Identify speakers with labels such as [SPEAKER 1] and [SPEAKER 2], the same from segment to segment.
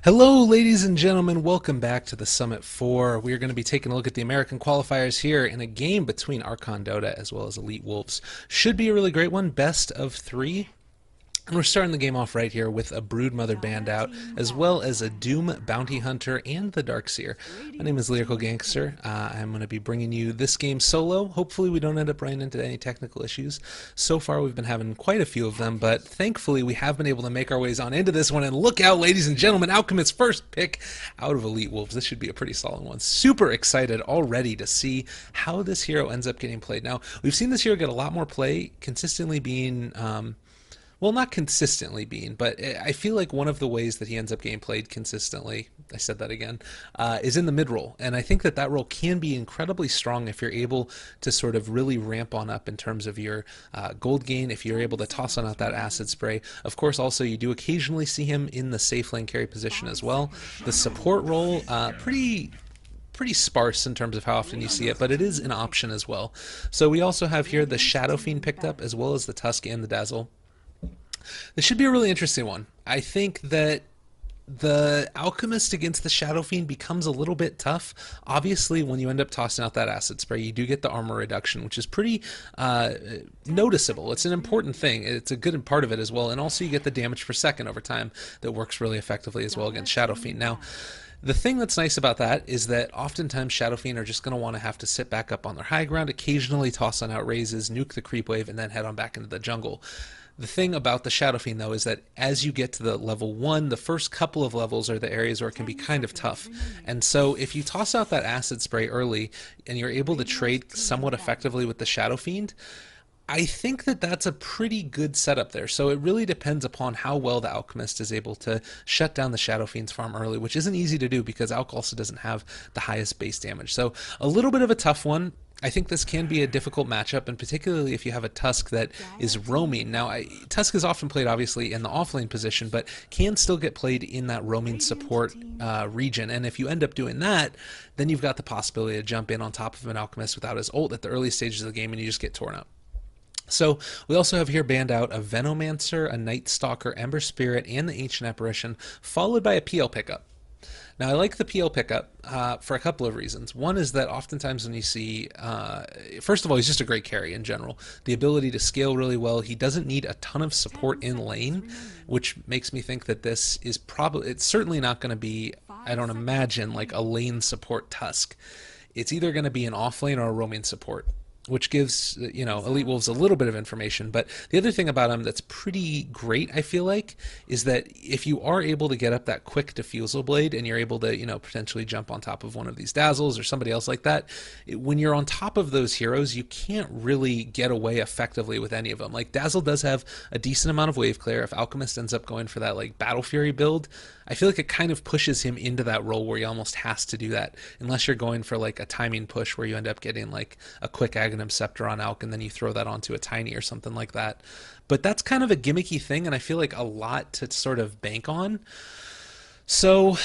[SPEAKER 1] Hello, ladies and gentlemen. Welcome back to the Summit 4. We are going to be taking a look at the American qualifiers here in a game between Archon Dota as well as Elite Wolves. Should be a really great one. Best of three. And we're starting the game off right here with a Broodmother band out, as well as a Doom Bounty Hunter and the Darkseer. My name is Lyrical Gangster. I'm going to be bringing you this game solo. Hopefully we don't end up running into any technical issues. So far we've been having quite a few of them, but thankfully we have been able to make our ways on into this one. And look out, ladies and gentlemen, Alchemist's first pick out of Elite Wolves. This should be a pretty solid one. Super excited already to see how this hero ends up getting played. Now, we've seen this hero get a lot more play, consistently being... well, not consistently being, but I feel like one of the ways that he ends up getting played consistently, I said that again, is in the mid role. And I think that that role can be incredibly strong if you're able to sort of really ramp on up in terms of your gold gain, if you're able to toss on out that acid spray. Of course, also, you do occasionally see him in the safe lane carry position as well. The support role, pretty sparse in terms of how often you see it, but it is an option as well. So we also have here the Shadow Fiend picked up, as well as the Tusk and the Dazzle. This should be a really interesting one. I think that the Alchemist against the Shadow Fiend becomes a little bit tough. Obviously, when you end up tossing out that acid spray, you do get the armor reduction, which is pretty noticeable. It's an important thing. It's a good part of it as well. And also you get the damage per second over time that works really effectively as well against Shadow Fiend. Now, the thing that's nice about that is that oftentimes Shadow Fiend are just going to want to have to sit back up on their high ground, occasionally toss on out raises, nuke the creep wave, and then head on back into the jungle. The thing about the Shadow Fiend, though, is that as you get to the level 1, the first couple of levels are the areas where it can be kind of tough. And so if you toss out that acid spray early and you're able to trade somewhat effectively with the Shadow Fiend, I think that that's a pretty good setup there. So it really depends upon how well the Alchemist is able to shut down the Shadow Fiend's farm early, which isn't easy to do because Alch also doesn't have the highest base damage. So a little bit of a tough one. I think this can be a difficult matchup, and particularly if you have a Tusk that is roaming. Now, Tusk is often played, obviously, in the offlane position, but can still get played in that roaming support region. And if you end up doing that, then you've got the possibility to jump in on top of an Alchemist without his ult at the early stages of the game, and you just get torn up. So we also have here banned out a Venomancer, a Night Stalker, Ember Spirit, and the Ancient Apparition, followed by a PL pickup. Now, I like the PL pickup for a couple of reasons. One is that oftentimes when you see, first of all, he's just a great carry in general. The ability to scale really well. He doesn't need a ton of support in lane, which makes me think that this is probably, it's certainly not going to be, I don't imagine, like a lane support Tusk. It's either going to be an off lane or a roaming support, which gives, you know, Elite Wolves a little bit of information. But the other thing about him that's pretty great, I feel like, is that if you are able to get up that quick defusal blade and you're able to, you know, potentially jump on top of one of these Dazzles or somebody else like that, when you're on top of those heroes, you can't really get away effectively with any of them. Like, Dazzle does have a decent amount of wave clear. If Alchemist ends up going for that, like, Battle Fury build, I feel like it kind of pushes him into that role where he almost has to do that, unless you're going for, like, a timing push where you end up getting, like, a quick Aghanim Scepter on Alch, and then you throw that onto a Tiny or something like that. But that's kind of a gimmicky thing, and I feel like a lot to sort of bank on. So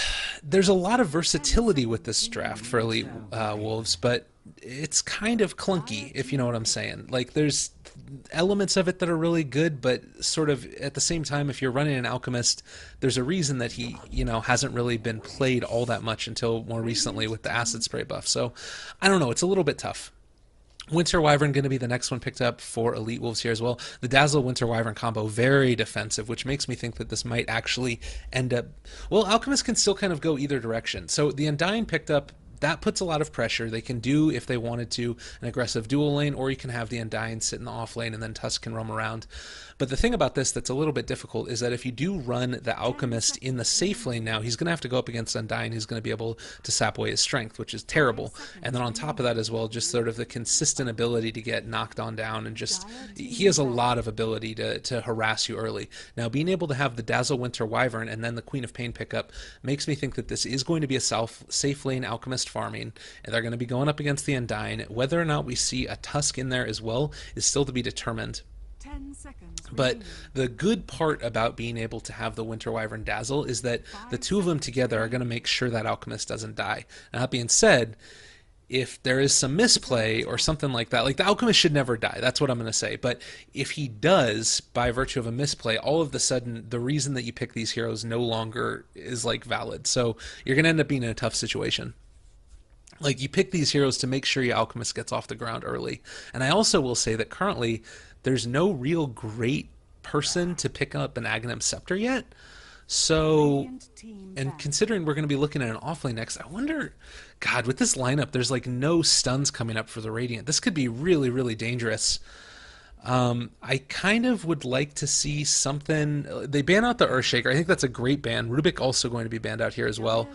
[SPEAKER 1] there's a lot of versatility with this draft for Elite Wolves, but it's kind of clunky, if you know what I'm saying. Like, there's elements of it that are really good, but sort of at the same time, if you're running an Alchemist, there's a reason that he, you know, hasn't really been played all that much until more recently with the acid spray buff. So I don't know, it's a little bit tough. Winter Wyvern going to be the next one picked up for Elite Wolves here as well. The Dazzle Winter Wyvern combo, very defensive, which makes me think that this might actually end up... Well, Alchemist can still kind of go either direction. So the Undying picked up, that puts a lot of pressure. They can do, if they wanted to, an aggressive dual lane, or you can have the Undying sit in the off lane and then Tusk can roam around. But the thing about this that's a little bit difficult is that if you do run the Alchemist in the safe lane now, he's going to have to go up against Undying, who's going to be able to sap away his strength, which is terrible. And then on top of that as well, just sort of the consistent ability to get knocked on down, and just, he has a lot of ability to harass you early. Now, being able to have the Dazzle Winter Wyvern and then the Queen of Pain pickup makes me think that this is going to be a safe lane Alchemist farming, and they're going to be going up against the Undying. Whether or not we see a Tusk in there as well is still to be determined.
[SPEAKER 2] 10 seconds.
[SPEAKER 1] But the good part about being able to have the Winter Wyvern Dazzle is that the two of them together are going to make sure that Alchemist doesn't die. Now, that being said, if there is some misplay or something like that, like the Alchemist should never die. That's what I'm going to say. But if he does, by virtue of a misplay, all of a sudden the reason that you pick these heroes no longer is like valid. So you're going to end up being in a tough situation. Like you pick these heroes to make sure your Alchemist gets off the ground early. And I also will say that currently there's no real great person to pick up an Aghanim Scepter yet. So, and considering we're going to be looking at an offlane next, I wonder, God, with this lineup, there's like no stuns coming up for the Radiant. This could be really, really dangerous. I kind of would like to see something. They ban out the Earthshaker. I think that's a great ban. Rubik also going to be banned out here as well.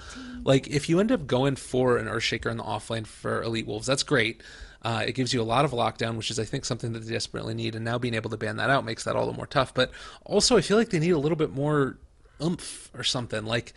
[SPEAKER 1] Like, if you end up going for an Earthshaker in the offlane for Elite Wolves, that's great. It gives you a lot of lockdown, which is, I think, something that they desperately need. And now being able to ban that out makes that all the more tough. But also, I feel like they need a little bit more oomph or something. Like,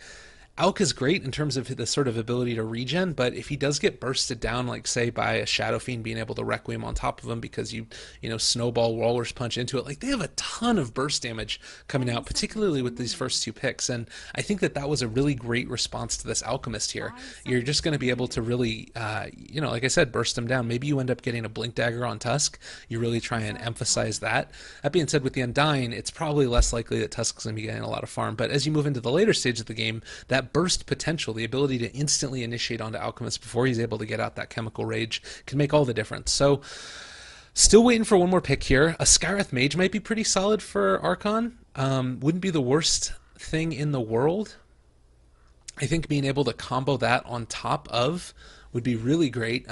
[SPEAKER 1] Alk is great in terms of the sort of ability to regen, but if he does get bursted down, like say by a Shadow Fiend being able to Requiem on top of him because you know, snowball Walrus Punch into it, like they have a ton of burst damage coming out, particularly with these first two picks, and I think that that was a really great response to this Alchemist here. You're just going to be able to really, you know, like I said, burst him down. Maybe you end up getting a Blink Dagger on Tusk. You really try and emphasize that. That being said, with the Undying, it's probably less likely that Tusk's going to be getting a lot of farm, but as you move into the later stage of the game, that burst potential, the ability to instantly initiate onto Alchemist before he's able to get out that chemical rage, can make all the difference. So still waiting for one more pick here. A Skywrath Mage might be pretty solid for Archon. Wouldn't be the worst thing in the world. I think being able to combo that on top of would be really great.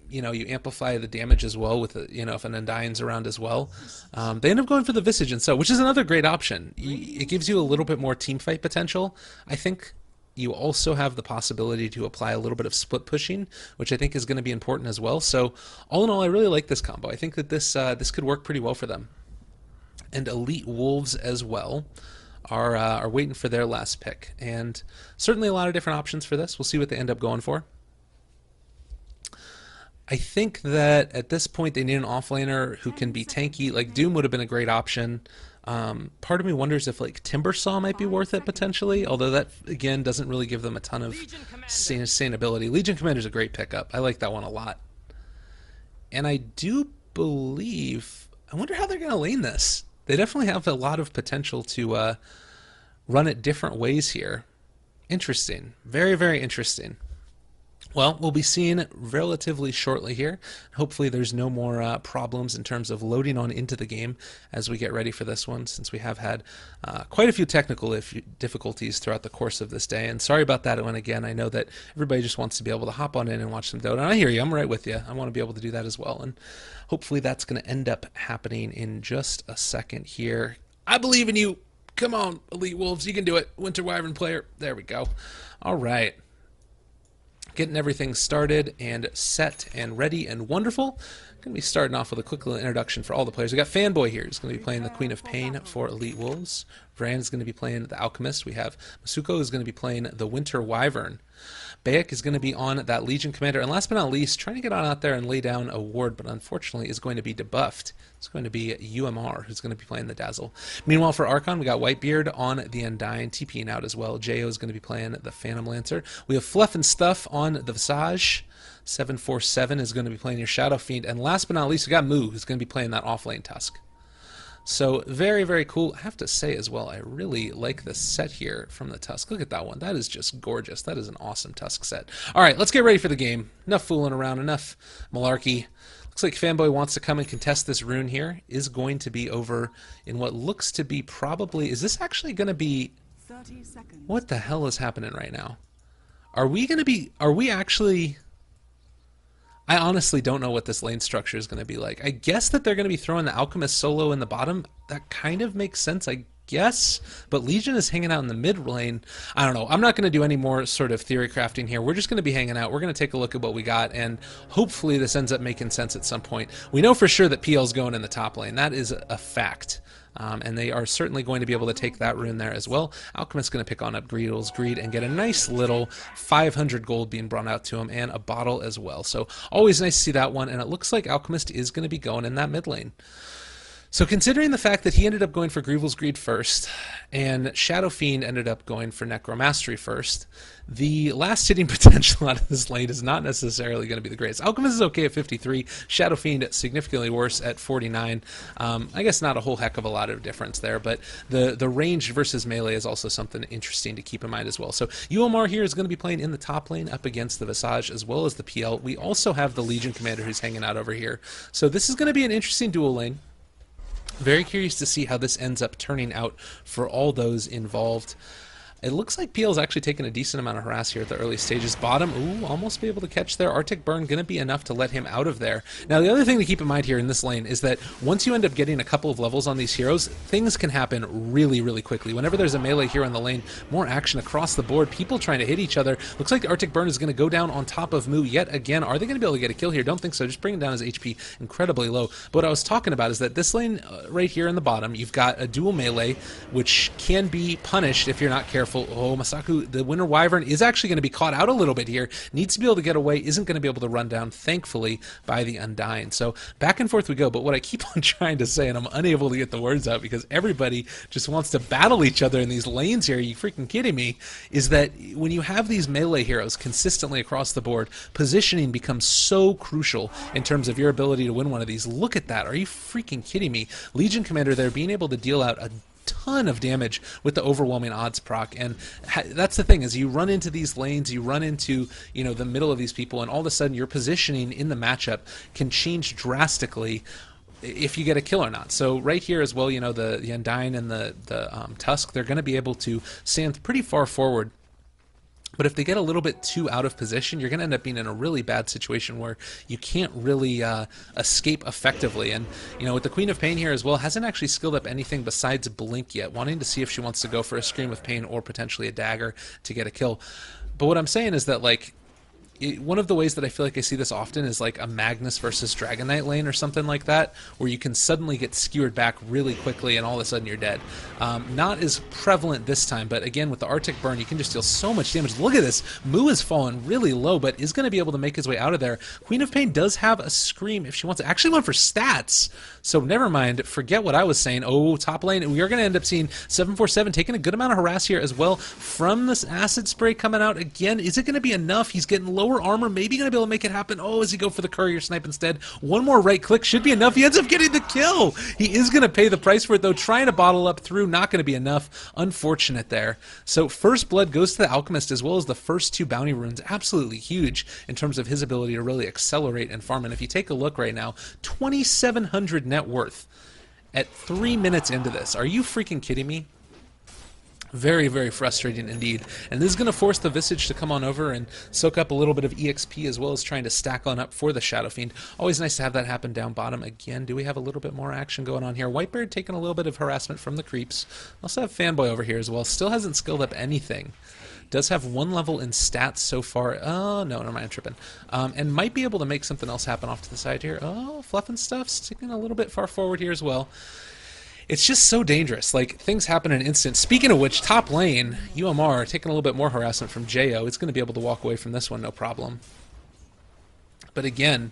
[SPEAKER 1] You know, you amplify the damage as well with, you know, if an Undying's around as well. They end up going for the Visage and so, which is another great option. It gives you a little bit more team fight potential. I think you also have the possibility to apply a little bit of split pushing, which I think is going to be important as well. So all in all, I really like this combo. I think that this could work pretty well for them. And Elite Wolves as well are waiting for their last pick. And certainly a lot of different options for this. We'll see what they end up going for. I think that at this point they need an offlaner who can be tanky. Like Doom would have been a great option. Part of me wonders if like Timbersaw might be worth it potentially, although that again doesn't really give them a ton of sustainability. Legion Commander is a great pickup. I like that one a lot. And I do believe, I wonder how they're going to lane this. They definitely have a lot of potential to run it different ways here. Interesting. Very, very interesting. Well, we'll be seeing relatively shortly here. Hopefully there's no more problems in terms of loading on into the game as we get ready for this one, since we have had quite a few technical difficulties throughout the course of this day. And sorry about that one again. I know that everybody just wants to be able to hop on in and watch some Dota. And I hear you. I'm right with you. I want to be able to do that as well. And hopefully that's going to end up happening in just a second here. I believe in you. Come on, Elite Wolves. You can do it. Winter Wyvern player. There we go. All right. Getting everything started and set and ready and wonderful. Going to be starting off with a quick little introduction for all the players. We got Fanboy here. He's going to be playing the Queen of Pain for Elite Wolves. Vran is going to be playing the Alchemist. We have Masuko is going to be playing the Winter Wyvern. Bayek is going to be on that Legion Commander. And last but not least, trying to get on out there and lay down a ward, but unfortunately is going to be debuffed. It's going to be UMR who's going to be playing the Dazzle. Meanwhile, for Archon, we got Whitebeard on the Undying, TPing out as well. Jo is going to be playing the Phantom Lancer. We have Fluff and Stuff on the Visage. 747 is going to be playing your Shadow Fiend. And last but not least, we got Moo who's going to be playing that offlane Tusk. So very, very cool. I have to say as well, I really like the set here from the Tusk. Look at that one. That is just gorgeous. That is an awesome Tusk set. All right, let's get ready for the game. Enough fooling around, enough malarkey. Looks like Fanboy wants to come and contest this rune here. Is going to be over in what looks to be probably... Is this actually going to be... 30 seconds. What the hell is happening right now? Are we going to be... Are we actually... I honestly don't know what this lane structure is going to be like. I guess that they're going to be throwing the Alchemist solo in the bottom. That kind of makes sense, I guess. But Legion is hanging out in the mid lane. I don't know. I'm not going to do any more sort of theory crafting here. We're just going to be hanging out. We're going to take a look at what we got, and hopefully this ends up making sense at some point. We know for sure that PL's going in the top lane. That is a fact. And they are certainly going to be able to take that rune there as well. Alchemist's going to pick on up Greedle's Greed and get a nice little 500 gold being brought out to him, and a bottle as well. So always nice to see that one, and it looks like Alchemist is going to be going in that mid lane. So considering the fact that he ended up going for Grievel's Greed first, and Shadow Fiend ended up going for Necromastery first, the last hitting potential out of this lane is not necessarily going to be the greatest. Alchemist is okay at 53, Shadow Fiend significantly worse at 49. I guess not a whole heck of a lot of difference there, but the range versus melee is also something interesting to keep in mind as well. So UMR here is going to be playing in the top lane up against the Visage as well as the PL. We also have the Legion Commander who's hanging out over here. So this is going to be an interesting dual lane. Very curious to see how this ends up turning out for all those involved. It looks like PL's actually taking a decent amount of harass here at the early stages. Bottom, ooh, almost be able to catch there. Arctic Burn going to be enough to let him out of there. Now, the other thing to keep in mind here in this lane is that once you end up getting a couple of levels on these heroes, things can happen really, really quickly. Whenever there's a melee hero in the lane, more action across the board, people trying to hit each other. Looks like the Arctic Burn is going to go down on top of Moo yet again. Are they going to be able to get a kill here? Don't think so. Just bringing down his HP incredibly low. But what I was talking about is that this lane right here in the bottom, you've got a dual melee, which can be punished if you're not careful. Oh, Masaku, the Winter Wyvern, is actually going to be caught out a little bit here. Needs to be able to get away. Isn't going to be able to run down, thankfully, by the Undying. So back and forth we go. But what I keep on trying to say, and I'm unable to get the words out because everybody just wants to battle each other in these lanes here. Are you freaking kidding me? Is that when you have these melee heroes consistently across the board, positioning becomes so crucial in terms of your ability to win one of these. Look at that. Are you freaking kidding me? Legion Commander there being able to deal out a ton of damage with the overwhelming odds proc, and that's the thing, is you run into these lanes, you run into, you know, the middle of these people, and all of a sudden your positioning in the matchup can change drastically if you get a kill or not. So right here as well, you know, the Undying and the Tusk, they're going to be able to stand pretty far forward. But if they get a little bit too out of position, you're going to end up being in a really bad situation where you can't really escape effectively. And, you know, with the Queen of Pain here as well, hasn't actually skilled up anything besides Blink yet, wanting to see if she wants to go for a Scream of Pain or potentially a Dagger to get a kill. But what I'm saying is that, like, one of the ways that I feel like I see this often is like a Magnus versus Dragon Knight lane or something like that, where you can suddenly get skewered back really quickly and all of a sudden you're dead. Not as prevalent this time, but again with the Arctic Burn you can just deal so much damage. Look at this, Moo has fallen really low but is going to be able to make his way out of there. Queen of Pain does have a Scream if she wants to. Actually went for stats, so never mind, forget what I was saying. Oh, top lane, we are going to end up seeing 747 taking a good amount of harass here as well from this Acid Spray coming out again. Is it going to be enough? He's getting low armor, maybe gonna be able to make it happen. Oh, as he go for the courier snipe instead. One more right click should be enough. He ends up getting the kill. He is gonna pay the price for it though. Trying to bottle up through, not gonna be enough. Unfortunate there. So first blood goes to the Alchemist as well as the first two bounty runes. Absolutely huge in terms of his ability to really accelerate and farm. And if you take a look right now, 2,700 net worth at 3 minutes into this. Are you freaking kidding me? Very, very frustrating indeed. And this is going to force the Visage to come on over and soak up a little bit of EXP as well as trying to stack on up for the Shadow Fiend. Always nice to have that happen down bottom. Again, do we have a little bit more action going on here? Whitebeard taking a little bit of harassment from the creeps. Also have Fanboy over here as well. Still hasn't skilled up anything. Does have one level in stats so far. Oh, no, never mind, I'm tripping. And might be able to make something else happen off to the side here. Oh, Fluff and Stuff sticking a little bit far forward here as well. It's just so dangerous. Like, things happen in an instant. Speaking of which, top lane, UMR taking a little bit more harassment from Jo. It's going to be able to walk away from this one, no problem. But again,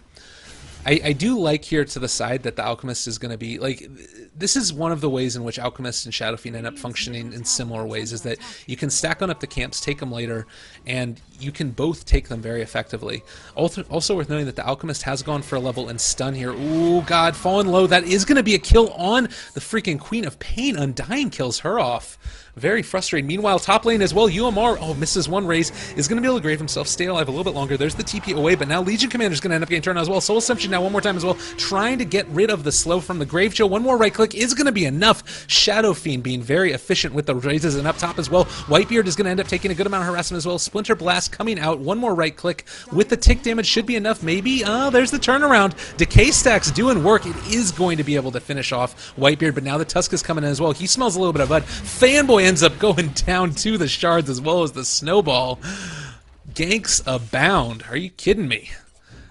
[SPEAKER 1] I do like here to the side that the Alchemist is going to be, like, this is one of the ways in which Alchemist and Shadow Fiend end up functioning in similar ways, is that you can stack on up the camps, take them later, and you can both take them very effectively. Also worth noting that the Alchemist has gone for a level in stun here. Ooh, God, fallen low. That is going to be a kill on the freaking Queen of Pain. Undying kills her off. Very frustrating. Meanwhile, top lane as well, UMR, oh, misses one raise, is going to be able to grave himself, stay alive a little bit longer. There's the TP away, but now Legion Commander is going to end up getting turned on as well. Soul Assumption now one more time as well, trying to get rid of the slow from the Grave Joe. One more right click is going to be enough. Shadow Fiend being very efficient with the raises, and up top as well, Whitebeard is going to end up taking a good amount of harassment as well. Splinter Blast coming out, one more right click with the tick damage should be enough, maybe. There's the turnaround. Decay Stacks doing work. It is going to be able to finish off Whitebeard, but now the Tusk is coming in as well. He smells a little bit of blood. Fanboy ends up going down to the shards as well as the snowball. Ganks abound. Are you kidding me?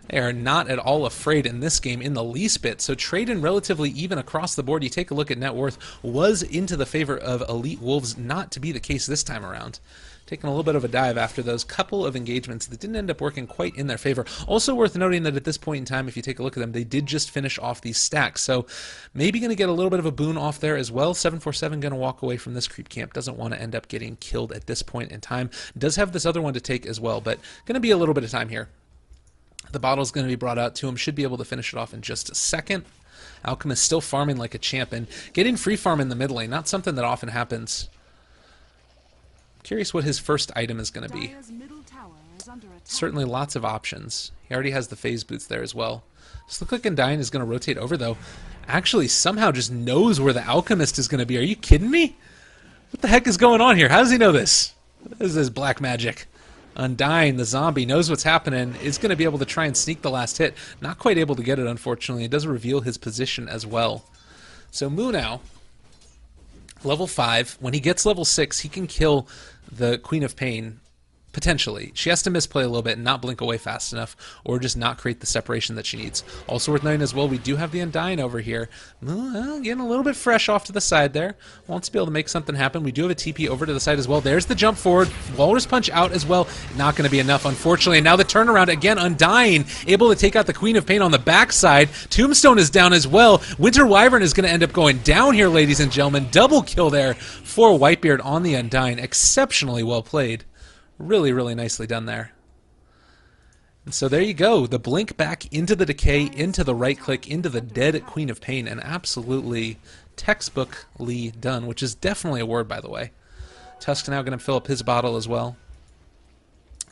[SPEAKER 1] They are not at all afraid in this game in the least bit. So trading relatively even across the board. You take a look at net worth, was into the favor of Elite Wolves, not to be the case this time around. taking a little bit of a dive after those couple of engagements that didn't end up working quite in their favor. Also worth noting that at this point in time, if you take a look at them, they did just finish off these stacks, so maybe going to get a little bit of a boon off there as well. 747 going to walk away from this creep camp, doesn't want to end up getting killed at this point in time. Does have this other one to take as well, but going to be a little bit of time here. The bottle's going to be brought out to him, should be able to finish it off in just a second. Alchemist still farming like a champ and getting free farm in the mid lane, not something that often happens. Curious what his first item is going to be. Certainly lots of options. He already has the phase boots there as well. Just look like Undyne is going to rotate over though. Actually somehow just knows where the Alchemist is going to be. Are you kidding me? What the heck is going on here? How does he know this? This is black magic. Undyne, the zombie, knows what's happening, is going to be able to try and sneak the last hit. Not quite able to get it, unfortunately. It does reveal his position as well. So Munao, level 5. When he gets level 6, he can kill the Queen of Pain, potentially. She has to misplay a little bit and not blink away fast enough, or just not create the separation that she needs. Also worth noting as well, we do have the Undyne over here. Getting a little bit fresh off to the side there. Wants to be able to make something happen. We do have a TP over to the side as well. There's the jump forward. Walrus Punch out as well. Not going to be enough, unfortunately. And now the turnaround again. Undyne able to take out the Queen of Pain on the backside. Tombstone is down as well. Winter Wyvern is going to end up going down here, ladies and gentlemen. Double kill there for Whitebeard on the Undyne. Exceptionally well played. Really, really nicely done there. And so there you go. The blink back into the decay, into the right click, into the dead Queen of Pain, and absolutely textbookly done, which is definitely a word, by the way. Tusk now going to fill up his bottle as well.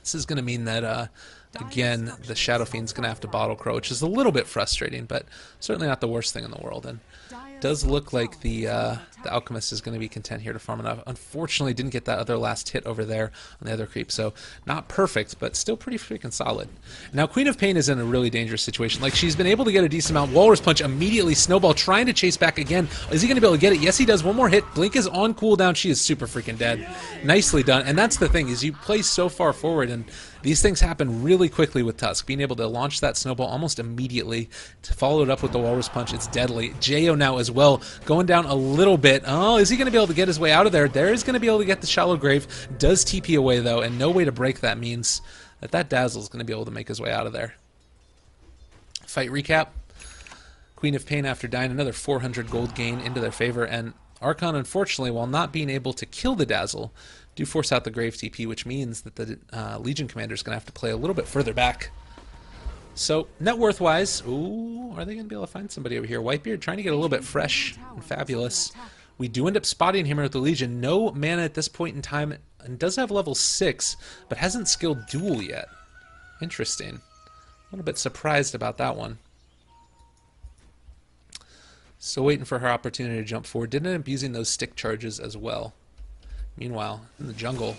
[SPEAKER 1] This is going to mean that, again, the Shadow Fiend's going to have to bottle Crow, which is a little bit frustrating, but certainly not the worst thing in the world. And does look like the Alchemist is going to be content here to farm enough. Unfortunately, didn't get that other last hit over there on the other creep, so not perfect, but still pretty freaking solid. Now, Queen of Pain is in a really dangerous situation. Like, she's been able to get a decent amount. Walrus Punch immediately. Snowball trying to chase back again. Is he going to be able to get it? Yes, he does. One more hit. Blink is on cooldown. She is super freaking dead. Nicely done. And that's the thing, is you play so far forward, and these things happen really quickly with Tusk. Being able to launch that Snowball almost immediately, to follow it up with the Walrus Punch, it's deadly. Jo now as well, going down a little bit. Oh, is he going to be able to get his way out of there? There is going to be able to get the Shallow Grave. Does TP away, though, and no way to break that means that Dazzle is going to be able to make his way out of there. Fight recap. Queen of Pain after dying, another 400 gold gain into their favor, and Archon, unfortunately, while not being able to kill the Dazzle, do force out the Grave TP, which means that the Legion Commander is going to have to play a little bit further back. So, net worth-wise, ooh, are they going to be able to find somebody over here? Whitebeard trying to get a little bit fresh and fabulous. We do end up spotting him here with the Legion. No mana at this point in time, and does have level 6, but hasn't skilled Duel yet. Interesting. A little bit surprised about that one. So waiting for her opportunity to jump forward. Did end up using those stick charges as well. Meanwhile, in the jungle,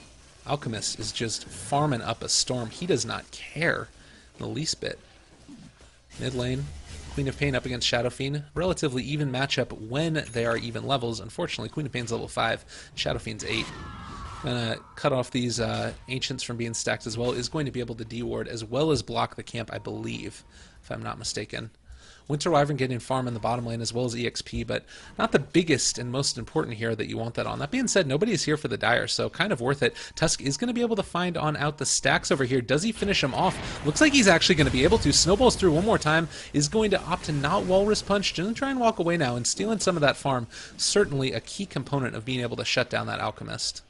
[SPEAKER 1] Alchemist is just farming up a storm. He does not care in the least bit. Mid lane, Queen of Pain up against Shadow Fiend. Relatively even matchup when they are even levels. Unfortunately, Queen of Pain's level 5, Shadow Fiend's 8. Gonna cut off these Ancients from being stacked as well. Is going to be able to de-ward as well as block the camp, I believe, if I'm not mistaken. Winter Wyvern getting farm in the bottom lane as well as EXP, but not the biggest and most important here that you want that on. That being said, nobody is here for the Dire, so kind of worth it. Tusk is going to be able to find on out the stacks over here. Does he finish him off? Looks like he's actually going to be able to. Snowballs through one more time. Is going to opt to not Walrus Punch. Just try and walk away now, and stealing some of that farm. Certainly a key component of being able to shut down that Alchemist.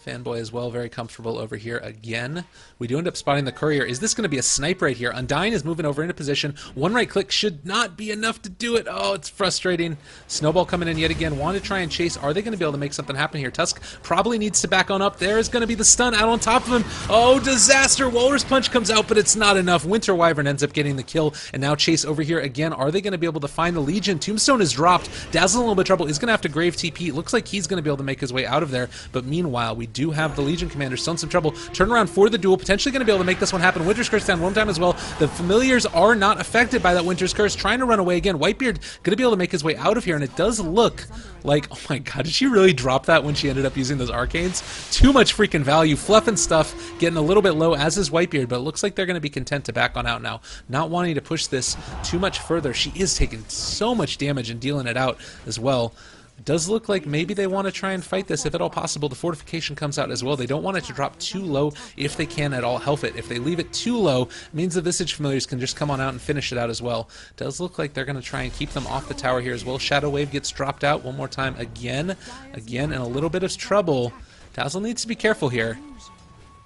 [SPEAKER 1] Fanboy as well, very comfortable over here again. We do end up spotting the courier. Is this going to be a snipe right here? Undyne is moving over into position. One right click should not be enough to do it. Oh, it's frustrating. Snowball coming in yet again. Want to try and chase. Are they going to be able to make something happen here? Tusk probably needs to back on up. There is going to be the stun out on top of him. Oh, disaster. Walrus Punch comes out, but it's not enough. Winter Wyvern ends up getting the kill, and now chase over here again. Are they going to be able to find the Legion? Tombstone is dropped. Dazzle's in a little bit of trouble. He's going to have to Grave TP. Looks like he's going to be able to make his way out of there, but meanwhile, we do have the Legion Commander still in some trouble. Turnaround for the duel, potentially going to be able to make this one happen. Winter's Curse down one time as well. The Familiars are not affected by that Winter's Curse, trying to run away again. Whitebeard going to be able to make his way out of here, and it does look like, oh my god, did she really drop that when she ended up using those Arcanes? Too much freaking value. Fluff and stuff getting a little bit low, as is Whitebeard, but it looks like they're going to be content to back on out now. Not wanting to push this too much further. She is taking so much damage and dealing it out as well. It does look like maybe they want to try and fight this if at all possible. The fortification comes out as well. They don't want it to drop too low if they can at all help it. If they leave it too low, it means the Visage Familiars can just come on out and finish it out as well. It does look like they're going to try and keep them off the tower here as well. Shadow Wave gets dropped out one more time again, in a little bit of trouble. Dazzle needs to be careful here.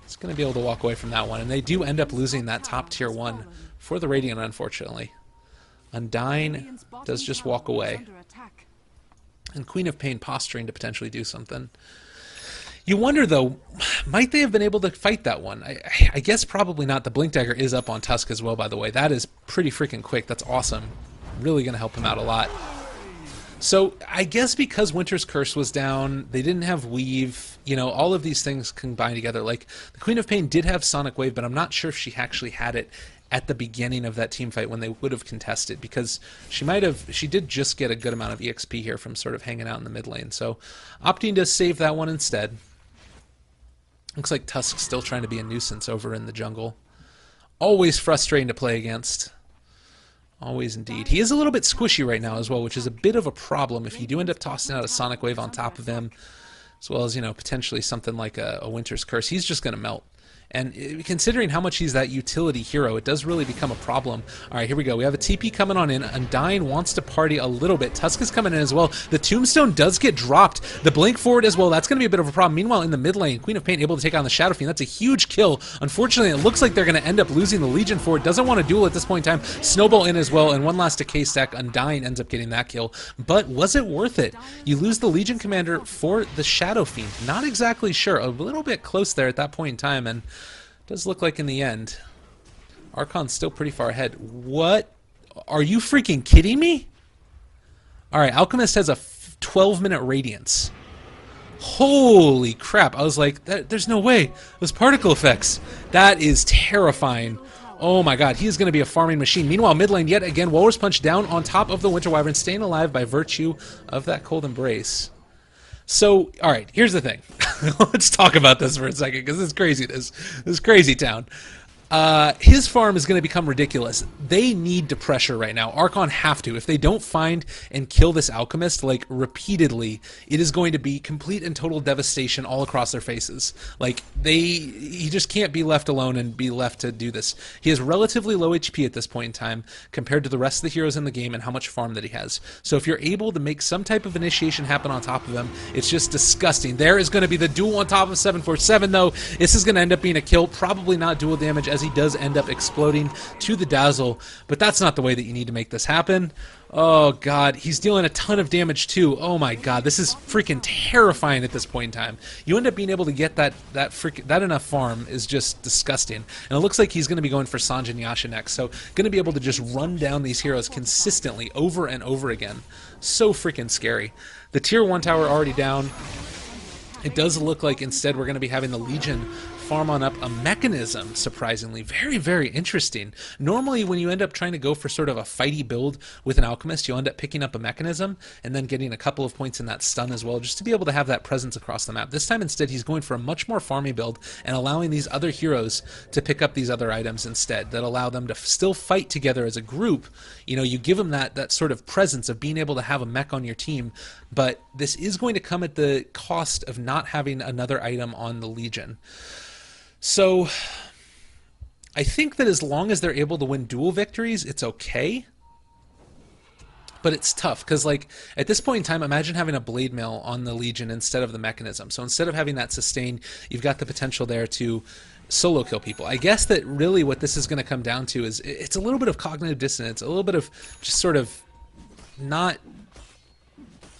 [SPEAKER 1] It's going to be able to walk away from that one, and they do end up losing that top tier 1 for the Radiant, unfortunately. Undying does just walk away. And Queen of Pain posturing to potentially do something. You wonder, though, might they have been able to fight that one? I guess probably not. The Blink Dagger is up on Tusk as well, by the way. That is pretty freaking quick. That's awesome. Really going to help him out a lot. So I guess because Winter's Curse was down, they didn't have Weave, you know, all of these things combined together. Like, the Queen of Pain did have Sonic Wave, but I'm not sure if she actually had it at the beginning of that team fight when they would have contested, because she did just get a good amount of EXP here from sort of hanging out in the mid lane. So opting to save that one instead. Looks like Tusk's still trying to be a nuisance over in the jungle. Always frustrating to play against. Always indeed. He is a little bit squishy right now as well, which is a bit of a problem if you do end up tossing out a Sonic Wave on top of him, as well as, you know, potentially something like a Winter's Curse. He's just going to melt. And considering how much he's that utility hero, it does really become a problem. All right, here we go. We have a TP coming on in. Undying wants to party a little bit. Tusk is coming in as well. The Tombstone does get dropped. The Blink forward as well. That's going to be a bit of a problem. Meanwhile, in the mid lane, Queen of Pain able to take on the Shadow Fiend. That's a huge kill. Unfortunately, it looks like they're going to end up losing the Legion forward. Doesn't want to duel at this point in time. Snowball in as well, and one last decay stack. Undying ends up getting that kill. But was it worth it? You lose the Legion Commander for the Shadow Fiend. Not exactly sure. A little bit close there at that point in time, and does look like in the end, Archon's still pretty far ahead. What? Are you freaking kidding me? All right, Alchemist has a 12-minute Radiance. Holy crap. I was like, there's no way. Those particle effects. That is terrifying. Oh my god, he is going to be a farming machine. Meanwhile, mid lane, yet again, Walrus Punch down on top of the Winter Wyvern, staying alive by virtue of that Cold Embrace. So, all right, here's the thing. Let's talk about this for a second, because this is crazy. This is crazy town. His farm is going to become ridiculous. They need to pressure right now. Archon have to. If they don't find and kill this Alchemist, like, repeatedly, it is going to be complete and total devastation all across their faces. Like, he just can't be left alone and be left to do this. He has relatively low HP at this point in time compared to the rest of the heroes in the game and how much farm that he has. So if you're able to make some type of initiation happen on top of him, it's just disgusting. There is going to be the duel on top of 747, though. This is going to end up being a kill. Probably not dual damage, as he does end up exploding to the Dazzle, but that's not the way that you need to make this happen. Oh god, he's dealing a ton of damage too. Oh my god, this is freaking terrifying at this point in time. You end up being able to get that enough farm is just disgusting. And it looks like he's going to be going for Sanjin Yasha next, so going to be able to just run down these heroes consistently over and over again. So freaking scary. The tier 1 tower already down. It does look like instead we're going to be having the Legion farm on up a mechanism, surprisingly. Very, very interesting. Normally, when you end up trying to go for sort of a fighty build with an Alchemist, you'll end up picking up a mechanism and then getting a couple of points in that stun as well, just to be able to have that presence across the map. This time, instead, he's going for a much more farmy build and allowing these other heroes to pick up these other items instead that allow them to still fight together as a group. You know, you give them that sort of presence of being able to have a mech on your team, but this is going to come at the cost of not having another item on the Legion. So, I think that as long as they're able to win dual victories, it's okay. But it's tough, because, like, at this point in time, imagine having a Blade Mail on the Legion instead of the mechanism. So instead of having that sustain, you've got the potential there to solo kill people. I guess that really what this is going to come down to is it's a little bit of cognitive dissonance, a little bit of just sort of not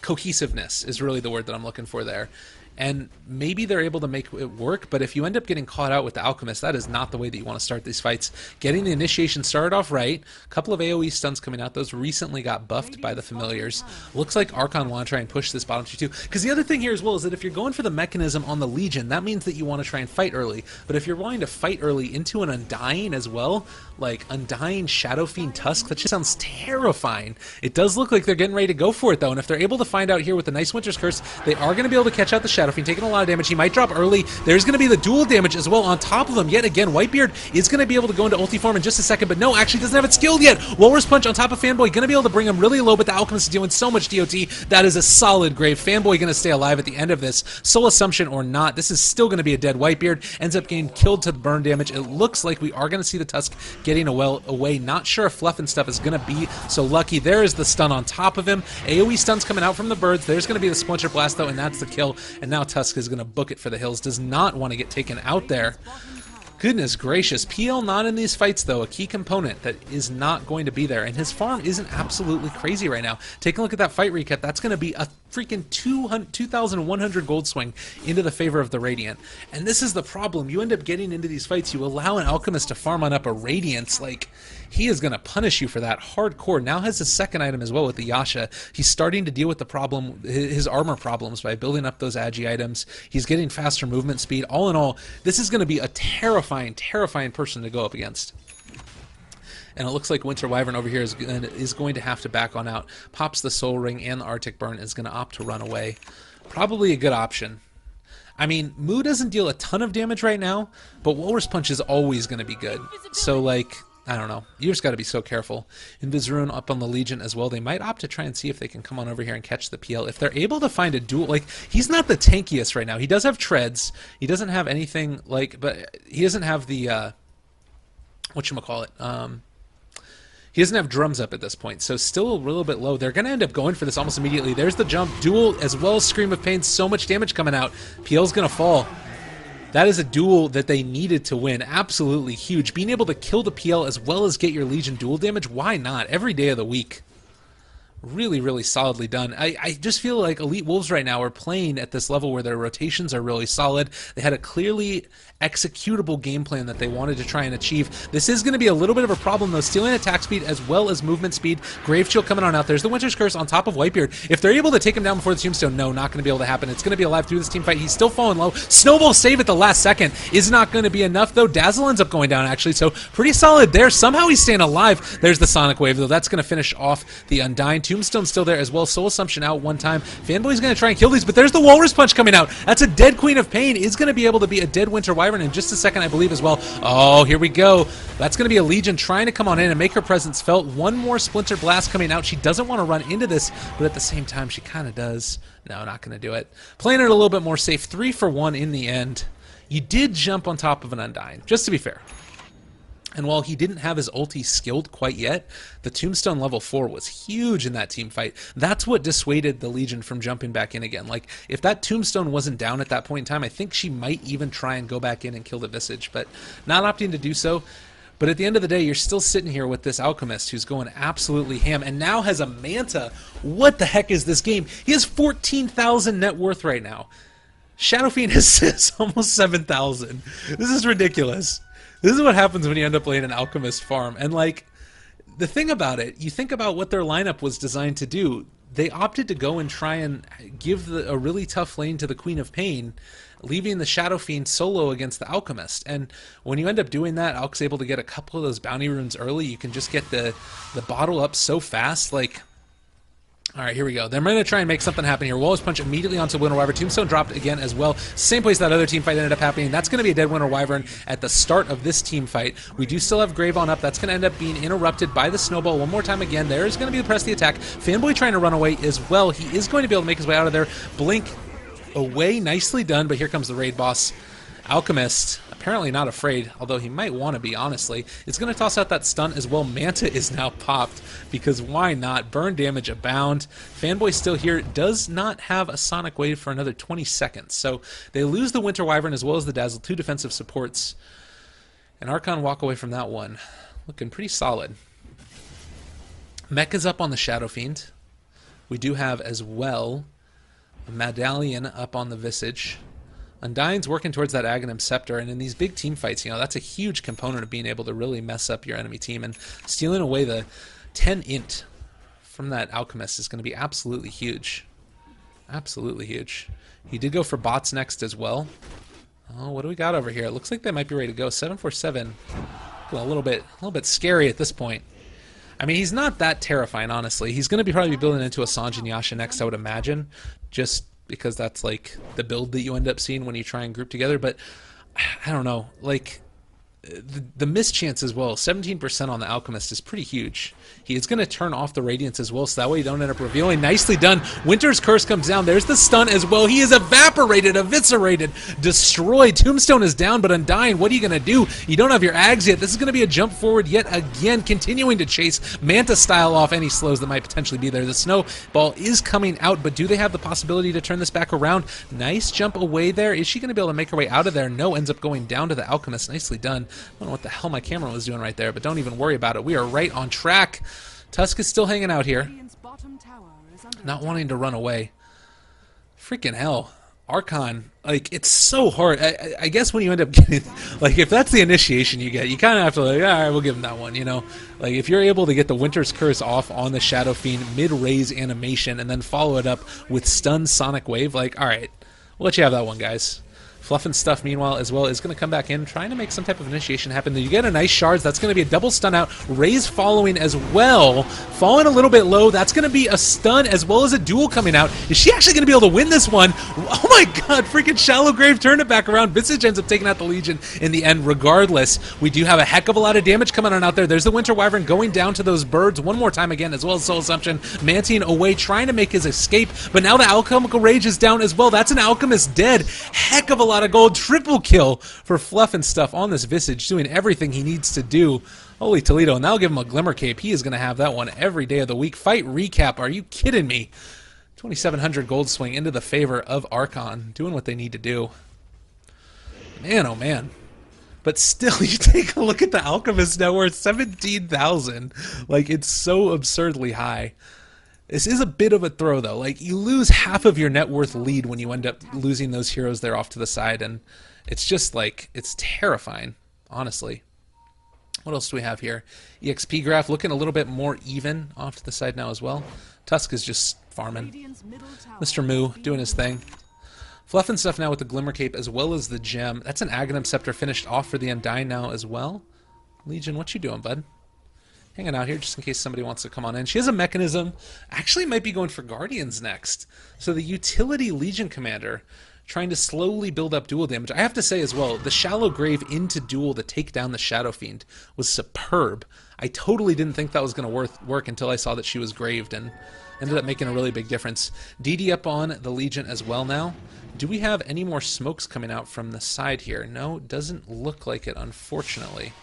[SPEAKER 1] cohesiveness is really the word that I'm looking for there. And maybe they're able to make it work, but if you end up getting caught out with the Alchemist, that is not the way that you want to start these fights. Getting the initiation started off right, a couple of AoE stuns coming out, those recently got buffed by the Familiars. Looks like Archon want to try and push this bottom tier too. Because the other thing here as well is that if you're going for the mechanism on the Legion, that means that you want to try and fight early. But if you're wanting to fight early into an Undying as well, like Undying Shadow Fiend Tusk, that just sounds terrifying. It does look like they're getting ready to go for it though, and if they're able to find out here with the nice Winter's Curse, they are going to be able to catch out the Shadow Shadow Fiend taking a lot of damage. He might drop early. There's going to be the dual damage as well on top of him. Yet again, Whitebeard is going to be able to go into ulti form in just a second, but no, actually doesn't have it skilled yet. Walrus Punch on top of Fanboy, going to be able to bring him really low, but the Alchemist is doing so much DOT. That is a solid grave. Fanboy going to stay alive at the end of this. Soul Assumption or not, this is still going to be a dead Whitebeard. Ends up getting killed to the burn damage. It looks like we are going to see the Tusk getting away. Not sure if Fluff and stuff is going to be so lucky. There is the stun on top of him. AoE stuns coming out from the birds. There's going to be the Splinter Blast though, and that's the kill. And now Tusk is going to book it for the hills. Does not want to get taken out there. Goodness gracious. PL not in these fights, though. A key component that is not going to be there. And his farm isn't absolutely crazy right now. Take a look at that fight recap. That's going to be a freaking 2,100 gold swing into the favor of the Radiant. And this is the problem. You end up getting into these fights. You allow an Alchemist to farm on up a Radiance. Like, he is going to punish you for that hardcore. Now has his second item as well with the Yasha. He's starting to deal with the problem, his armor problems, by building up those agi items. He's getting faster movement speed. All in all, this is going to be a terrifying person to go up against. And it looks like Winter Wyvern over here is going to have to back on out. Pops the Soul Ring and the Arctic Burn, is going to opt to run away. Probably a good option. I mean, Moo doesn't deal a ton of damage right now, but Walrus Punch is always going to be good. So, like, I don't know. You just got to be so careful. Invisrune up on the Legion as well. They might opt to try and see if they can come on over here and catch the PL. If they're able to find a duel, like, he's not the tankiest right now. He does have treads. He doesn't have anything like, but he doesn't have the, whatchamacallit, he doesn't have drums up at this point, so still a little bit low. They're going to end up going for this almost immediately. There's the jump, duel, as well as Scream of Pain. So much damage coming out. PL's going to fall. That is a duel that they needed to win. Absolutely huge. Being able to kill the PL as well as get your Legion duel damage, why not? Every day of the week. Really, really solidly done. I just feel like Elite Wolves right now are playing at this level where their rotations are really solid. They had a clearly executable game plan that they wanted to try and achieve. This is going to be a little bit of a problem, though. Stealing attack speed as well as movement speed. Grave Chill coming on out. There's the Winter's Curse on top of Whitebeard. If they're able to take him down before the Tombstone, no, not going to be able to happen. It's going to be alive through this team fight. He's still falling low. Snowball save at the last second is not going to be enough, though. Dazzle ends up going down, actually, so pretty solid there. Somehow he's staying alive. There's the Sonic Wave, though. That's going to finish off the Undying. Tombstone still there as well. Soul Assumption out one time. Fanboy's going to try and kill these, but there's the Walrus Punch coming out. That's a dead Queen of Pain. Is going to be able to be a dead Winter Wyvern in just a second, I believe, as well. Oh, here we go. That's going to be a Legion trying to come on in and make her presence felt. One more Splinter Blast coming out. She doesn't want to run into this, but at the same time, she kind of does. No, not going to do it. Playing it a little bit more safe. 3 for 1 in the end. You did jump on top of an Undying, just to be fair. And while he didn't have his ulti skilled quite yet, the Tombstone level 4 was huge in that team fight. That's what dissuaded the Legion from jumping back in again. Like, if that Tombstone wasn't down at that point in time, I think she might even try and go back in and kill the Visage, but not opting to do so. But at the end of the day, you're still sitting here with this Alchemist who's going absolutely ham and now has a Manta. What the heck is this game? He has 14,000 net worth right now. Shadow Fiend has almost 7,000. This is ridiculous. This is what happens when you end up playing an Alchemist farm. And, like, the thing about it, you think about what their lineup was designed to do. They opted to go and try and give a really tough lane to the Queen of Pain, leaving the Shadow Fiend solo against the Alchemist. And when you end up doing that, Alk's able to get a couple of those bounty runes early. You can just get the bottle up so fast, like... Alright, here we go. They're going to try and make something happen here. Walrus Punch immediately onto Winter Wyvern. Tombstone dropped again as well. Same place that other team fight ended up happening. That's going to be a dead Winter Wyvern at the start of this team fight. We do still have Grave on up. That's going to end up being interrupted by the Snowball one more time again. There is going to be the press the attack. Fanboy trying to run away as well. He is going to be able to make his way out of there. Blink away. Nicely done, but here comes the raid boss. Alchemist, apparently not afraid, although he might want to be, honestly. It's going to toss out that stun as well. Manta is now popped, because why not? Burn damage abound. Fanboy still here, does not have a Sonic Wave for another 20 seconds. So they lose the Winter Wyvern as well as the Dazzle, 2 defensive supports. And Archon walk away from that one. Looking pretty solid. Mecha's up on the Shadow Fiend. We do have as well a Medallion up on the Visage. Undying's working towards that Aghanim Scepter, and in these big team fights, you know, that's a huge component of being able to really mess up your enemy team, and stealing away the 10 int from that Alchemist is going to be absolutely huge. Absolutely huge. He did go for bots next as well. Oh, what do we got over here? It looks like they might be ready to go. 747. Well, a little bit scary at this point. I mean, he's not that terrifying, honestly. He's going to be probably building into a Sanjin Yasha next, I would imagine. Just because that's like the build that you end up seeing when you try and group together. But I don't know, like the miss chance as well, 17% on the Alchemist is pretty huge. He is going to turn off the Radiance as well, so that way you don't end up revealing. Nicely done. Winter's Curse comes down. There's the stun as well. He is evaporated, eviscerated, destroyed. Tombstone is down, but Undying, what are you going to do? You don't have your Ags yet. This is going to be a jump forward yet again, continuing to chase Manta style off any slows that might potentially be there. The Snowball is coming out, but do they have the possibility to turn this back around? Nice jump away there. Is she going to be able to make her way out of there? No, ends up going down to the Alchemist. Nicely done. I don't know what the hell my camera was doing right there, but don't even worry about it. We are right on track. Tusk is still hanging out here, not wanting to run away. Freaking hell. Archon, like, it's so hard. I guess when you end up getting, like, if that's the initiation you get, you kind of have to, like, all right, we'll give him that one, you know? Like, if you're able to get the Winter's Curse off on the Shadow Fiend mid-raise animation and then follow it up with Stun Sonic Wave, like, all right, we'll let you have that one, guys. Fluff and Stuff, meanwhile, as well, is going to come back in, trying to make some type of initiation happen. You get a nice shards. That's going to be a double stun out. Raise following as well. Falling a little bit low. That's going to be a stun as well as a duel coming out. Is she actually going to be able to win this one? Oh my god, freaking Shallow Grave turned it back around. Visage ends up taking out the Legion in the end regardless. We do have a heck of a lot of damage coming on out there. There's the Winter Wyvern going down to those birds one more time again, as well as Soul Assumption. Mantine away, trying to make his escape, but now the Alchemical Rage is down as well. That's an Alchemist dead. Heck of a lot of gold. Triple kill for Fluff and Stuff on this Visage, doing everything he needs to do. Holy Toledo, and that'll give him a Glimmer Cape. He is going to have that one every day of the week. Fight recap, are you kidding me? 2,700 gold swing into the favor of Archon, doing what they need to do. Man, oh man. But still, you take a look at the Alchemist net worth, 17,000. Like, it's so absurdly high. This is a bit of a throw, though. Like, you lose half of your net worth lead when you end up losing those heroes there off to the side, and it's just, like, it's terrifying, honestly. What else do we have here? EXP graph looking a little bit more even off to the side now as well. Tusk is just farming. Mr. Moo doing his thing. Fluff and Stuff now with the Glimmer Cape as well as the gem. That's an Aghanim Scepter finished off for the Undying now as well. Legion, what you doing, bud? Hanging out here just in case somebody wants to come on in. She has a mechanism. Actually might be going for Guardians next. So the utility Legion Commander trying to slowly build up duel damage. I have to say as well, the Shallow Grave into duel to take down the Shadow Fiend was superb. I totally didn't think that was going to work until I saw that she was graved and ended up making a really big difference. DD up on the Legion as well now. Do we have any more smokes coming out from the side here? No, doesn't look like it, unfortunately.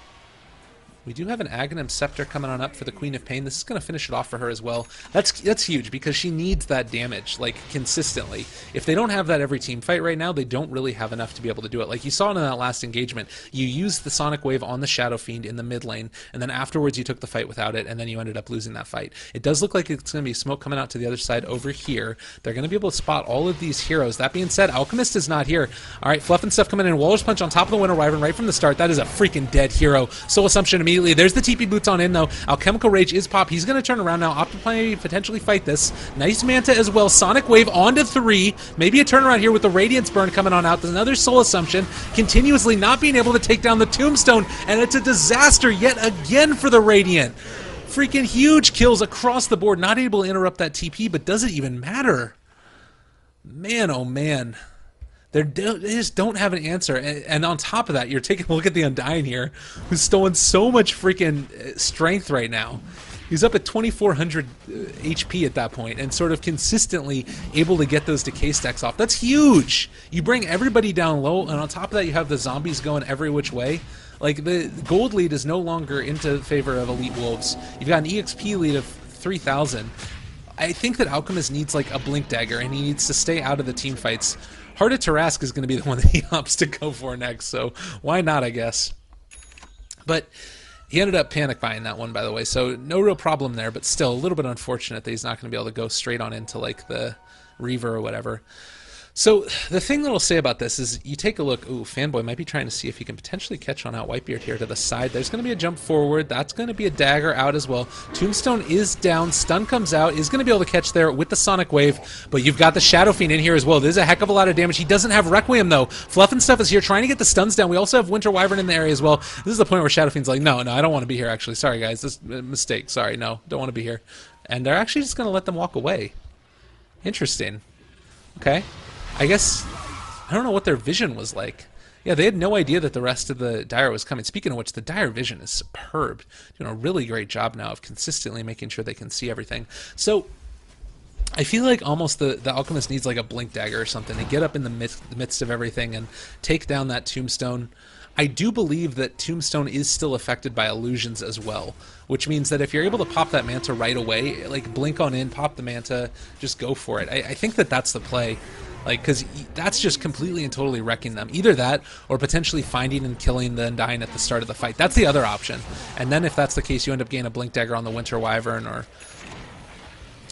[SPEAKER 1] We do have an Aghanim Scepter coming on up for the Queen of Pain. This is going to finish it off for her as well. That's huge because she needs that damage, like, consistently. If they don't have that every team fight right now, they don't really have enough to be able to do it. Like you saw in that last engagement, you used the Sonic Wave on the Shadow Fiend in the mid lane, and then afterwards you took the fight without it, and then you ended up losing that fight. It does look like it's going to be smoke coming out to the other side over here. They're going to be able to spot all of these heroes. That being said, Alchemist is not here. All right, Fluff and Stuff coming in. Walrus Punch on top of the Winter Wyvern right from the start. That is a freaking dead hero. Soul Assumption immediately. There's the TP boots on in, though. Alchemical Rage is pop. He's going to turn around now. Optify potentially fight this. Nice Manta as well. Sonic Wave onto 3. Maybe a turnaround here with the Radiance Burn coming on out. There's another Soul Assumption. Continuously not being able to take down the Tombstone, and it's a disaster yet again for the Radiant. Freaking huge kills across the board. Not able to interrupt that TP, but does it even matter? Man, oh man. They just don't have an answer. And on top of that, you're taking a look at the Undying here, who's stolen so much freaking strength right now. He's up at 2,400 HP at that point and sort of consistently able to get those decay stacks off. That's huge! You bring everybody down low, and on top of that, you have the zombies going every which way. Like, the gold lead is no longer into favor of Elite Wolves. You've got an EXP lead of 3,000. I think that Alchemist needs, like, a Blink Dagger, and he needs to stay out of the team fights. Heart of Tarask is going to be the one that he opts to go for next, so why not, I guess. But he ended up panic buying that one, by the way, so no real problem there, but still a little bit unfortunate that he's not going to be able to go straight on into, like, the Reaver or whatever. So the thing that I'll say about this is you take a look. Ooh, Fanboy might be trying to see if he can potentially catch on out Whitebeard here to the side. There's going to be a jump forward. That's going to be a dagger out as well. Tombstone is down. Stun comes out. Is going to be able to catch there with the Sonic Wave. But you've got the Shadow Fiend in here as well. There's a heck of a lot of damage. He doesn't have Requiem, though. Fluff and Stuff is here trying to get the stuns down. We also have Winter Wyvern in the area as well. This is the point where Shadow Fiend's like, no, I don't want to be here, actually. Sorry, guys. This is a mistake. Sorry, no. Don't want to be here. And they're actually just going to let them walk away. Interesting. Okay. I guess, I don't know what their vision was like. Yeah, they had no idea that the rest of the Dire was coming. Speaking of which, the Dire vision is superb. Doing a really great job now of consistently making sure they can see everything. So, I feel like almost the Alchemist needs like a Blink Dagger or something to get up in the midst of everything and take down that Tombstone. I do believe that Tombstone is still affected by illusions as well, which means that if you're able to pop that Manta right away, like blink on in, pop the Manta, just go for it. I think that that's the play. Like, because that's just completely and totally wrecking them. Either that, or potentially finding and killing the Undying at the start of the fight. That's the other option. And then if that's the case, you end up getting a Blink Dagger on the Winter Wyvern, or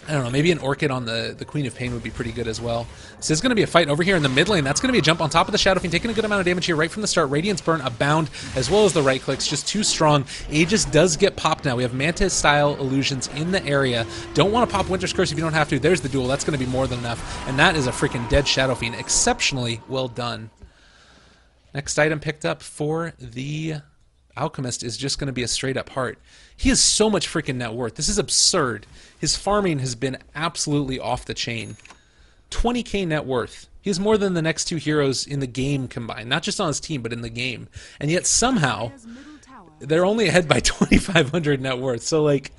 [SPEAKER 1] I don't know, maybe an Orchid on the Queen of Pain would be pretty good as well. This is going to be a fight over here in the mid lane. That's going to be a jump on top of the Shadow Fiend, taking a good amount of damage here right from the start. Radiance Burn, Abound, as well as the right clicks, just too strong. Aegis does get popped now. We have Mantis-style illusions in the area. Don't want to pop Winter's Curse if you don't have to. There's the duel. That's going to be more than enough. And that is a freaking dead Shadow Fiend. Exceptionally well done. Next item picked up for the Alchemist is just going to be a straight-up heart. He has so much freaking net worth. This is absurd. His farming has been absolutely off the chain. 20k net worth. He has more than the next two heroes in the game combined. Not just on his team, but in the game. And yet somehow, they're only ahead by 2,500 net worth. So, like,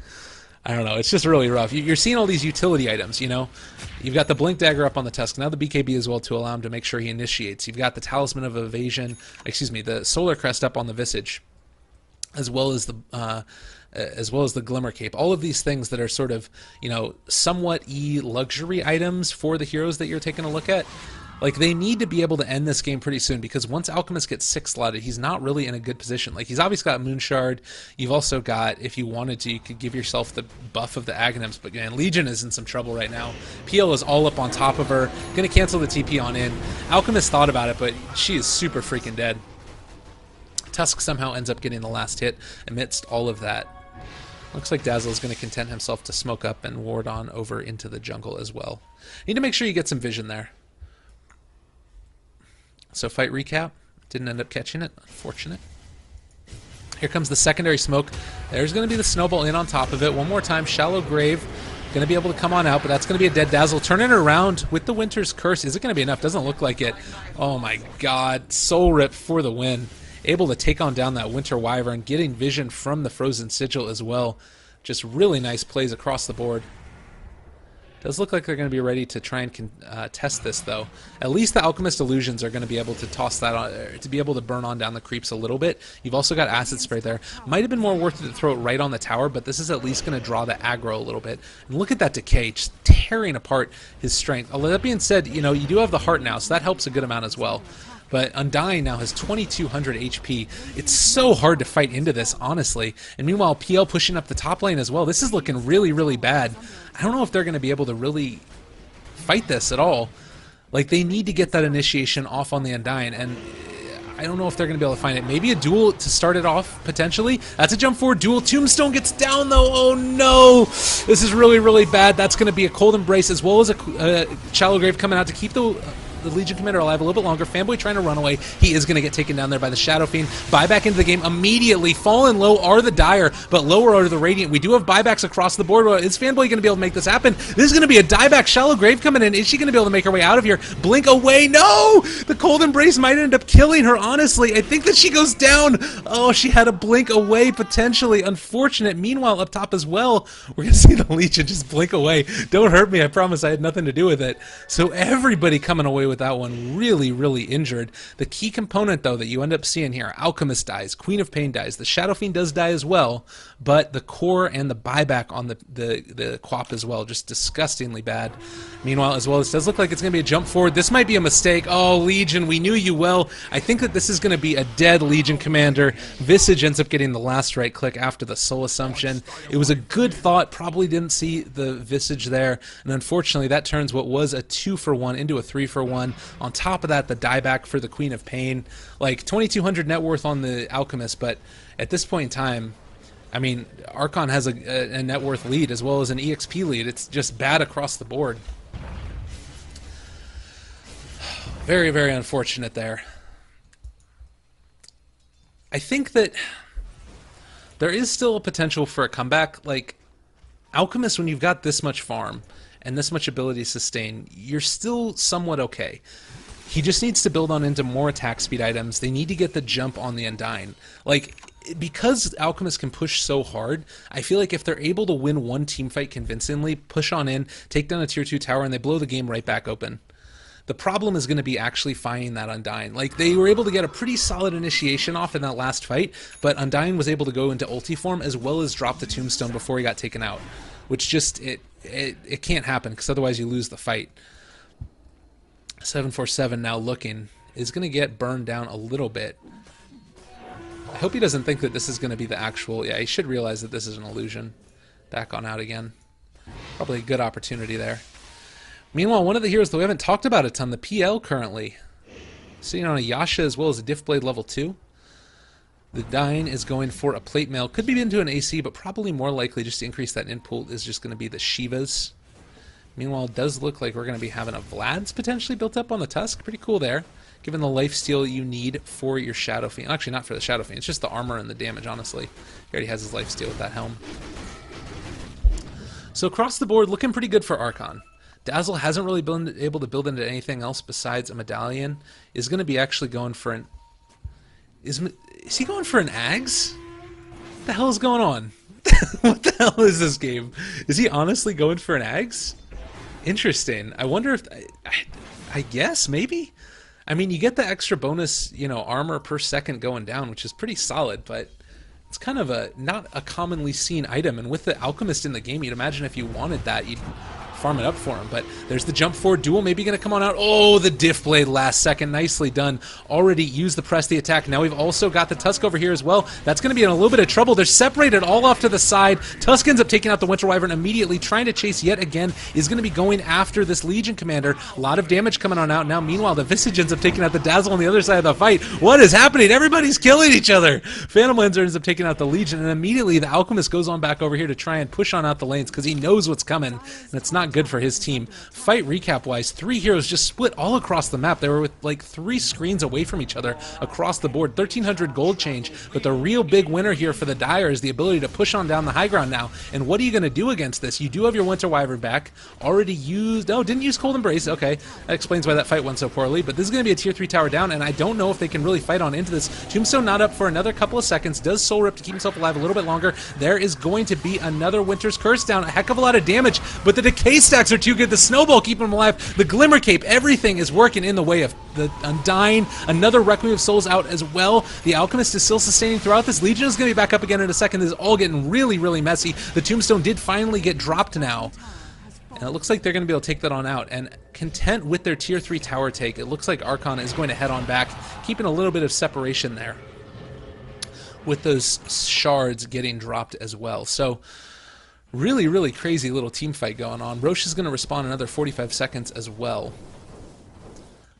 [SPEAKER 1] I don't know. It's just really rough. You're seeing all these utility items, you know? You've got the Blink Dagger up on the Tusk. Now the BKB as well to allow him to make sure he initiates. You've got the Talisman of Evasion. Excuse me, the Solar Crest up on the Visage, as well as the Glimmer Cape. All of these things that are sort of, you know, somewhat luxury items for the heroes that you're taking a look at. Like, they need to be able to end this game pretty soon, because once Alchemist gets 6 slotted, he's not really in a good position. Like, he's obviously got Moonshard. You've also got, if you wanted to, you could give yourself the buff of the Aghanims, but man, Legion is in some trouble right now. PL is all up on top of her, gonna cancel the TP on in. Alchemist thought about it, but she is super freaking dead. Tusk somehow ends up getting the last hit amidst all of that. Looks like Dazzle is going to content himself to smoke up and ward on over into the jungle as well. Need to make sure you get some vision there. So fight recap. Didn't end up catching it. Unfortunate. Here comes the secondary smoke. There's going to be the snowball in on top of it. One more time. Shallow Grave. Going to be able to come on out, but that's going to be a dead Dazzle. Turning it around with the Winter's Curse. Is it going to be enough? Doesn't look like it. Oh my god. Soul Rip for the win. Able to take on down that Winter Wyvern, getting vision from the Frozen Sigil as well. Just really nice plays across the board. Does look like they're going to be ready to try and test this, though. At least the Alchemist Illusions are going to be able to toss that on, to be able to burn on down the creeps a little bit. You've also got Acid Spray there. Might have been more worth it to throw it right on the tower, but this is at least going to draw the aggro a little bit. And look at that decay, just tearing apart his strength. Although that being said, you know, you do have the heart now, so that helps a good amount as well. But Undying now has 2,200 HP. It's so hard to fight into this, honestly. And meanwhile, PL pushing up the top lane as well. This is looking really, really bad. I don't know if they're going to be able to really fight this at all. Like, they need to get that initiation off on the Undying, and I don't know if they're going to be able to find it. Maybe a duel to start it off, potentially. That's a jump forward duel. Tombstone gets down, though. Oh, no. This is really, really bad. That's going to be a Cold Embrace, as well as a Shallow Grave coming out to keep the Legion Commander alive a little bit longer. Fanboy trying to run away. He is going to get taken down there by the Shadow Fiend. Buyback into the game immediately. Fallen low are the Dire, but lower are the Radiant. We do have buybacks across the board. Is Fanboy going to be able to make this happen? This is going to be a dieback. Shallow Grave coming in. Is she going to be able to make her way out of here? Blink away. No! The Cold Embrace might end up killing her, honestly. I think that she goes down. Oh, she had a blink away, potentially. Unfortunate. Meanwhile, up top as well, we're going to see the Legion just blink away. Don't hurt me. I promise I had nothing to do with it. So everybody coming away with that one really, really injured. The key component, though, that you end up seeing here, Alchemist dies, Queen of Pain dies, the Shadow Fiend does die as well, but the core and the buyback on the Quap as well, just disgustingly bad. Meanwhile, as well, this does look like it's going to be a jump forward. This might be a mistake. Oh, Legion, we knew you well. I think that this is going to be a dead Legion Commander. Visage ends up getting the last right click after the Soul Assumption. It was a good thought, probably didn't see the Visage there, and unfortunately that turns what was a 2-for-1 into a 3-for-1. On top of that, the dieback for the Queen of Pain. Like, 2,200 net worth on the Alchemist, but at this point in time, I mean, Archon has a net worth lead as well as an EXP lead. It's just bad across the board. Very, very unfortunate there. I think that there is still a potential for a comeback. Like, Alchemist, when you've got this much farm, and this much ability to sustain, you're still somewhat okay. He just needs to build on into more attack speed items. They need to get the jump on the Undyne. Like, because Alchemist can push so hard, I feel like if they're able to win one team fight convincingly, push on in, take down a tier 2 tower, and they blow the game right back open. The problem is going to be actually finding that Undyne. Like, they were able to get a pretty solid initiation off in that last fight, but Undyne was able to go into ulti form as well as drop the tombstone before he got taken out, which just, it can't happen, because otherwise you lose the fight. 747 now looking is going to get burned down a little bit. I hope he doesn't think that this is going to be the actual... Yeah, he should realize that this is an illusion. Back on out again. Probably a good opportunity there. Meanwhile, one of the heroes that we haven't talked about a ton, the PL currently, sitting on a Yasha as well as a Diff Blade level 2. The Dyne is going for a plate mail. Could be into an AC, but probably more likely just to increase that input is just going to be the Shivas. Meanwhile, it does look like we're going to be having a Vlad's potentially built up on the Tusk. Pretty cool there, given the lifesteal you need for your Shadow Fiend. Actually, not for the Shadow Fiend. It's just the armor and the damage, honestly. He already has his lifesteal with that helm. So across the board, looking pretty good for Archon. Dazzle hasn't really been able to build into anything else besides a medallion. Is going to be actually going for an... Is he going for an Ags? What the hell is going on? What the hell is this game? Is he honestly going for an Ags? Interesting. I wonder if... I guess, maybe? I mean, you get the extra bonus, you know, armor per second going down, which is pretty solid, but it's kind of a not a commonly seen item. And with the Alchemist in the game, you'd imagine if you wanted that, you'd farm it up for him. But there's the jump forward duel, maybe going to come on out. Oh, the Diff Blade last second, nicely done. Already used the press the attack. Now we've also got the Tusk over here as well. That's going to be in a little bit of trouble. They're separated all off to the side. Tusk ends up taking out the Winter Wyvern immediately, trying to chase yet again. Is going to be going after this Legion commander. A lot of damage coming on out now. Meanwhile, the Visage ends up taking out the Dazzle on the other side of the fight. What is happening? Everybody's killing each other. Phantom Lancer ends up taking out the Legion, and immediately the Alchemist goes on back over here to try and push on out the lanes because he knows what's coming, and it's not good for his team. Fight recap-wise, 3 heroes just split all across the map. They were with like 3 screens away from each other across the board. 1,300 gold change, but the real big winner here for the Dire is the ability to push on down the high ground now. And what are you going to do against this? You do have your Winter Wyvern back. Already used... Oh, didn't use Cold Embrace. Okay, that explains why that fight went so poorly. But this is going to be a tier 3 tower down, and I don't know if they can really fight on into this. Tombstone not up for another couple of seconds. Does Soul Rip to keep himself alive a little bit longer. There is going to be another Winter's Curse down. A heck of a lot of damage, but the decay stacks are too good. The Snowball keeping him alive. The Glimmer Cape, everything is working in the way of the Undyne. Another Requiem of Souls out as well. The Alchemist is still sustaining throughout this. Legion is going to be back up again in a second. This is all getting really, really messy. The Tombstone did finally get dropped now. And it looks like they're going to be able to take that on out. And content with their tier 3 tower take, it looks like Archon is going to head on back, keeping a little bit of separation there, with those shards getting dropped as well. So really, really crazy little team fight going on. Roche is going to respawn another 45 seconds as well.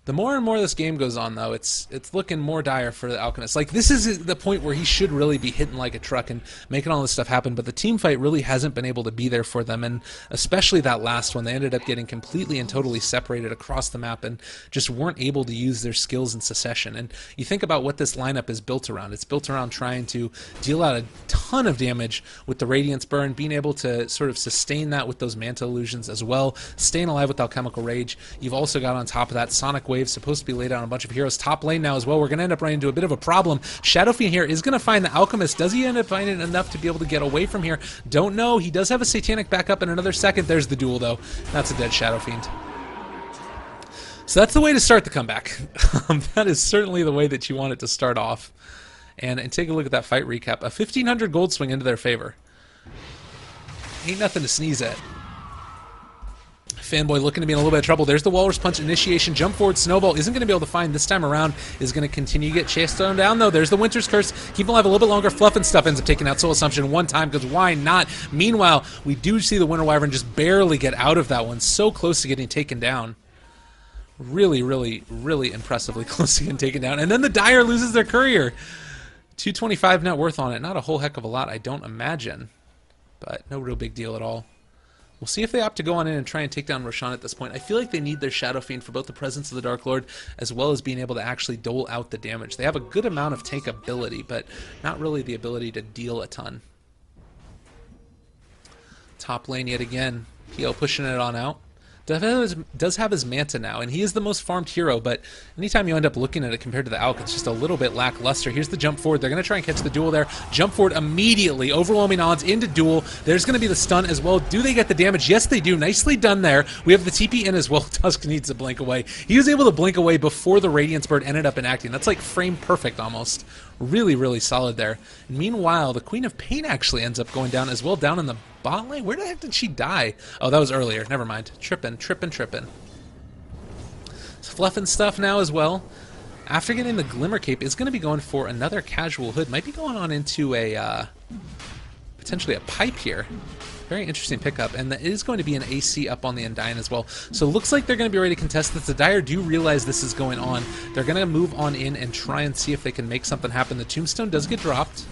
[SPEAKER 1] The more and more this game goes on, though, it's looking more dire for the Alchemist. Like, this is the point where he should really be hitting like a truck and making all this stuff happen, but the team fight really hasn't been able to be there for them, and especially that last one, they ended up getting completely and totally separated across the map and just weren't able to use their skills in succession. And you think about what this lineup is built around. It's built around trying to deal out a ton of damage with the Radiance Burn, being able to sort of sustain that with those Manta Illusions as well, staying alive with Alchemical Rage. You've also got on top of that Sonic Wave, supposed to be laid out on a bunch of heroes. Top lane now as well. We're going to end up running into a bit of a problem. Shadow Fiend here is going to find the Alchemist. Does he end up finding enough to be able to get away from here? Don't know. He does have a Satanic backup in another second. There's the duel, though. That's a dead Shadow Fiend. So that's the way to start the comeback. That is certainly the way that you want it to start off. And take a look at that fight recap. A 1,500 gold swing into their favor. Ain't nothing to sneeze at. Fanboy looking to be in a little bit of trouble. There's the Walrus Punch initiation. Jump forward. Snowball isn't going to be able to find this time around. Is going to continue to get chased down, though. There's the Winter's Curse. Keep him alive a little bit longer. Fluff and Stuff ends up taking out Soul Assumption one time, because why not? Meanwhile, we do see the Winter Wyvern just barely get out of that one. So close to getting taken down. Really, really, really impressively close to getting taken down. And then the Dire loses their Courier. 225 net worth on it. Not a whole heck of a lot, I don't imagine. But no real big deal at all. We'll see if they opt to go on in and try and take down Roshan at this point. I feel like they need their Shadow Fiend for both the presence of the Dark Lord as well as being able to actually dole out the damage. They have a good amount of tank ability, but not really the ability to deal a ton. Top lane yet again. PL pushing it on out. Does have his Manta now, and he is the most farmed hero, but anytime you end up looking at it compared to the Alk, it's just a little bit lackluster. Here's the jump forward. They're going to try and catch the duel there. Jump forward immediately. Overwhelming odds into duel. There's going to be the stun as well. Do they get the damage? Yes, they do. Nicely done there. We have the TP in as well. Tusk needs to blink away. He was able to blink away before the Radiance Bird ended up enacting. That's like frame perfect almost. Really, really solid there. And meanwhile, the Queen of Pain actually ends up going down as well, down in the bot lane. Where the heck did she die? Oh, that was earlier. Never mind. Tripping. Fluffing stuff now as well. After getting the Glimmer Cape, is going to be going for another casual hood. Might be going on into a potentially a pipe here. Very interesting pickup, and that is going to be an AC up on the Undying as well. So it looks like they're going to be ready to contest this. The Dire do realize this is going on. They're going to move on in and try and see if they can make something happen. The Tombstone does get dropped.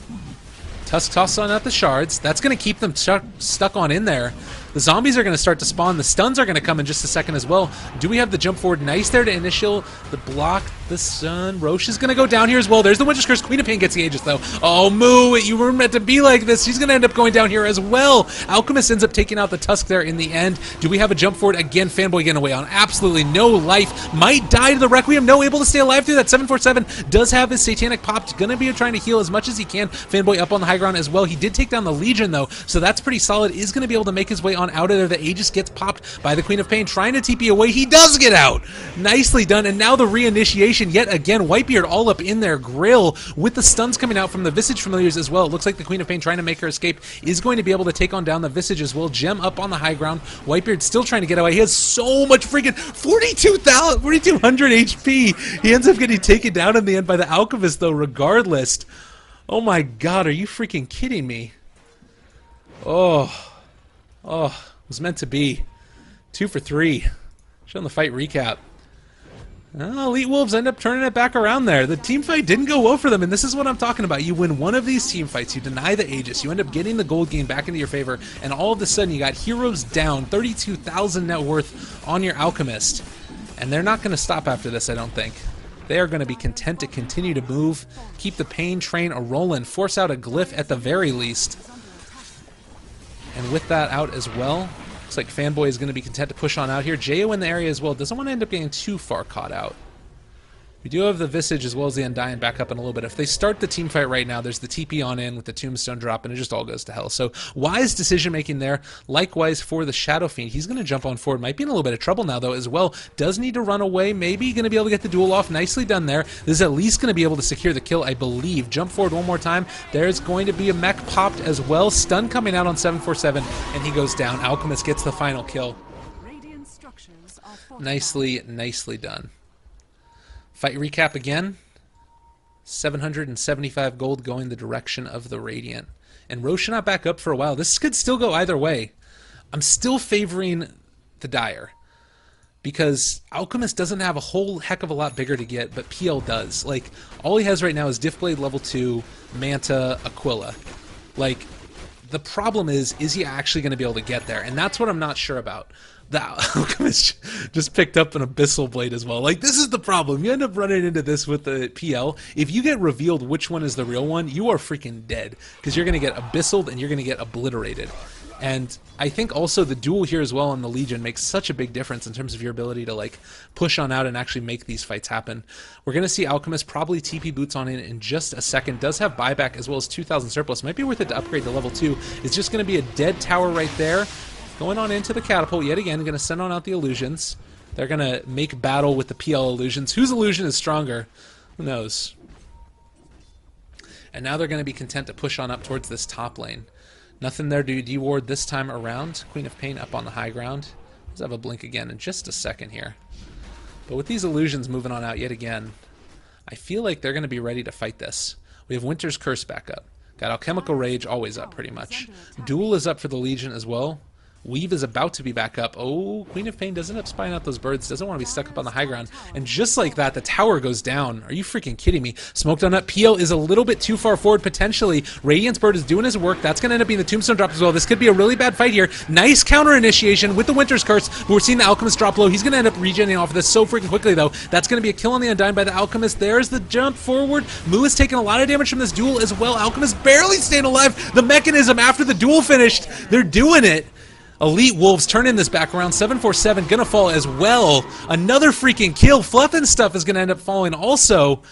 [SPEAKER 1] Tusk tosses on out the shards. That's going to keep them stuck on in there. The zombies are going to start to spawn. The stuns are going to come in just a second as well. Do we have the jump forward? Nice there to initial the block. The stun. Roche is going to go down here as well. There's the Winter's Curse. Queen of Pain gets the Aegis though. Oh, Moo, you were meant to be like this. She's going to end up going down here as well. Alchemist ends up taking out the Tusk there in the end. Do we have a jump forward? Again, Fanboy getting away on absolutely no life. Might die to the Requiem. No, able to stay alive through that. 747 does have his Satanic popped. Going to be trying to heal as much as he can. Fanboy up on the high ground as well. He did take down the Legion though, so that's pretty solid. Is going to be able to make his way on out of there. The Aegis gets popped by the Queen of Pain, trying to TP away. He does get out. Nicely done. And now the reinitiation yet again. Whitebeard all up in their grill with the stuns coming out from the Visage Familiars as well. It looks like the Queen of Pain trying to make her escape is going to be able to take on down the Visage as well. Gem up on the high ground. Whitebeard still trying to get away. He has so much freaking 4,200 HP. He ends up getting taken down in the end by the Alchemist though regardless. Oh my god, are you freaking kidding me? Oh, it was meant to be. 2 for 3. Showing the fight recap. Oh, Elite Wolves end up turning it back around there. The team fight didn't go well for them, and this is what I'm talking about. You win one of these team fights, you deny the Aegis, you end up getting the gold game back into your favor, and all of a sudden you got heroes down, 32,000 net worth on your Alchemist. And they're not going to stop after this, I don't think. They are going to be content to continue to move, keep the pain train a-rolling, force out a glyph at the very least. And with that out as well, looks like Fanboy is going to be content to push on out here. Jo in the area as well. Doesn't want to end up getting too far caught out. We do have the Visage as well as the Undying back up in a little bit. If they start the team fight right now, there's the TP on in with the Tombstone drop, and it just all goes to hell. So wise decision making there. Likewise for the Shadow Fiend. He's going to jump on forward. Might be in a little bit of trouble now, though, as well. Does need to run away. Maybe going to be able to get the duel off. Nicely done there. This is at least going to be able to secure the kill, I believe. Jump forward one more time. There's going to be a mech popped as well. Stun coming out on 747, and he goes down. Alchemist gets the final kill. Nicely done. Fight recap again. 775 gold going the direction of the Radiant. And Roche not back up for a while. This could still go either way. I'm still favoring the Dire. Because Alchemist doesn't have a whole heck of a lot bigger to get, but PL does. Like, all he has right now is Diffblade level 2, Manta, Aquila. Like, the problem is he actually going to be able to get there? And that's what I'm not sure about. The Alchemist just picked up an Abyssal Blade as well. Like, this is the problem. You end up running into this with the PL. If you get revealed which one is the real one, you are freaking dead. Because you're going to get Abyssal and you're going to get obliterated. And I think also the duel here as well on the Legion makes such a big difference in terms of your ability to like push on out and actually make these fights happen. We're going to see Alchemist probably TP boots on in just a second. Does have buyback as well as 2,000 surplus. Might be worth it to upgrade to level 2. It's just going to be a dead tower right there. Going on into the catapult yet again. Going to send on out the illusions. They're going to make battle with the PL illusions. Whose illusion is stronger? Who knows? And now they're going to be content to push on up towards this top lane. Nothing there to deward this time around. Queen of Pain up on the high ground. Let's have a blink again in just a second here. But with these illusions moving on out yet again, I feel like they're going to be ready to fight this. We have Winter's Curse back up. Got Alchemical Rage always up pretty much. Duel is up for the Legion as well. Weave is about to be back up. Oh, Queen of Pain does end up spying out those birds. Doesn't want to be stuck up on the high ground. And just like that, the tower goes down. Are you freaking kidding me? Smoked on up. PL is a little bit too far forward, potentially. Radiance Bird is doing his work. That's going to end up being the Tombstone drop as well. This could be a really bad fight here. Nice counter initiation with the Winter's Curse. But we're seeing the Alchemist drop low. He's going to end up regenerating off of this so freaking quickly, though. That's going to be a kill on the Undying by the Alchemist. There's the jump forward. Moo is taking a lot of damage from this duel as well. Alchemist barely staying alive. The mechanism after the duel finished. They're doing it. Elite Wolves turning this back around. 747 gonna fall as well. Another freaking kill. Fluff and Stuff is gonna end up falling also.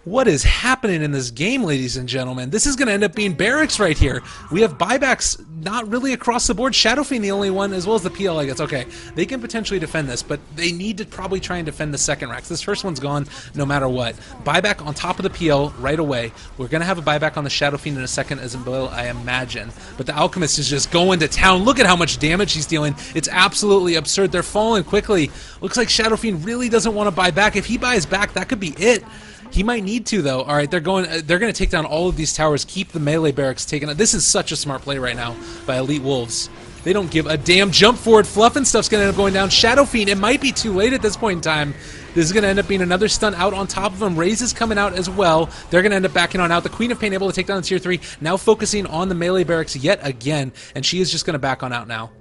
[SPEAKER 1] What is happening in this game, ladies and gentlemen? This is going to end up being barracks right here. We have buybacks not really across the board. Shadow Fiend the only one, as well as the PL, I guess. Okay, they can potentially defend this, but they need to probably try and defend the second racks. This first one's gone no matter what. Buyback on top of the PL right away. We're going to have a buyback on the Shadow Fiend in a second as well, I imagine. But the Alchemist is just going to town. Look at how much damage he's dealing. It's absolutely absurd. They're falling quickly. Looks like Shadow Fiend really doesn't want to buy back. If he buys back, that could be it. He might need to, though. All right, they're going to take down all of these towers, keep the melee barracks taken. This is such a smart play right now by Elite Wolves. They don't give a damn. Jump forward. Fluff and Stuff's going to end up going down. Shadow Fiend, it might be too late at this point in time. This is going to end up being another stun out on top of him. Raze is coming out as well. They're going to end up backing on out. The Queen of Pain able to take down the Tier 3. Now focusing on the melee barracks yet again, and she is just going to back on out now.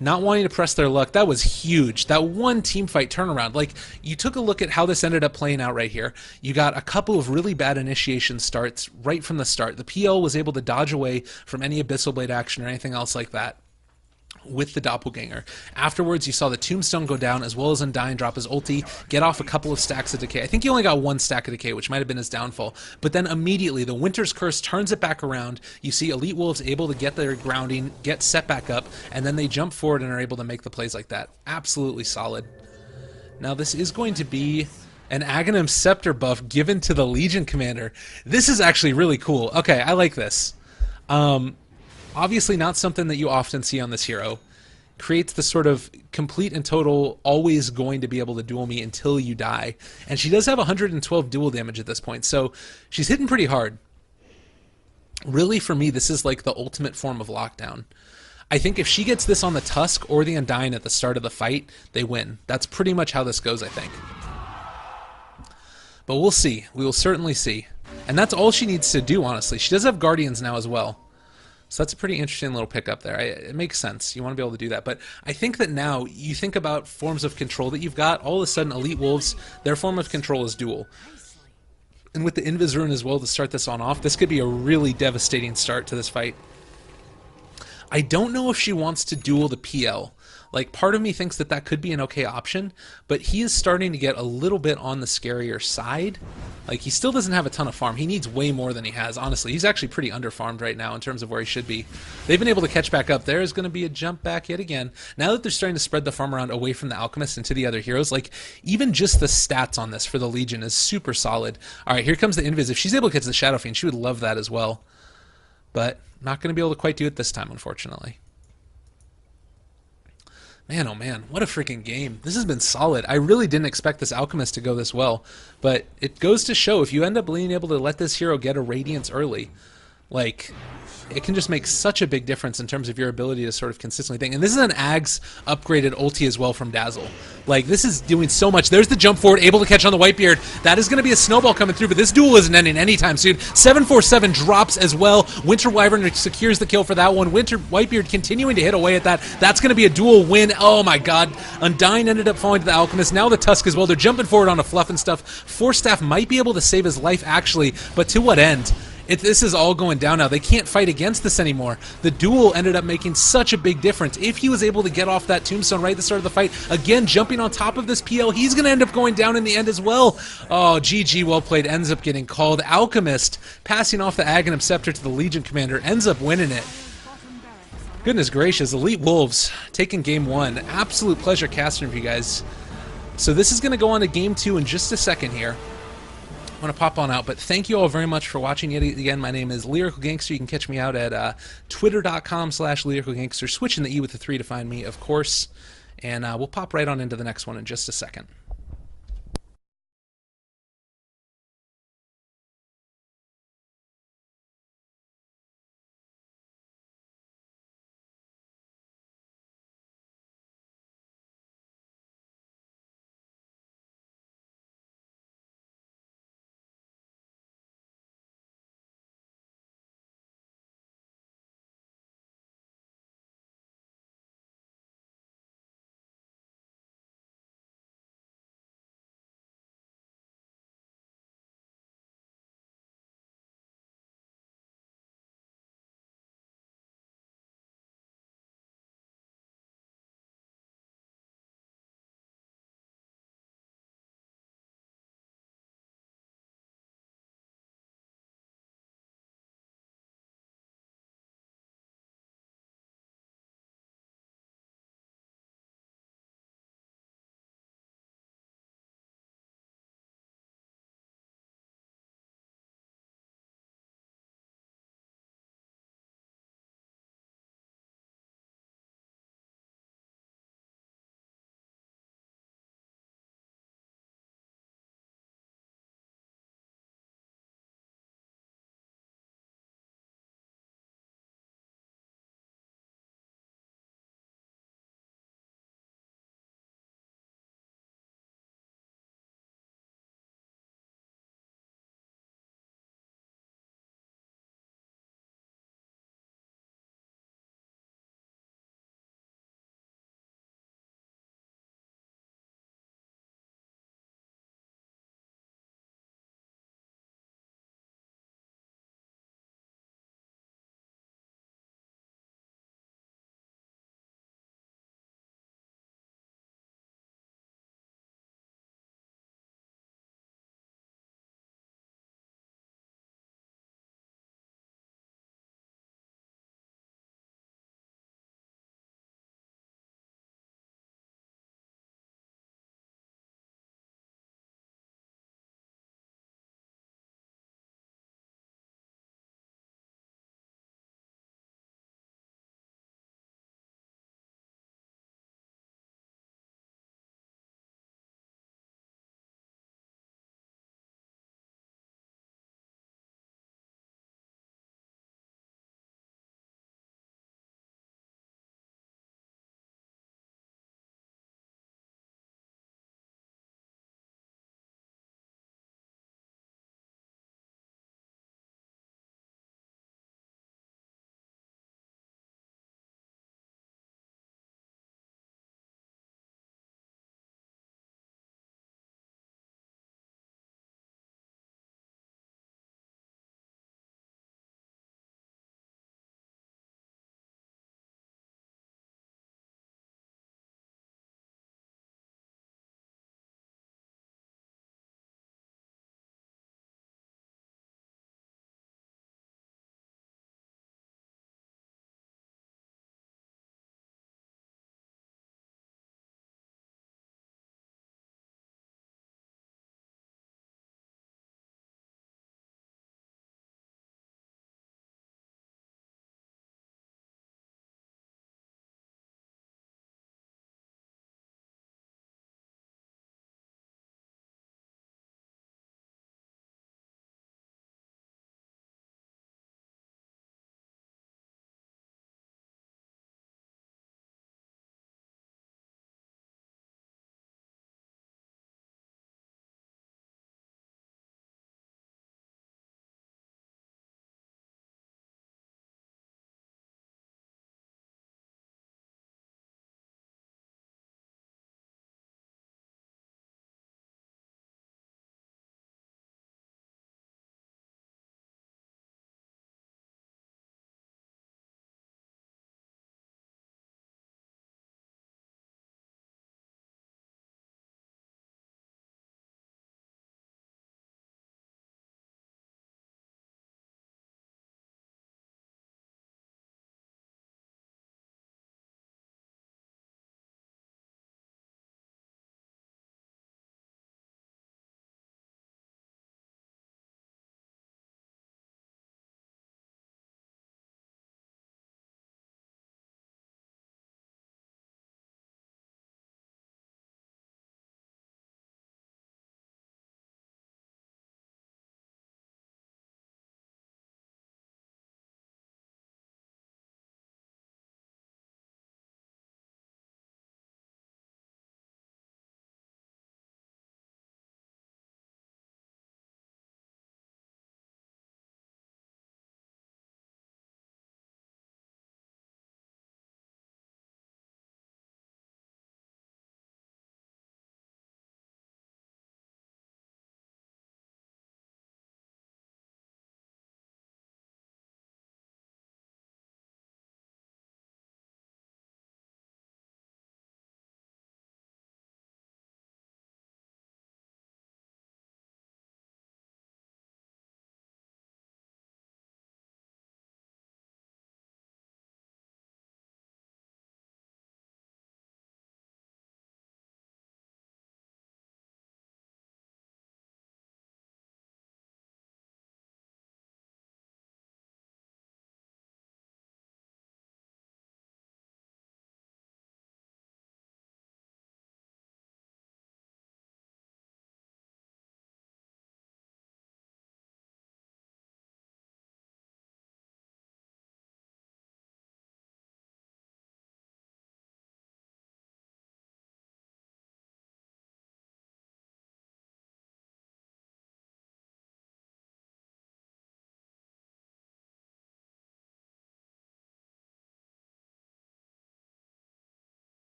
[SPEAKER 1] Not wanting to press their luck. That was huge. That one team fight turnaround. Like, you took a look at how this ended up playing out right here. You got a couple of really bad initiation starts right from the start. The PL was able to dodge away from any Abyssal Blade action or anything else like that with the Doppelganger. Afterwards, you saw the Tombstone go down, as well as Undying drop his ulti, get off a couple of stacks of Decay. I think he only got one stack of Decay, which might have been his downfall. But then immediately, the Winter's Curse turns it back around. You see Elite Wolves able to get their grounding, get set back up, and then they jump forward and are able to make the plays like that. Absolutely solid. Now, this is going to be an Aghanim Scepter buff given to the Legion Commander. This is actually really cool. Okay, I like this. Obviously not something that you often see on this hero. Creates the sort of complete and total, always going to be able to duel me until you die. And she does have 112 duel damage at this point, so she's hitting pretty hard. Really, for me, this is like the ultimate form of lockdown. I think if she gets this on the Tusk or the Undying at the start of the fight, they win. That's pretty much how this goes, I think. But we'll see. We will certainly see. And that's all she needs to do, honestly. She does have Guardians now as well. So that's a pretty interesting little pickup there. It makes sense. You want to be able to do that. But I think that now, you think about forms of control that you've got, all of a sudden Elite Wolves, their form of control is duel. And with the Invis Rune as well to start this on off, this could be a really devastating start to this fight. I don't know if she wants to duel the PL. Like, part of me thinks that that could be an okay option, but he is starting to get a little bit on the scarier side. Like, he still doesn't have a ton of farm. He needs way more than he has, honestly. He's actually pretty underfarmed right now in terms of where he should be. They've been able to catch back up. There is going to be a jump back yet again. Now that they're starting to spread the farm around away from the Alchemist and to the other heroes, like, even just the stats on this for the Legion is super solid. All right, here comes the Invis. If she's able to catch the Shadow Fiend, she would love that as well. But not going to be able to quite do it this time, unfortunately. Man, oh man, what a freaking game. This has been solid. I really didn't expect this Alchemist to go this well, but it goes to show if you end up being able to let this hero get a Radiance early, like, it can just make such a big difference in terms of your ability to sort of consistently think. And this is an Ags upgraded ulti as well from Dazzle. Like, this is doing so much. There's the jump forward, able to catch on the Whitebeard. That is going to be a snowball coming through, but this duel isn't ending anytime soon. 747 drops as well. Winter Wyvern secures the kill for that one. Whitebeard continuing to hit away at that. That's going to be a dual win. Oh my god. Undying ended up falling to the Alchemist. Now the Tusk as well. They're jumping forward on a Fluff and Stuff. Force Staff might be able to save his life, actually, but to what end? This is all going down now. They can't fight against this anymore. The duel ended up making such a big difference. If he was able to get off that Tombstone right at the start of the fight, again, jumping on top of this PL, he's going to end up going down in the end as well. Oh, GG, well played. Ends up getting called. Alchemist, passing off the Aghanim Scepter to the Legion Commander, ends up winning it. Goodness gracious, Elite Wolves taking game one. Absolute pleasure casting for you guys. So this is going to go on to game two in just a second here. I'm going to pop on out, but thank you all very much for watching yet again. My name is Lyrical Gangster. You can catch me out at twitter.com/lyricalgangster, switching the E with the 3 to find me, of course, and we'll pop right on into the next one in just a second.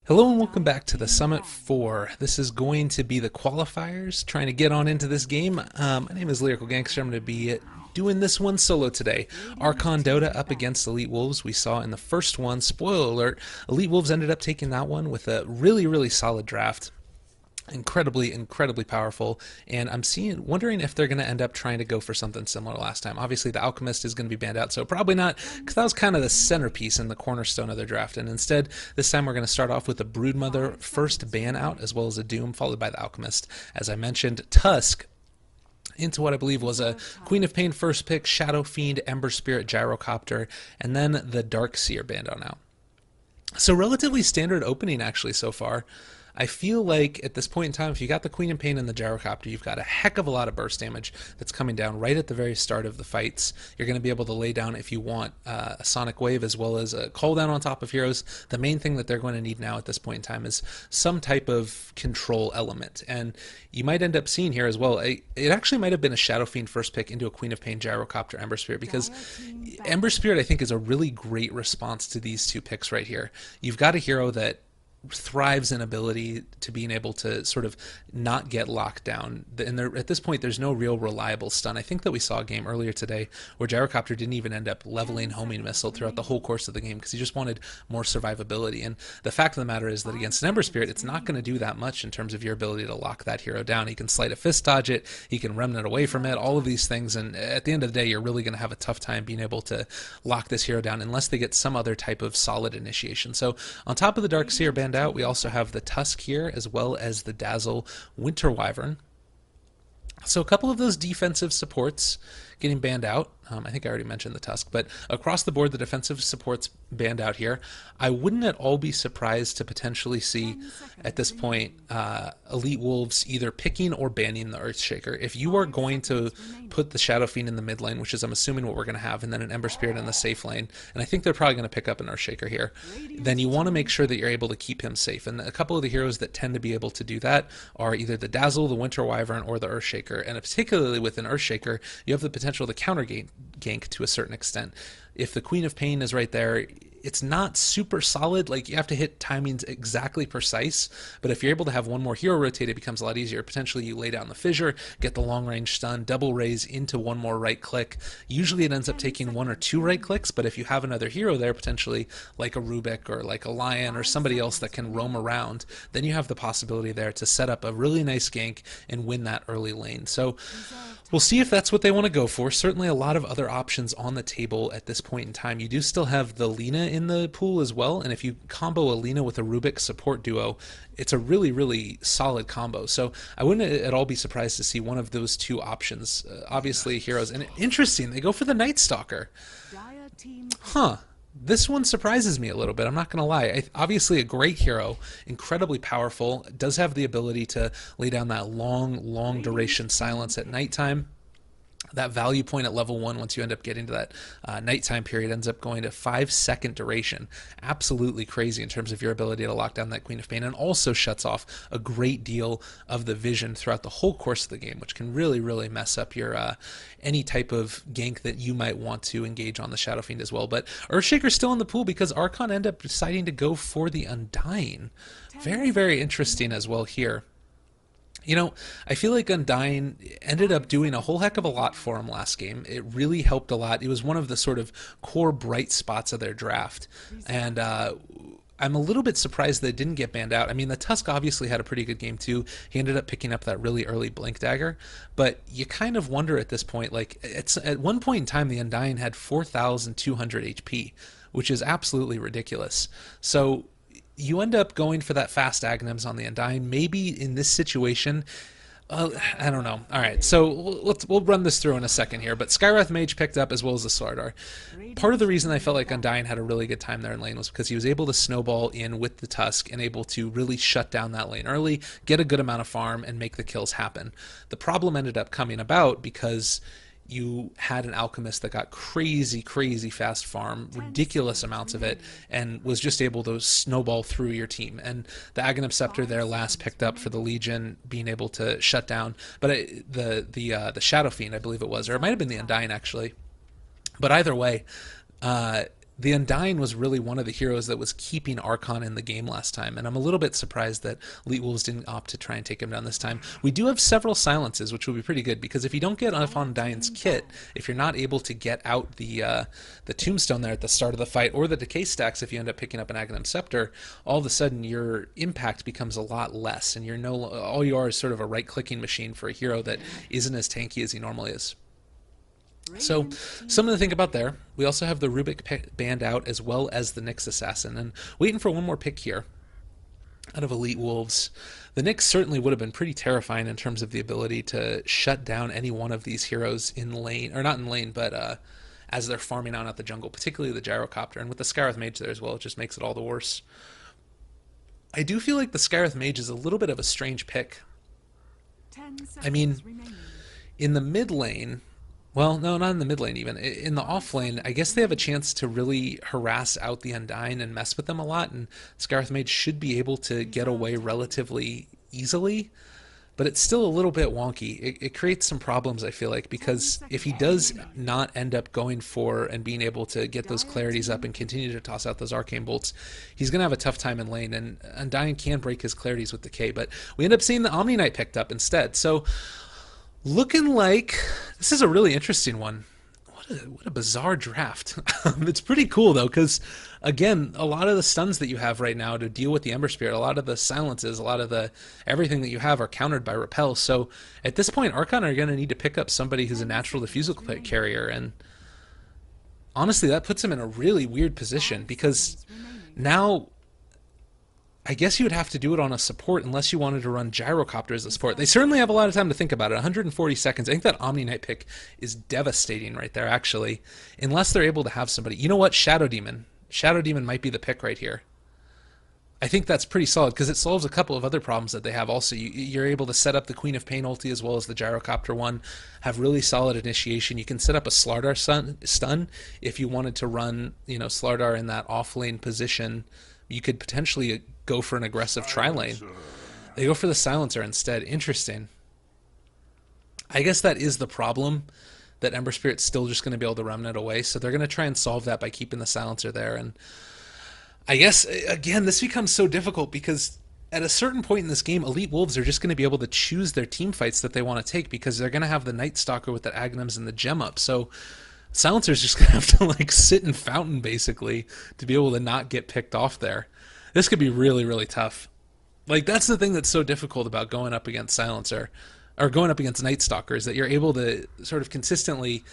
[SPEAKER 1] Hello and welcome back to the Summit 4. This is going to be the qualifiers, trying to get on into this game. My name is Lyrical Gangster. I'm going to be doing this one solo today. Archon Dota up against Elite Wolves. We saw in the first one, spoiler alert, Elite Wolves ended up taking that one with a really solid draft. Incredibly powerful, and I'm wondering if they're going to end up trying to go for something similar last time. Obviously the Alchemist is going to be banned out, so probably not, because that was kind of the centerpiece and the cornerstone of their draft. And instead this time we're going to start off with a Broodmother first ban out, as well as a Doom, followed by the Alchemist. As I mentioned, Tusk into what I believe was a Queen of Pain first pick, Shadow Fiend, Ember Spirit, Gyrocopter, and then the Dark Seer banned on out. So relatively standard opening actually so far. I feel like at this point in time, if you got the Queen of Pain and the Gyrocopter, you've got a heck of a lot of burst damage that's coming down right at the very start of the fights. You're going to be able to lay down, if you want, a Sonic Wave as well as a call down on top of heroes. The main thing that they're going to need now at this point in time is some type of control element. And you might end up seeing here as well, it actually might have been a Shadow Fiend first pick into a Queen of Pain, Gyrocopter, Ember Spirit, because Ember Spirit I think is a really great response to these two picks right here. You've got a hero that thrives in ability to being able to sort of not get locked down. And at this point, there's no real reliable stun. I think that we saw a game earlier today where Gyrocopter didn't even end up leveling Homing Missile throughout the whole course of the game because he just wanted more survivability. And the fact of the matter is that against an Ember Spirit, it's not going to do that much in terms of your ability to lock that hero down. He can Sleight of Fist dodge it, he can Remnant away from it, all of these things. And at the end of the day, you're really going to have a tough time being able to lock this hero down unless they get some other type of solid initiation. So on top of the Dark Seer banned out, we also have the Tusk here, as well as the Dazzle Winter Wyvern. So a couple of those defensive supports getting banned out. I think I already mentioned the Tusk, but across the board, the defensive supports banned out here. I wouldn't at all be surprised to potentially see, at this point, Elite Wolves either picking or banning the Earthshaker. If you are going to put the Shadow Fiend in the mid lane, which is I'm assuming what we're going to have, and then an Ember Spirit in the safe lane, and I think they're probably going to pick up an Earthshaker here, then you want to make sure that you're able to keep him safe. And a couple of the heroes that tend to be able to do that are either the Dazzle, the Winter Wyvern, or the Earthshaker. And particularly with an Earthshaker, you have the potential to counter gank to a certain extent. If the Queen of Pain is right there, it's not super solid. Like, you have to hit timings exactly precise, but if you're able to have one more hero rotate, it becomes a lot easier. Potentially you lay down the fissure, get the long range stun, double raise into one more right click. Usually it ends up taking one or two right clicks, but if you have another hero there, potentially like a Rubik or like a Lion or somebody else that can roam around, then you have the possibility there to set up a really nice gank and win that early lane. So we'll see if that's what they want to go for. Certainly a lot of other options on the table at this point in time. You do still have the Lina in the pool as well, and if you combo a Lina with a Rubik support duo, it's a really solid combo. So I wouldn't at all be surprised to see one of those two options. Obviously heroes, and interesting, they go for the Night Stalker. This one surprises me a little bit, I'm not going to lie. Obviously a great hero, incredibly powerful, does have the ability to lay down that long duration silence at nighttime. That value point at level 1, once you end up getting to that nighttime period, ends up going to 5-second duration. Absolutely crazy in terms of your ability to lock down that Queen of Pain, and also shuts off a great deal of the vision throughout the whole course of the game, which can really mess up your any type of gank that you might want to engage on the Shadow Fiend as well. But Earthshaker's still in the pool because Archon ended up deciding to go for the Undying. Very interesting as well here. You know, I feel like Undying ended up doing a whole heck of a lot for him last game. It really helped a lot. It was one of the sort of core bright spots of their draft. And I'm a little bit surprised that it didn't get banned out. I mean, the Tusk obviously had a pretty good game too. He ended up picking up that really early Blink Dagger. But you kind of wonder at this point, like, at one point in time, the Undying had 4,200 HP, which is absolutely ridiculous. So you end up going for that fast Aghanims on the Undying. Maybe in this situation, I don't know. All right, so we'll run this through in a second here. But Skywrath Mage picked up, as well as the Slardar. Part of the reason I felt like Undying had a really good time there in lane was because he was able to snowball in with the Tusk and able to really shut down that lane early, get a good amount of farm, and make the kills happen. The problem ended up coming about because you had an Alchemist that got crazy fast farm, ridiculous amounts of it, and was just able to snowball through your team. And the Aghanim Scepter there last picked up for the Legion, being able to shut down. But the Shadow Fiend, I believe it was, or it might have been the Undying actually. But either way, the Undying was really one of the heroes that was keeping Archon in the game last time, and I'm a little bit surprised that Elite Wolves didn't opt to try and take him down this time. We do have several silences, which will be pretty good, because if you don't get off Undying's kit, if you're not able to get out the Tombstone there at the start of the fight, or the Decay stacks if you end up picking up an Aghanim Scepter, all of a sudden your impact becomes a lot less, and all you are is sort of a right-clicking machine for a hero that isn't as tanky as he normally is. So, something to think about there. We also have the Rubik band out, as well as the Nyx Assassin. And waiting for one more pick here out of Elite Wolves. The Nyx certainly would have been pretty terrifying in terms of the ability to shut down any one of these heroes in lane, or not in lane, but as they're farming out at the jungle, particularly the Gyrocopter. And with the Skywrath Mage there as well, it just makes it all the worse. I do feel like the Skywrath Mage is a little bit of a strange pick. I mean, in the mid lane... Well, no, not in the mid lane even. In the off lane, I guess they have a chance to really harass out the Undying and mess with them a lot, and Skywrath Mage should be able to get away relatively easily, but it's still a little bit wonky. It creates some problems, I feel like, because if he does not end up going for and being able to get those clarities up and continue to toss out those arcane bolts, he's going to have a tough time in lane, and Undying can break his clarities with Decay, but we end up seeing the Omni Knight picked up instead, so... Looking like this is a really interesting one. What a bizarre draft. It's pretty cool though, because again, a lot of the stuns that you have right now to deal with the Ember Spirit, a lot of the silences, a lot of the everything that you have are countered by repel. So at this point, Archon are going to need to pick up somebody who's a natural diffusal carrier, and honestly, that puts him in a really weird position because now. I guess you would have to do it on a support unless you wanted to run Gyrocopter as a support. They certainly have a lot of time to think about it. 140 seconds. I think that Omni Knight pick is devastating right there, actually. Unless they're able to have somebody. You know what? Shadow Demon. Shadow Demon might be the pick right here. I think that's pretty solid because it solves a couple of other problems that they have also. You're able to set up the Queen of Pain ulti as well as the Gyrocopter one. Have really solid initiation. You can set up a Slardar stun if you wanted to run, Slardar in that off lane position. You could potentially go for an aggressive tri-lane. They go for the Silencer instead. Interesting. I guess that is the problem, that Ember Spirit's still just going to be able to remnant away, so they're going to try and solve that by keeping the Silencer there. And I guess, again, this becomes so difficult because at a certain point in this game, Elite Wolves are just going to be able to choose their team fights that they want to take because they're going to have the Night Stalker with the Aghanims and the gem up. So Silencer's just going to have to sit in Fountain, basically, to be able to not get picked off there. This could be really, really tough. That's the thing that's so difficult about going up against Silencer, or going up against Night Stalker, is that you're able to sort of consistently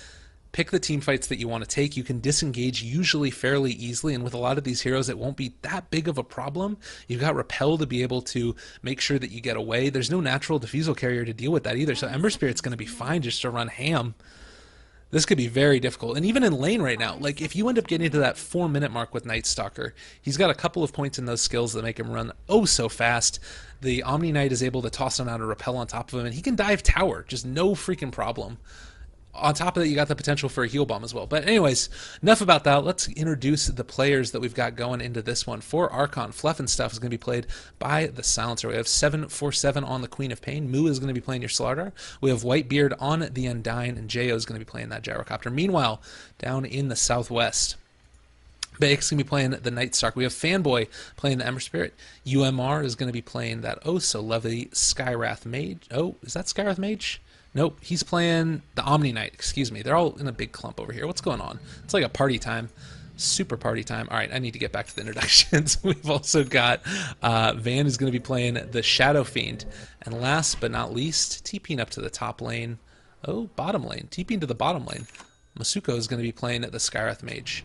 [SPEAKER 1] pick the team fights that you want to take. You can disengage usually fairly easily, and with a lot of these heroes, it won't be that big of a problem. You've got Repel to be able to make sure that you get away. There's no natural diffusal carrier to deal with that either, so Ember Spirit's going to be fine just to run ham. This could be very difficult. And even in lane right now, if you end up getting to that 4-minute mark with Night Stalker, he's got a couple of points in those skills that make him run oh so fast. The Omni Knight is able to toss him out a repel on top of him, and he can dive tower, just no freaking problem. On top of that, you got the potential for a heal bomb as well. But anyways, enough about that. Let's introduce the players that we've got going into this one. For Archon, Fluff and Stuff is going to be played by the Silencer. We have 747 on the Queen of Pain. Moo is going to be playing your Slardar. We have Whitebeard on the Undying, and Jo is going to be playing that Gyrocopter. Meanwhile, down in the southwest, Baek's going to be playing the Night Stalker. We have Fanboy playing the Ember Spirit. UMR is going to be playing that oh so lovely Skywrath Mage. Oh, is that Skywrath Mage? Nope, he's playing the Omni Knight, excuse me. They're all in a big clump over here. What's going on? It's like a party time. Super party time. All right, I need to get back to the introductions. We've also got Van is going to be playing the Shadow Fiend. And last but not least, TPing up to the top lane. Oh, bottom lane. TPing to the bottom lane. Masuko is going to be playing the Skywrath Mage.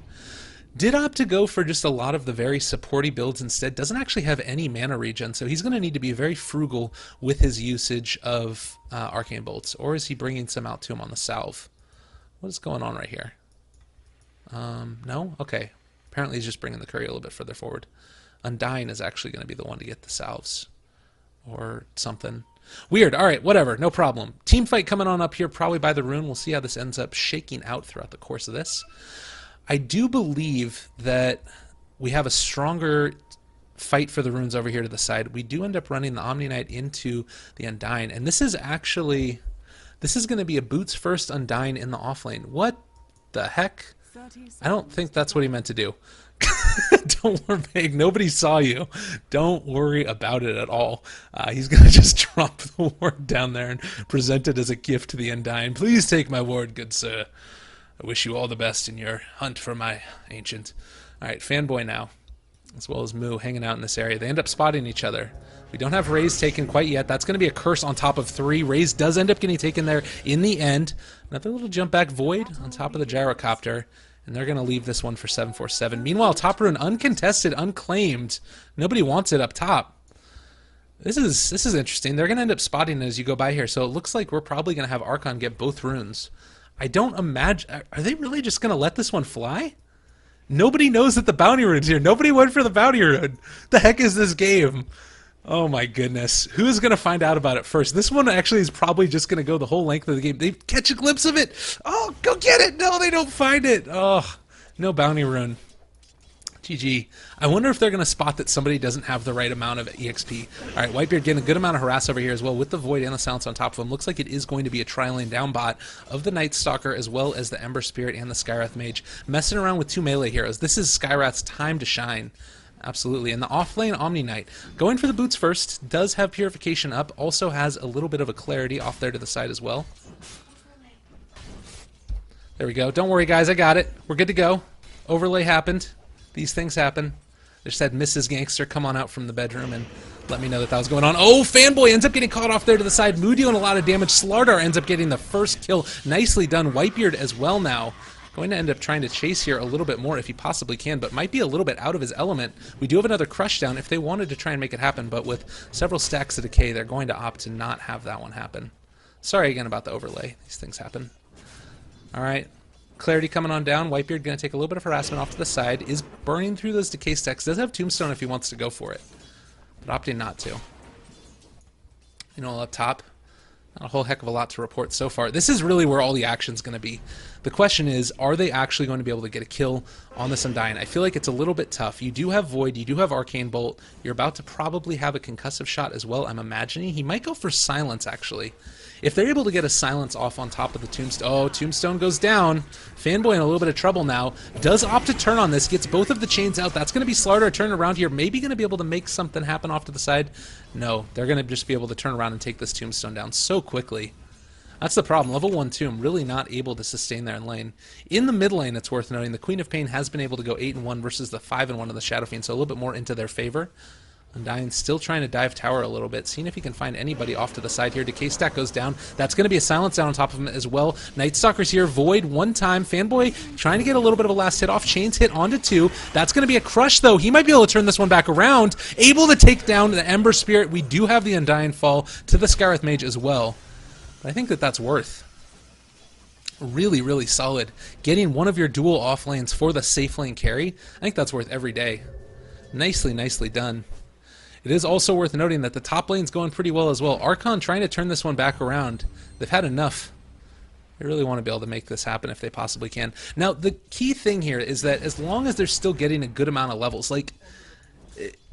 [SPEAKER 1] Did opt to go for just a lot of the very supporty builds instead. Doesn't actually have any mana regen, so he's going to need to be very frugal with his usage of Arcane Bolts. Or is he bringing some out to him on the salve? What is going on right here? No? Okay. Apparently he's just bringing the curry a little bit further forward. Undying is actually going to be the one to get the salves. Or something. Weird. All right, whatever. No problem. Team fight coming on up here, probably by the rune. We'll see how this ends up shaking out throughout the course of this. I do believe that we have a stronger fight for the runes over here to the side. We do end up running the Omni Knight into the Undying, and this is going to be a boots first Undying in the offlane. What the heck? I don't think that's what he meant to do. Don't worry, Meg. Nobody saw you. Don't worry about it at all. He's going to just drop the ward down there and present it as a gift to the Undying. Please take my ward, good sir. I wish you all the best in your hunt for my ancient. All right, Fanboy now, as well as Moo, hanging out in this area. They end up spotting each other. We don't have Raze taken quite yet. That's going to be a curse on top of 3. Raze does end up getting taken there in the end. Another little jump back Void on top of the Gyrocopter. And they're going to leave this one for 747. Meanwhile, top rune uncontested, unclaimed. Nobody wants it up top. This is interesting. They're going to end up spotting it as you go by here. So it looks like we're probably going to have Archon get both runes. I don't imagine... Are they really just going to let this one fly? Nobody knows that the bounty rune's here. Nobody went for the bounty rune. The heck is this game? Oh my goodness. Who's going to find out about it first? This one actually is probably just going to go the whole length of the game. They catch a glimpse of it. Oh, go get it. No, they don't find it. Oh, no bounty rune. GG. I wonder if they're going to spot that somebody doesn't have the right amount of EXP. All right, Whitebeard getting a good amount of harass over here as well with the Void and the Silence on top of him. Looks like it is going to be a tri-lane down bot of the Night Stalker as well as the Ember Spirit and the Skywrath Mage. Messing around with 2 melee heroes. This is Skywrath's time to shine. Absolutely. And the off-lane Omni Knight, going for the boots first, does have Purification up, also has a little bit of a Clarity off there to the side as well. There we go. Don't worry, guys. I got it. We're good to go. Overlay happened. These things happen. They just had Mrs. Gangster come on out from the bedroom and let me know that that was going on. Oh, Fanboy ends up getting caught off there to the side. Moo doing a lot of damage. Slardar ends up getting the first kill. Nicely done. Whitebeard as well now. Going to end up trying to chase here a little bit more if he possibly can, but might be a little bit out of his element. We do have another crush down if they wanted to try and make it happen, but with several stacks of decay, they're going to opt to not have that one happen. Sorry again about the overlay. These things happen. All right. Clarity coming on down. Whitebeard going to take a little bit of harassment off to the side. Is burning through those decay stacks. Does have Tombstone if he wants to go for it, but opting not to. You know, up top, not a whole heck of a lot to report so far. This is really where all the action's going to be. The question is, are they actually going to be able to get a kill on this Undying? I feel like it's a little bit tough. You do have Void, you do have Arcane Bolt. You're about to probably have a concussive shot as well, I'm imagining. He might go for Silence, actually. If they're able to get a Silence off on top of the Tombstone... Oh, Tombstone goes down. Fanboy in a little bit of trouble now. Does opt to turn on this. Gets both of the chains out. That's going to be Slardar turning around here. Maybe going to be able to make something happen off to the side. No, they're going to just be able to turn around and take this Tombstone down so quickly. That's the problem. Level 1 Tomb, really not able to sustain there in lane. In the mid lane, it's worth noting, the Queen of Pain has been able to go 8-1 versus the 5-1 of the Shadow Fiend, so a little bit more into their favor. Undying still trying to dive tower a little bit, seeing if he can find anybody off to the side here. Decay stack goes down. That's going to be a Silence down on top of him as well. Night Stalker's here. Void one time. Fanboy trying to get a little bit of a last hit off. Chains hit onto 2. That's going to be a crush, though. He might be able to turn this one back around. Able to take down the Ember Spirit. We do have the Undying fall to the Skywrath Mage as well. But I think that that's worth. Really, really solid. Getting one of your dual off lanes for the safe lane carry, I think that's worth every day. Nicely, nicely done. It is also worth noting that the top lane's going pretty well as well. Archon trying to turn this one back around. They've had enough. They really want to be able to make this happen if they possibly can. Now, the key thing here is that as long as they're still getting a good amount of levels, like,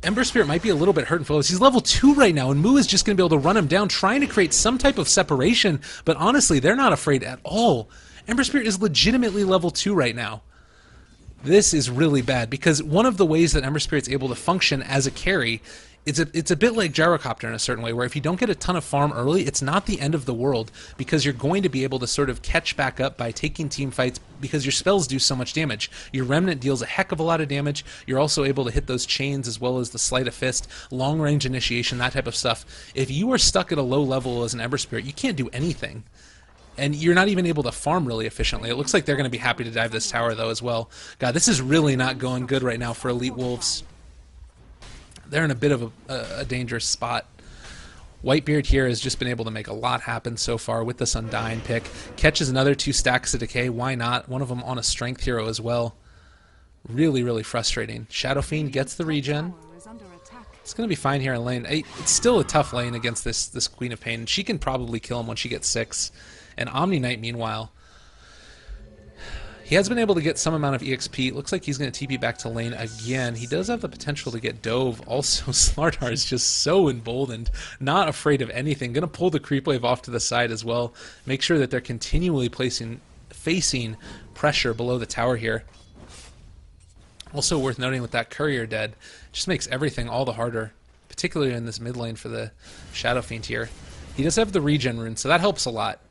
[SPEAKER 1] Ember Spirit might be a little bit hurt and focused. He's level 2 right now, and Moo is just going to be able to run him down, trying to create some type of separation, but honestly, they're not afraid at all. Ember Spirit is legitimately level 2 right now. This is really bad, because one of the ways that Ember Spirit's able to function as a carry, it's a bit like Gyrocopter in a certain way, where if you don't get a ton of farm early, it's not the end of the world, because you're going to be able to sort of catch back up by taking team fights, because your spells do so much damage. Your Remnant deals a heck of a lot of damage. You're also able to hit those chains as well as the Sleight of Fist, long-range initiation, that type of stuff. If you are stuck at a low level as an Ember Spirit, you can't do anything. And you're not even able to farm really efficiently. It looks like they're going to be happy to dive this tower, though, as well. God, this is really not going good right now for Elite Wolves. They're in a bit of a dangerous spot. Whitebeard here has just been able to make a lot happen so far with this Undying pick. Catches another 2 stacks of decay. Why not? One of them on a strength hero as well. Really, really frustrating. Shadow Fiend gets the regen. It's going to be fine here in lane. It's still a tough lane against this Queen of Pain. She can probably kill him when she gets 6. And Omni Knight, meanwhile, he has been able to get some amount of EXP. It looks like he's going to TP back to lane again. He does have the potential to get Dove. Also, Slardar is just so emboldened, not afraid of anything. Going to pull the creep wave off to the side as well. Make sure that they're continually placing facing pressure below the tower here. Also worth noting with that courier dead, just makes everything all the harder, particularly in this mid lane for the Shadow Fiend here. He does have the regen rune, so that helps a lot.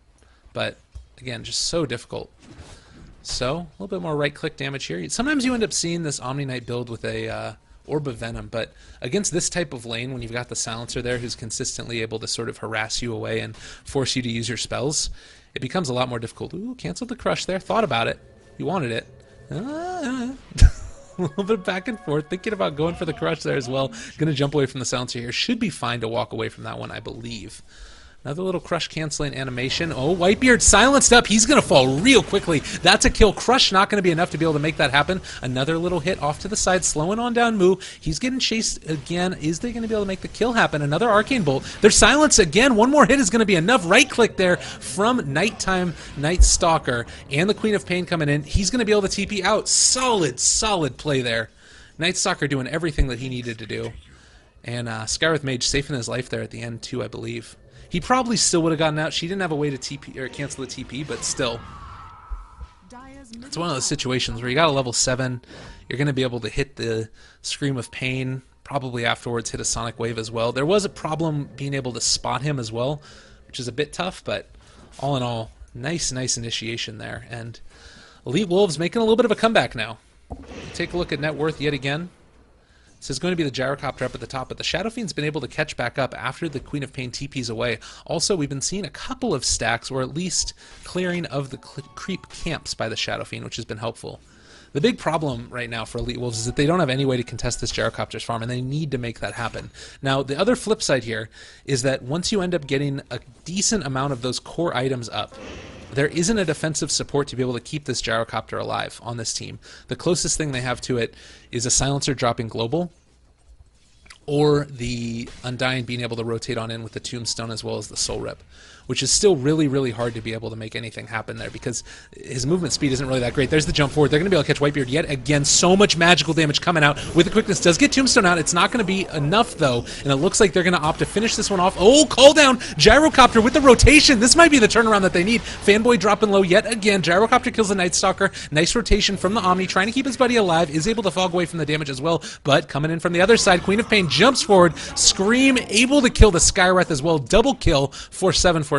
[SPEAKER 1] But again, just so difficult. So, a little bit more right-click damage here. Sometimes you end up seeing this Omni Knight build with a Orb of Venom, but against this type of lane, when you've got the Silencer there who's consistently able to sort of harass you away and force you to use your spells, it becomes a lot more difficult. Ooh, canceled the crush there. Thought about it. You wanted it. A little bit back and forth, thinking about going for the crush there as well. Going to jump away from the Silencer here. Should be fine to walk away from that one, I believe. Another little crush canceling animation. Oh, Whitebeard silenced up. He's going to fall real quickly. That's a kill. Crush not going to be enough to be able to make that happen. Another little hit off to the side, slowing on down Moo. He's getting chased again. Is they going to be able to make the kill happen? Another Arcane Bolt. There's silence again. One more hit is going to be enough. Right click there from Nighttime Night Stalker. And the Queen of Pain coming in. He's going to be able to TP out. Solid, solid play there. Night Stalker doing everything that he needed to do. And Skywrath Mage saving his life there at the end too, I believe. He probably still would have gotten out. She didn't have a way to TP or cancel the TP, but still. It's one of those situations where you got a level 7, you're going to be able to hit the Scream of Pain, probably afterwards hit a Sonic Wave as well. There was a problem being able to spot him as well, which is a bit tough, but all in all, nice initiation there. And Elite Wolves making a little bit of a comeback now. Take a look at net worth yet again. This is going to be the Gyrocopter up at the top, but the Shadow Fiend's been able to catch back up after the Queen of Pain TPs away. Also, we've been seeing a couple of stacks, or at least clearing of the creep camps by the Shadow Fiend, which has been helpful. The big problem right now for Elite Wolves is that they don't have any way to contest this Gyrocopter's farm, and they need to make that happen. Now, the other flip side here is that once you end up getting a decent amount of those core items up, there isn't a defensive support to be able to keep this Gyrocopter alive on this team. The closest thing they have to it is a Silencer dropping global, or the Undying being able to rotate on in with the Tombstone as well as the Soul Rip, which is still really hard to be able to make anything happen there because his movement speed isn't really that great. There's the jump forward. They're going to be able to catch Whitebeard yet again. So much magical damage coming out with the quickness. Does get Tombstone out. It's not going to be enough, though, and it looks like they're going to opt to finish this one off. Oh, call down Gyrocopter with the rotation. This might be the turnaround that they need. Fanboy dropping low yet again. Gyrocopter kills the Night Stalker. Nice rotation from the Omni, trying to keep his buddy alive. Is able to fog away from the damage as well, but coming in from the other side, Queen of Pain jumps forward. Scream able to kill the Skywrath as well. Double kill for 747.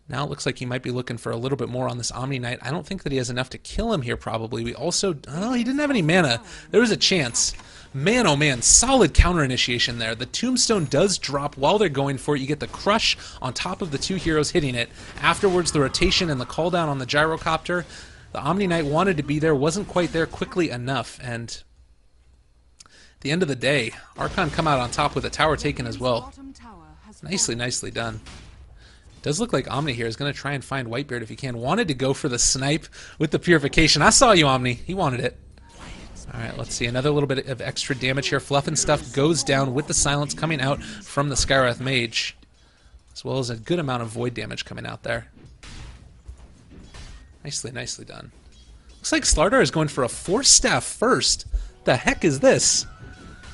[SPEAKER 1] Now it looks like he might be looking for a little bit more on this Omni Knight. I don't think that he has enough to kill him here, probably. We also... Oh, he didn't have any mana. There was a chance. Man, oh man, solid counter initiation there. The Tombstone does drop while they're going for it. You get the crush on top of the two heroes hitting it. Afterwards, the rotation and the call down on the Gyrocopter. The Omni Knight wanted to be there, wasn't quite there quickly enough, and... At the end of the day, Archon come out on top with a tower taken as well. Nicely done. Does look like Omni here is going to try and find Whitebeard if he can. Wanted to go for the snipe with the Purification. I saw you, Omni. He wanted it. Alright, let's see. Another little bit of extra damage here. Fluff and Stuff goes down with the silence coming out from the Skywrath Mage, as well as a good amount of void damage coming out there. Nicely done. Looks like Slardar is going for a Force Staff first. The heck is this?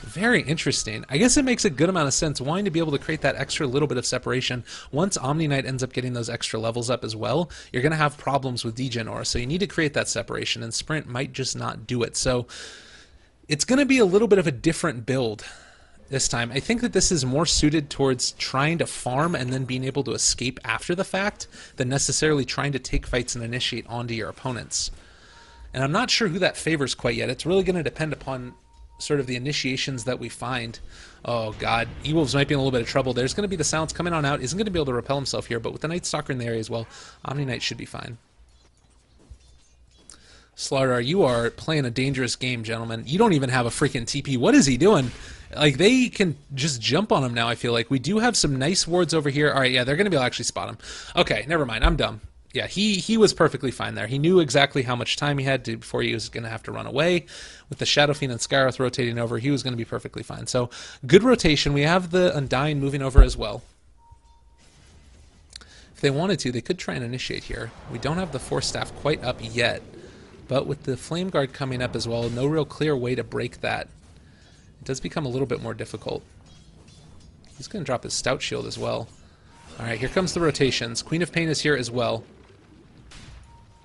[SPEAKER 1] Very interesting. I guess it makes a good amount of sense wanting to be able to create that extra little bit of separation. Once Omni Knight ends up getting those extra levels up as well, you're going to have problems with Degen Aura, so you need to create that separation, and Sprint might just not do it. So it's going to be a little bit of a different build this time. I think that this is more suited towards trying to farm and then being able to escape after the fact than necessarily trying to take fights and initiate onto your opponents. And I'm not sure who that favors quite yet. It's really going to depend upon sort of the initiations that we find. Oh god, E-Wolves might be in a little bit of trouble. There's going to be the silence coming on out. Isn't going to be able to repel himself here, but with the Night Stalker in the area as well, Omni Knight should be fine. Slardar, you are playing a dangerous game, gentlemen. You don't even have a freaking TP. What is he doing? Like, they can just jump on him now, I feel like. We do have some nice wards over here. Alright, yeah, they're going to be able to actually spot him. Okay, never mind. I'm dumb. Yeah, he was perfectly fine there. He knew exactly how much time he had to before he was going to have to run away. With the Shadow Fiend and Skywrath rotating over, he was going to be perfectly fine. So, good rotation. We have the Undying moving over as well. If they wanted to, they could try and initiate here. We don't have the Force Staff quite up yet. But with the Flame Guard coming up as well, no real clear way to break that. It does become a little bit more difficult. He's going to drop his Stout Shield as well. Alright, here comes the rotations. Queen of Pain is here as well.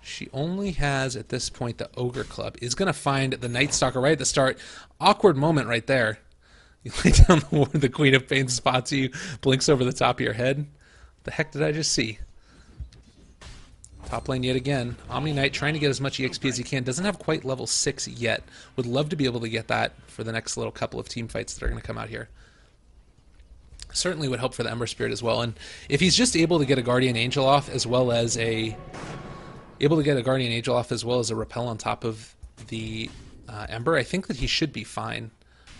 [SPEAKER 1] She only has, at this point, the Ogre Club. Is going to find the Night Stalker right at the start. Awkward moment right there. You lay down the ward, the Queen of Pain spots you, blinks over the top of your head. What the heck did I just see? Top lane yet again. Omni Knight trying to get as much EXP as he can. Doesn't have quite level 6 yet. Would love to be able to get that for the next little couple of team fights that are going to come out here. Certainly would help for the Ember Spirit as well. And if he's just able to get a Guardian Angel off as well as a Repel on top of the Ember, I think that he should be fine.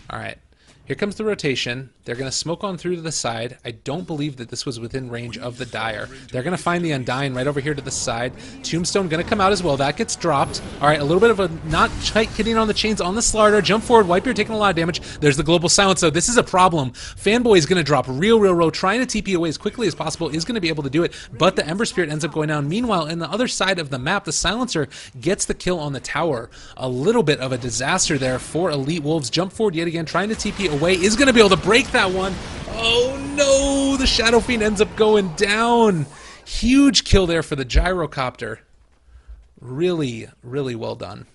[SPEAKER 1] All right. Here comes the rotation. They're going to smoke on through to the side. I don't believe that this was within range of the Dire. They're going to find the Undying right over here to the side. Tombstone going to come out as well. That gets dropped. All right, a little bit of a not tight hitting on the chains on the Slardar. Jump forward. Wiper taking a lot of damage. There's the Global Silence, though. This is a problem. Fanboy is going to drop real low. Trying to TP away as quickly as possible. Is going to be able to do it, but the Ember Spirit ends up going down. Meanwhile, in the other side of the map, the Silencer gets the kill on the tower. A little bit of a disaster there for Elite Wolves. Jump forward yet again. Trying to TP away. Is going to be able to break that one. Oh no, the Shadow Fiend ends up going down. Huge kill there for the Gyrocopter. Really well done.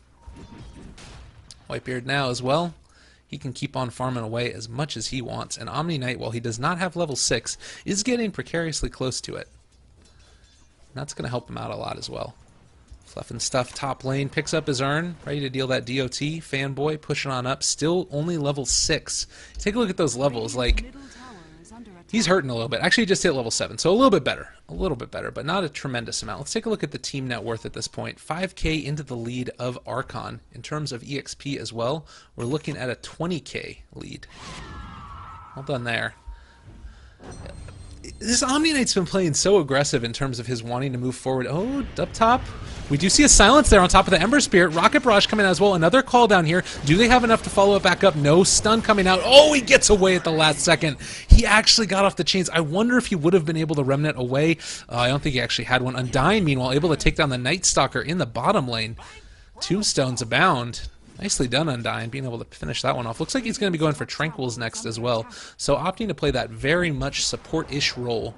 [SPEAKER 1] Whitebeard now as well. He can keep on farming away as much as he wants. And Omni Knight, while he does not have level 6, is getting precariously close to it. And that's going to help him out a lot as well. Fluff and Stuff top lane, picks up his urn, ready to deal that DOT. Fanboy pushing on up, still only level 6. Take a look at those levels, like, he's hurting a little bit. Actually, he just hit level 7, so a little bit better, but not a tremendous amount. Let's take a look at the team net worth at this point. 5k into the lead of Archon. In terms of EXP as well, we're looking at a 20k lead. Well done there. This Omni Knight's been playing so aggressive in terms of his wanting to move forward. Oh, up top. We do see a silence there on top of the Ember Spirit. Rocket Barrage coming out as well. Another call down here. Do they have enough to follow it back up? No. Stun coming out. Oh, he gets away at the last second. He actually got off the chains. I wonder if he would have been able to Remnant away. I don't think he actually had one. Undying, meanwhile, able to take down the Night Stalker in the bottom lane. Tombstones abound. Nicely done, Undying, being able to finish that one off. Looks like he's going to be going for Tranquils next as well. So opting to play that very much support-ish role.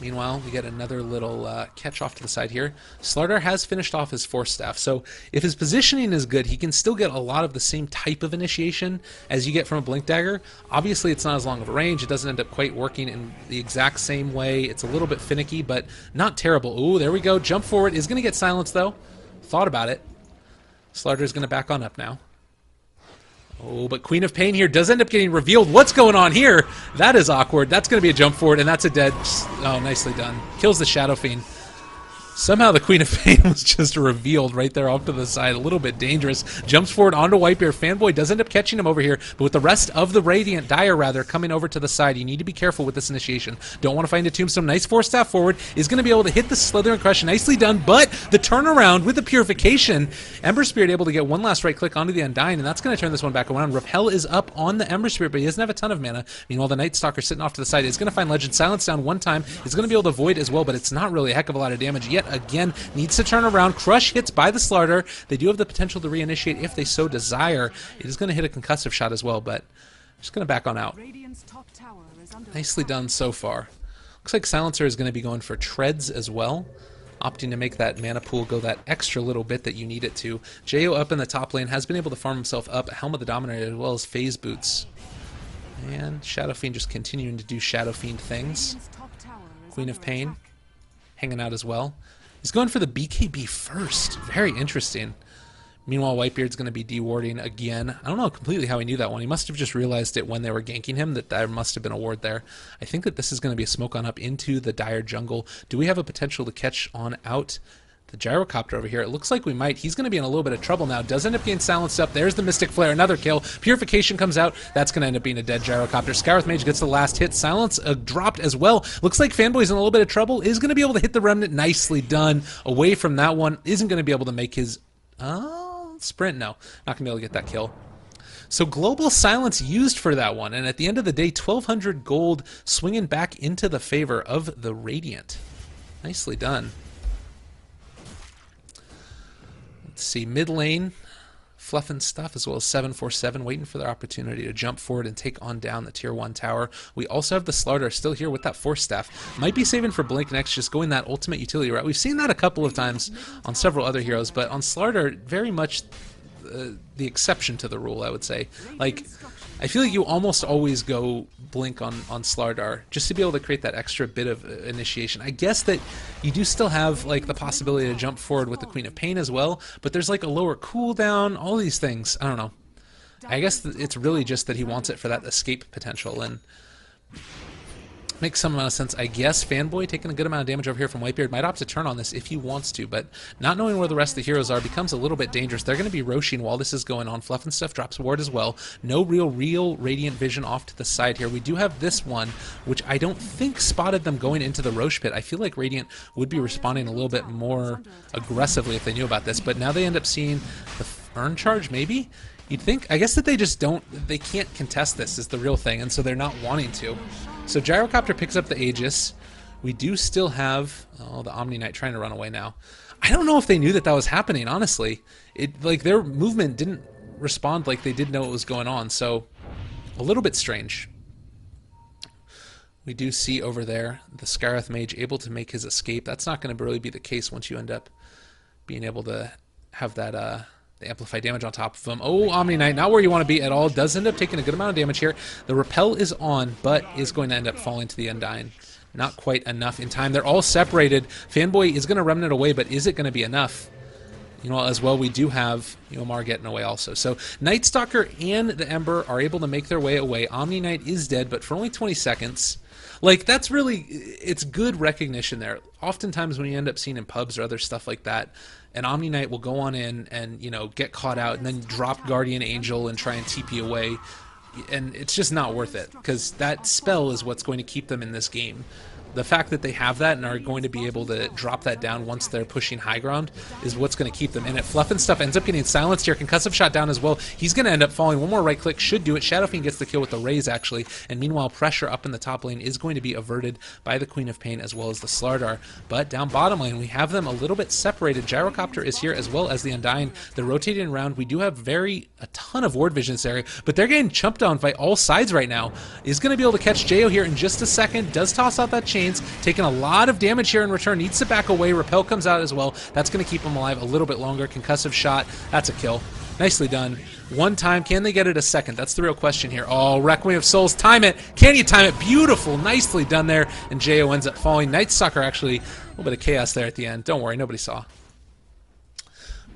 [SPEAKER 1] Meanwhile, we get another little catch off to the side here. Slardar has finished off his Force Staff, so if his positioning is good, he can still get a lot of the same type of initiation as you get from a Blink Dagger. Obviously, it's not as long of a range. It doesn't end up quite working in the exact same way. It's a little bit finicky, but not terrible. Ooh, there we go. Jump forward. Is going to get silenced, though. Thought about it. Slardar is going to back on up now. Oh, but Queen of Pain here does end up getting revealed. What's going on here? That is awkward. That's going to be a jump forward, and that's a dead... Oh, nicely done. Kills the Shadow Fiend. Somehow the Queen of Pain was just revealed right there off to the side. A little bit dangerous. Jumps forward onto Whitebeard. Fanboy does end up catching him over here, but with the rest of the Radiant, Dire rather, coming over to the side, you need to be careful with this initiation. Don't want to find a Tombstone. Nice Force Staff forward. Is going to be able to hit the Slithering Crush. Nicely done, but the turnaround with the Purification. Ember Spirit able to get one last right click onto the Undying, and that's going to turn this one back around. Repel is up on the Ember Spirit, but he doesn't have a ton of mana. Meanwhile, the Night Stalker sitting off to the side is going to find Legend Silence down one time. He's going to be able to avoid as well, but it's not really a heck of a lot of damage yet again. Needs to turn around. Crush hits by the Slardar. They do have the potential to reinitiate if they so desire. It is going to hit a concussive shot as well, but just going to back on out. Nicely done so far. Looks like Silencer is going to be going for Treads as well, opting to make that mana pool go that extra little bit that you need it to. Jo up in the top lane has been able to farm himself up Helm of the Dominator as well as Phase Boots. And Shadow Fiend just continuing to do Shadow Fiend things. Queen of Pain hanging out as well. He's going for the BKB first. Very interesting. Meanwhile, Whitebeard's going to be dewarding again. I don't know completely how he knew that one. He must have just realized it when they were ganking him, that there must have been a ward there. I think that this is going to be a smoke on up into the Dire jungle. Do we have a potential to catch on out the Gyrocopter over here? It looks like we might. He's going to be in a little bit of trouble now. Does end up getting silenced up. There's the Mystic Flare. Another kill. Purification comes out. That's going to end up being a dead Gyrocopter. Scourth Mage gets the last hit. Silence dropped as well. Looks like Fanboy's in a little bit of trouble. Is going to be able to hit the Remnant. Nicely done. Away from that one. Isn't going to be able to make his... sprint? No. Not going to be able to get that kill. So Global Silence used for that one. And at the end of the day, 1,200 gold swinging back into the favor of the Radiant. Nicely done. Let's see, mid lane, Fluff and Stuff, as well as 747, waiting for their opportunity to jump forward and take on down the tier 1 tower. We also have the Slardar still here with that Force Staff. Might be saving for Blink next, just going that ultimate utility route. We've seen that a couple of times on several other heroes, but on Slardar, very much the exception to the rule, I would say. Like, I feel like you almost always go Blink on Slardar just to be able to create that extra bit of initiation. I guess that you do still have like the possibility to jump forward with the Queen of Pain as well, but there's like a lower cooldown, all these things. I don't know. I guess it's really just that he wants it for that escape potential, and makes some amount of sense. I guess Fanboy taking a good amount of damage over here from Whitebeard might opt to turn on this if he wants to, but not knowing where the rest of the heroes are becomes a little bit dangerous. They're going to be Roshing while this is going on. Fluff and Stuff drops ward as well. No real Radiant Vision off to the side here. We do have this one, which I don't think spotted them going into the Rosh pit. I feel like Radiant would be responding a little bit more aggressively if they knew about this, but now they end up seeing the Fern Charge, maybe? You'd think, I guess that they can't contest this is the real thing, and so they're not wanting to. So Gyrocopter picks up the Aegis. We do still have, oh, the Omni Knight trying to run away now. I don't know if they knew that that was happening, honestly. Like, their movement didn't respond like they did know what was going on, so a little bit strange. We do see over there the Scarith Mage able to make his escape. That's not going to really be the case once you end up being able to have that, the amplified damage on top of them. Oh, Omni Knight, not where you want to be at all. Does end up taking a good amount of damage here. The Repel is on, but is going to end up falling to the Undying. Not quite enough in time. They're all separated. Fanboy is going to remnant away, but is it going to be enough? You know, as well, we do have Yomar getting away also. So Night Stalker and the Ember are able to make their way away. Omni Knight is dead, but for only 20 seconds. Like, that's really, it's good recognition there. Oftentimes when you end up seeing in pubs or other stuff like that, an Omni Knight will go on in and, you know, get caught out and then drop Guardian Angel and try and TP away. And it's just not worth it, because that spell is what's going to keep them in this game. The fact that they have that and are going to be able to drop that down once they're pushing high ground is what's going to keep them in it. Fluff and Stuff ends up getting silenced here. Concussive shot down as well. He's going to end up falling. One more right click should do it. Shadow Fiend gets the kill with the raise, actually. And meanwhile, pressure up in the top lane is going to be averted by the Queen of Pain as well as the Slardar. But down bottom lane, we have them a little bit separated. Gyrocopter is here as well as the Undying. They're rotating around. We do have a ton of ward vision in this area, but they're getting chumped on by all sides right now. Is going to be able to catch Jo here in just a second. Does toss out that chains, taking a lot of damage here in return. Needs to back away. Repel comes out as well. That's going to keep him alive a little bit longer. Concussive shot. That's a kill. Nicely done. One time. Can they get it a second? That's the real question here. Oh, Requiem of Souls. Time it. Can you time it? Beautiful. Nicely done there. And Jo ends up falling. Night Stalker actually, a little bit of chaos there at the end. Don't worry. Nobody saw.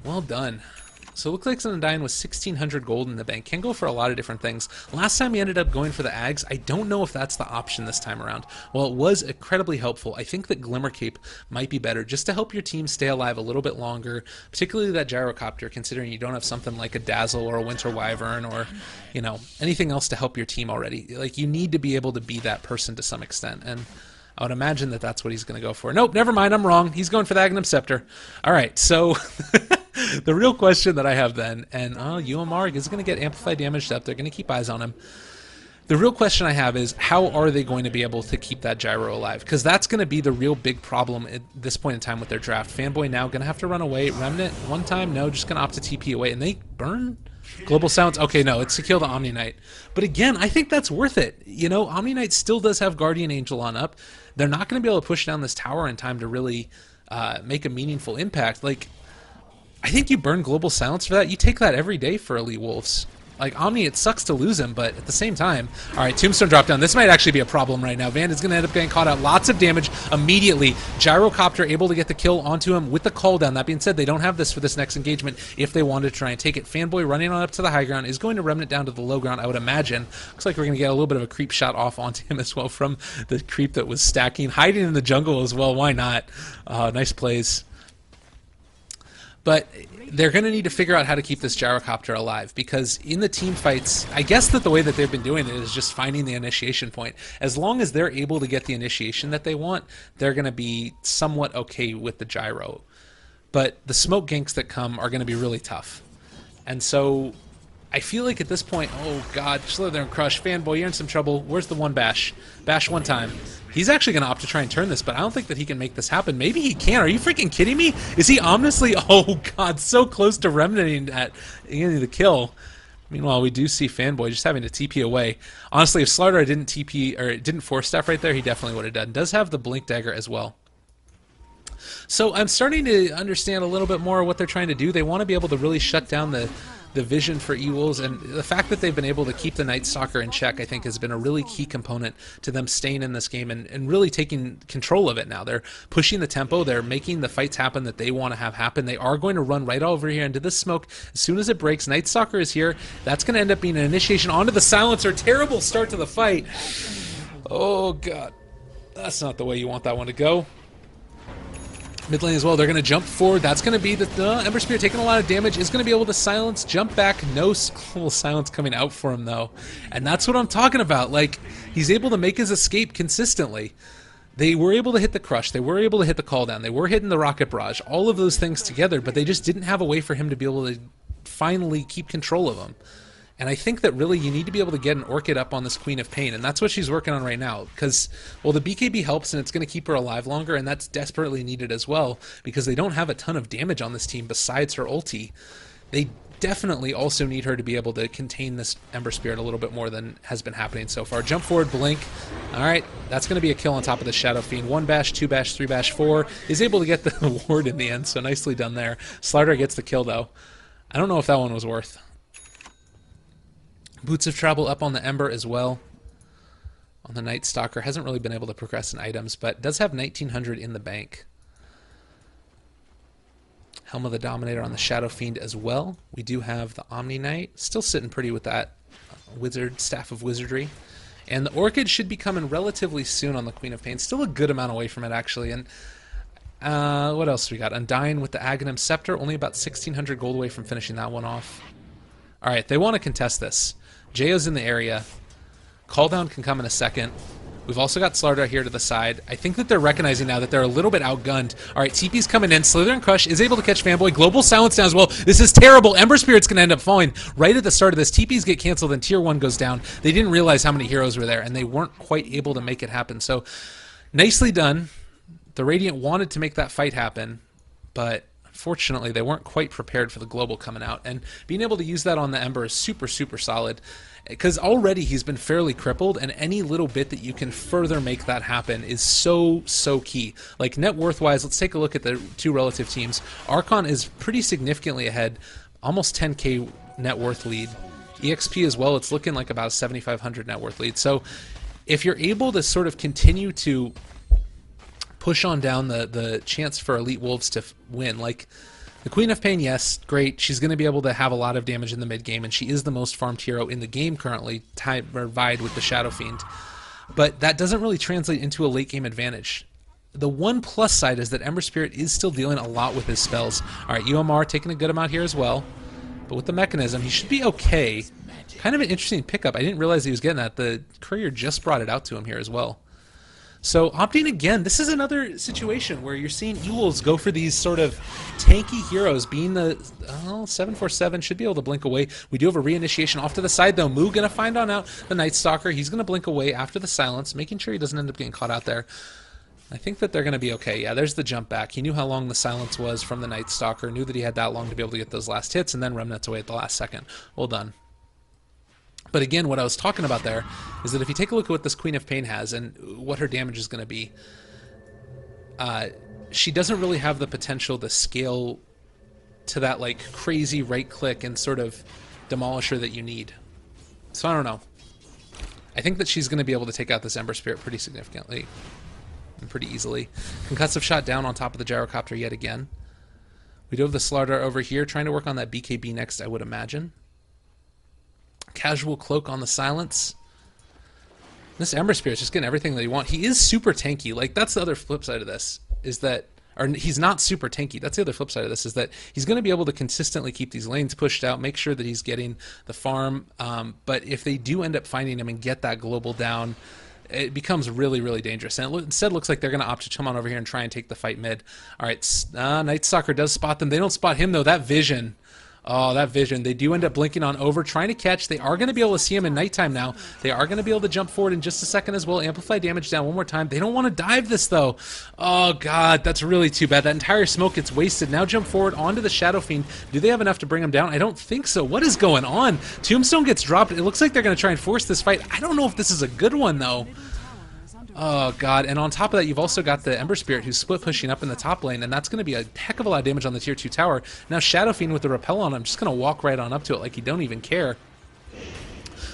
[SPEAKER 1] Well done. So it looks like Undying was 1,600 gold in the bank. Can go for a lot of different things. Last time he ended up going for the Ags. I don't know if that's the option this time around. While it was incredibly helpful, I think that Glimmer Cape might be better just to help your team stay alive a little bit longer, particularly that Gyrocopter, considering you don't have something like a Dazzle or a Winter Wyvern or, you know, anything else to help your team already. Like, you need to be able to be that person to some extent, and I would imagine that that's what he's going to go for. Nope, never mind, I'm wrong. He's going for the Aghanim Scepter. All right, so the real question that I have then, and UMR is going to get amplified damage up. They're going to keep eyes on him. The real question I have is, how are they going to be able to keep that Gyro alive? Because that's going to be the real big problem at this point in time with their draft. Fanboy now going to have to run away. Remnant, one time, no, just going to opt to TP away. And they burn Global Sounds. Okay, no, it's to kill the Omni Knight. But again, I think that's worth it. You know, Omni Knight still does have Guardian Angel on up. They're not going to be able to push down this tower in time to really make a meaningful impact. Like, I think you burn Global Silence for that. You take that every day for Elite Wolves. Like, Omni, it sucks to lose him, but at the same time... Alright, Tombstone drop down. This might actually be a problem right now. Van is going to end up getting caught out. Lots of damage immediately. Gyrocopter able to get the kill onto him with the call down. That being said, they don't have this for this next engagement if they wanted to try and take it. Fanboy running on up to the high ground is going to Remnant down to the low ground, I would imagine. Looks like we're going to get a little bit of a creep shot off onto him as well from the creep that was stacking. Hiding in the jungle as well. Why not? Nice plays. But they're going to need to figure out how to keep this Gyrocopter alive, because in the team fights, I guess that the way that they've been doing it is just finding the initiation point. As long as they're able to get the initiation that they want, they're going to be somewhat okay with the Gyro. But the smoke ganks that come are going to be really tough. And so I feel like at this point, oh god, Slither and Crush, Fanboy, you're in some trouble. Where's the one bash? Bash one time. He's actually going to opt to try and turn this, but I don't think that he can make this happen. Maybe he can. Are you freaking kidding me? Is he ominously, oh god, so close to remnanting at getting the kill. Meanwhile, we do see Fanboy just having to TP away. Honestly, if Slardar didn't TP, or didn't force staff right there, he definitely would have done. Does have the Blink Dagger as well. So I'm starting to understand a little bit more what they're trying to do. They want to be able to really shut down the vision for E-Wolves, and the fact that they've been able to keep the Night Stalker in check, I think, has been a really key component to them staying in this game and really taking control of it now. They're pushing the tempo. They're making the fights happen that they want to have happen. They are going to run right over here into this smoke. As soon as it breaks, Night Stalker is here. That's going to end up being an initiation onto the Silencer. Terrible start to the fight. Oh, God. That's not the way you want that one to go. Mid lane as well, they're going to jump forward. That's going to be the Ember Spirit taking a lot of damage. Is going to be able to silence, jump back. No cool silence coming out for him, though. And that's what I'm talking about. Like, he's able to make his escape consistently. They were able to hit the Crush. They were able to hit the Call Down. They were hitting the Rocket Barrage. All of those things together, but they just didn't have a way for him to be able to finally keep control of them. And I think that really you need to be able to get an Orchid up on this Queen of Pain, and that's what she's working on right now. Because, well, the BKB helps, and it's going to keep her alive longer, and that's desperately needed as well, because they don't have a ton of damage on this team besides her ulti. They definitely also need her to be able to contain this Ember Spirit a little bit more than has been happening so far. Jump forward, blink. All right, that's going to be a kill on top of the Shadow Fiend. 1 bash, 2 bash, 3 bash, 4. Is able to get the ward in the end, so nicely done there. Slardar gets the kill, though. I don't know if that one was worth. Boots of Travel up on the Ember as well. On the Night Stalker. Hasn't really been able to progress in items, but does have 1900 in the bank. Helm of the Dominator on the Shadow Fiend as well. We do have the Omni Knight. Still sitting pretty with that Wizard, Staff of Wizardry. And the Orchid should be coming relatively soon on the Queen of Pain. Still a good amount away from it, actually. And what else we got? Undying with the Aghanim Scepter. Only about 1600 gold away from finishing that one off. Alright, they want to contest this. Jayo's in the area. Call Down can come in a second. We've also got Slardar here to the side. I think that they're recognizing now that they're a little bit outgunned. All right, TP's coming in. Slither and Crush is able to catch Fanboy. Global Silence down as well. This is terrible. Ember Spirit's going to end up falling right at the start of this. TPs get canceled and Tier 1 goes down. They didn't realize how many heroes were there, and they weren't quite able to make it happen. So, nicely done. The Radiant wanted to make that fight happen, but unfortunately, they weren't quite prepared for the global coming out, and being able to use that on the Ember is super, super solid, because already he's been fairly crippled, and any little bit that you can further make that happen is so, so key. Like, net worth-wise, let's take a look at the two relative teams. Archon is pretty significantly ahead, almost 10k net worth lead. EXP as well, it's looking like about a 7,500 net worth lead. So if you're able to sort of continue to push on down the chance for Elite Wolves to win. Like, the Queen of Pain, yes, great. She's going to be able to have a lot of damage in the mid game, and she is the most farmed hero in the game currently, vied with the Shadow Fiend. But that doesn't really translate into a late game advantage. The one plus side is that Ember Spirit is still dealing a lot with his spells. Alright, UMR taking a good amount here as well. But with the mechanism, he should be okay. Kind of an interesting pickup. I didn't realize he was getting that. The courier just brought it out to him here as well. So, opting again, this is another situation where you're seeing E-Wolves go for these sort of tanky heroes, being the 747 should be able to blink away. We do have a reinitiation off to the side, though. Moo going to find on out the Night Stalker. He's going to blink away after the silence, making sure he doesn't end up getting caught out there. I think that they're going to be okay. Yeah, there's the jump back. He knew how long the silence was from the Night Stalker, knew that he had that long to be able to get those last hits, and then Remnants away at the last second. Well done. But again, what I was talking about there is that if you take a look at what this Queen of Pain has and what her damage is going to be, she doesn't really have the potential to scale to that like crazy right click and sort of demolisher that you need. So I don't know. I think that she's going to be able to take out this Ember Spirit pretty significantly and pretty easily. Concussive shot down on top of the gyrocopter yet again. We do have the Slardar over here trying to work on that BKB next, I would imagine. Casual cloak on the silence. This Ember Spirit's just getting everything that you want. He is super tanky. Like, that's the other flip side of this, is that, or he's not super tanky. That's the other flip side of this, is that he's going to be able to consistently keep these lanes pushed out, make sure that he's getting the farm. But if they do end up finding him and get that global down, it becomes really, really dangerous. And it instead looks like they're going to opt to come on over here and try and take the fight mid. All right, Night Stalker does spot them. They don't spot him, though. That vision. Oh, that vision. They do end up blinking on over, trying to catch. They are going to be able to see him in nighttime now. They are going to be able to jump forward in just a second as well. Amplify damage down one more time. They don't want to dive this, though. Oh, God, that's really too bad. That entire smoke gets wasted. Now jump forward onto the Shadow Fiend. Do they have enough to bring him down? I don't think so. What is going on? Tombstone gets dropped. It looks like they're going to try and force this fight. I don't know if this is a good one, though. Oh, God. And on top of that, you've also got the Ember Spirit who's split pushing up in the top lane, and that's going to be a heck of a lot of damage on the tier 2 tower. Now Shadow Fiend with the repel on him, just going to walk right on up to it like he don't even care.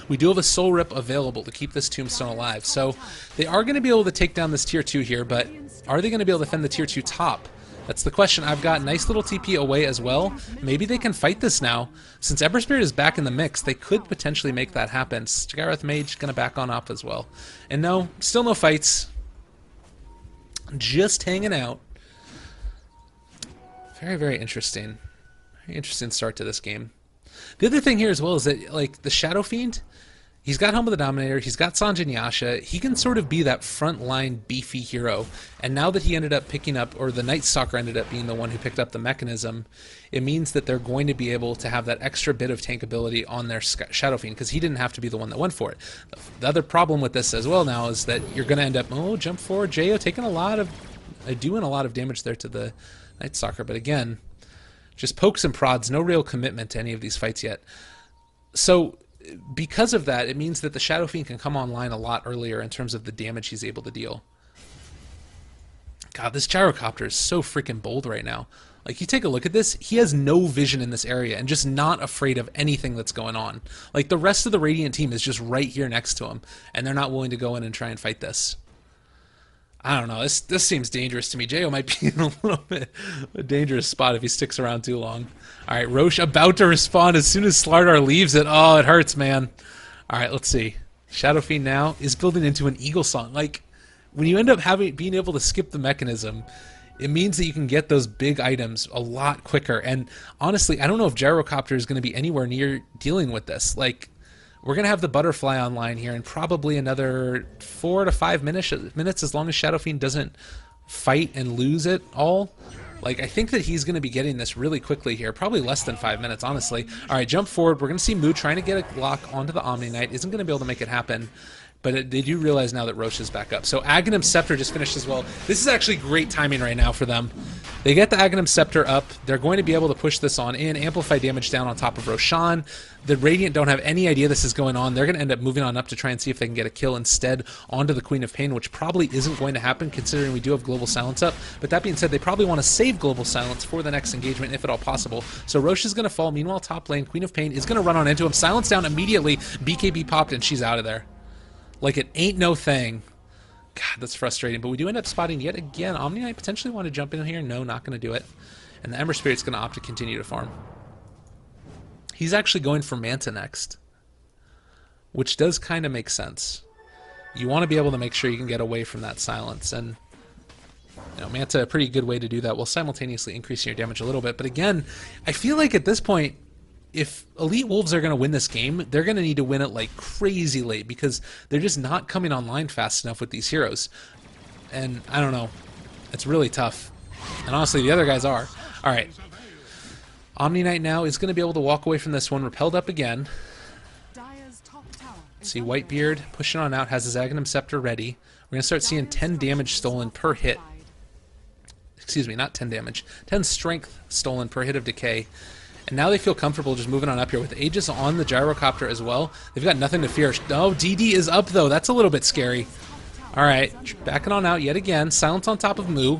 [SPEAKER 1] We do have a Soul Rip available to keep this Tombstone alive, so they are going to be able to take down this tier 2 here, but are they going to be able to defend the tier 2 top? That's the question. I've got nice little TP away as well. Maybe they can fight this now. Since Ember Spirit is back in the mix, they could potentially make that happen. Skyrath Mage going to back on up as well. And no, still no fights. Just hanging out. Very, very interesting. Very interesting start to this game. The other thing here as well is that, like, the Shadow Fiend, he's got Helm of the Dominator, he's got Sanjin Yasha, he can sort of be that frontline beefy hero, and now that he ended up picking up, or the Night Stalker ended up being the one who picked up the mechanism, it means that they're going to be able to have that extra bit of tankability on their Shadow Fiend, because he didn't have to be the one that went for it. The other problem with this as well now is that you're going to end up, oh, jump forward, Jo taking doing a lot of damage there to the Night Stalker, but again, just pokes and prods, no real commitment to any of these fights yet. So, because of that, it means that the Shadow Fiend can come online a lot earlier in terms of the damage he's able to deal. God, this Gyrocopter is so freaking bold right now. Like, you take a look at this, he has no vision in this area and just not afraid of anything that's going on. Like, the rest of the Radiant team is just right here next to him, and they're not willing to go in and try and fight this. I don't know, this seems dangerous to me. Jo might be in a little bit of a dangerous spot if he sticks around too long. Alright, Roche about to respond as soon as Slardar leaves it. Oh, it hurts, man. Alright, let's see. Shadow Fiend now is building into an Eagle Song. Like, when you end up being able to skip the mechanism, it means that you can get those big items a lot quicker. And honestly, I don't know if Gyrocopter is going to be anywhere near dealing with this. Like, we're going to have the Butterfly online here in probably another 4 to 5 minutes as long as Shadow Fiend doesn't fight and lose it all. Like, I think that he's going to be getting this really quickly here. Probably less than 5 minutes, honestly. Alright, jump forward. We're going to see Mu trying to get a lock onto the Omni Knight. Isn't going to be able to make it happen. But they do realize now that Roche is back up. So Aghanim Scepter just finished as well. This is actually great timing right now for them. They get the Aghanim Scepter up. They're going to be able to push this on in, amplify damage down on top of Roshan. The Radiant don't have any idea this is going on. They're going to end up moving on up to try and see if they can get a kill instead onto the Queen of Pain, which probably isn't going to happen considering we do have Global Silence up. But that being said, they probably want to save Global Silence for the next engagement, if at all possible. So Roche is going to fall. Meanwhile, top lane, Queen of Pain is going to run on into him. Silence down immediately. BKB popped, and she's out of there. Like, it ain't no thing. God, that's frustrating. But we do end up spotting yet again. Omni Knight potentially want to jump in here. No, not going to do it. And the Ember Spirit's going to opt to continue to farm. He's actually going for Manta next, which does kind of make sense. You want to be able to make sure you can get away from that silence. And, you know, Manta, a pretty good way to do that while simultaneously increasing your damage a little bit. But again, I feel like at this point, if Elite Wolves are going to win this game, they're going to need to win it like crazy late because they're just not coming online fast enough with these heroes. And I don't know. It's really tough. And honestly, the other guys are. Alright. Omni Knight now is going to be able to walk away from this one, repelled up again. Let's see, Whitebeard pushing on out, has his Aghanim Scepter ready. We're going to start seeing 10 damage stolen per hit. Excuse me, not 10 damage. 10 strength stolen per hit of decay. And now they feel comfortable just moving on up here with Aegis on the Gyrocopter as well. They've got nothing to fear. Oh, DD is up, though. That's a little bit scary. All right, backing on out yet again. Silence on top of Mu.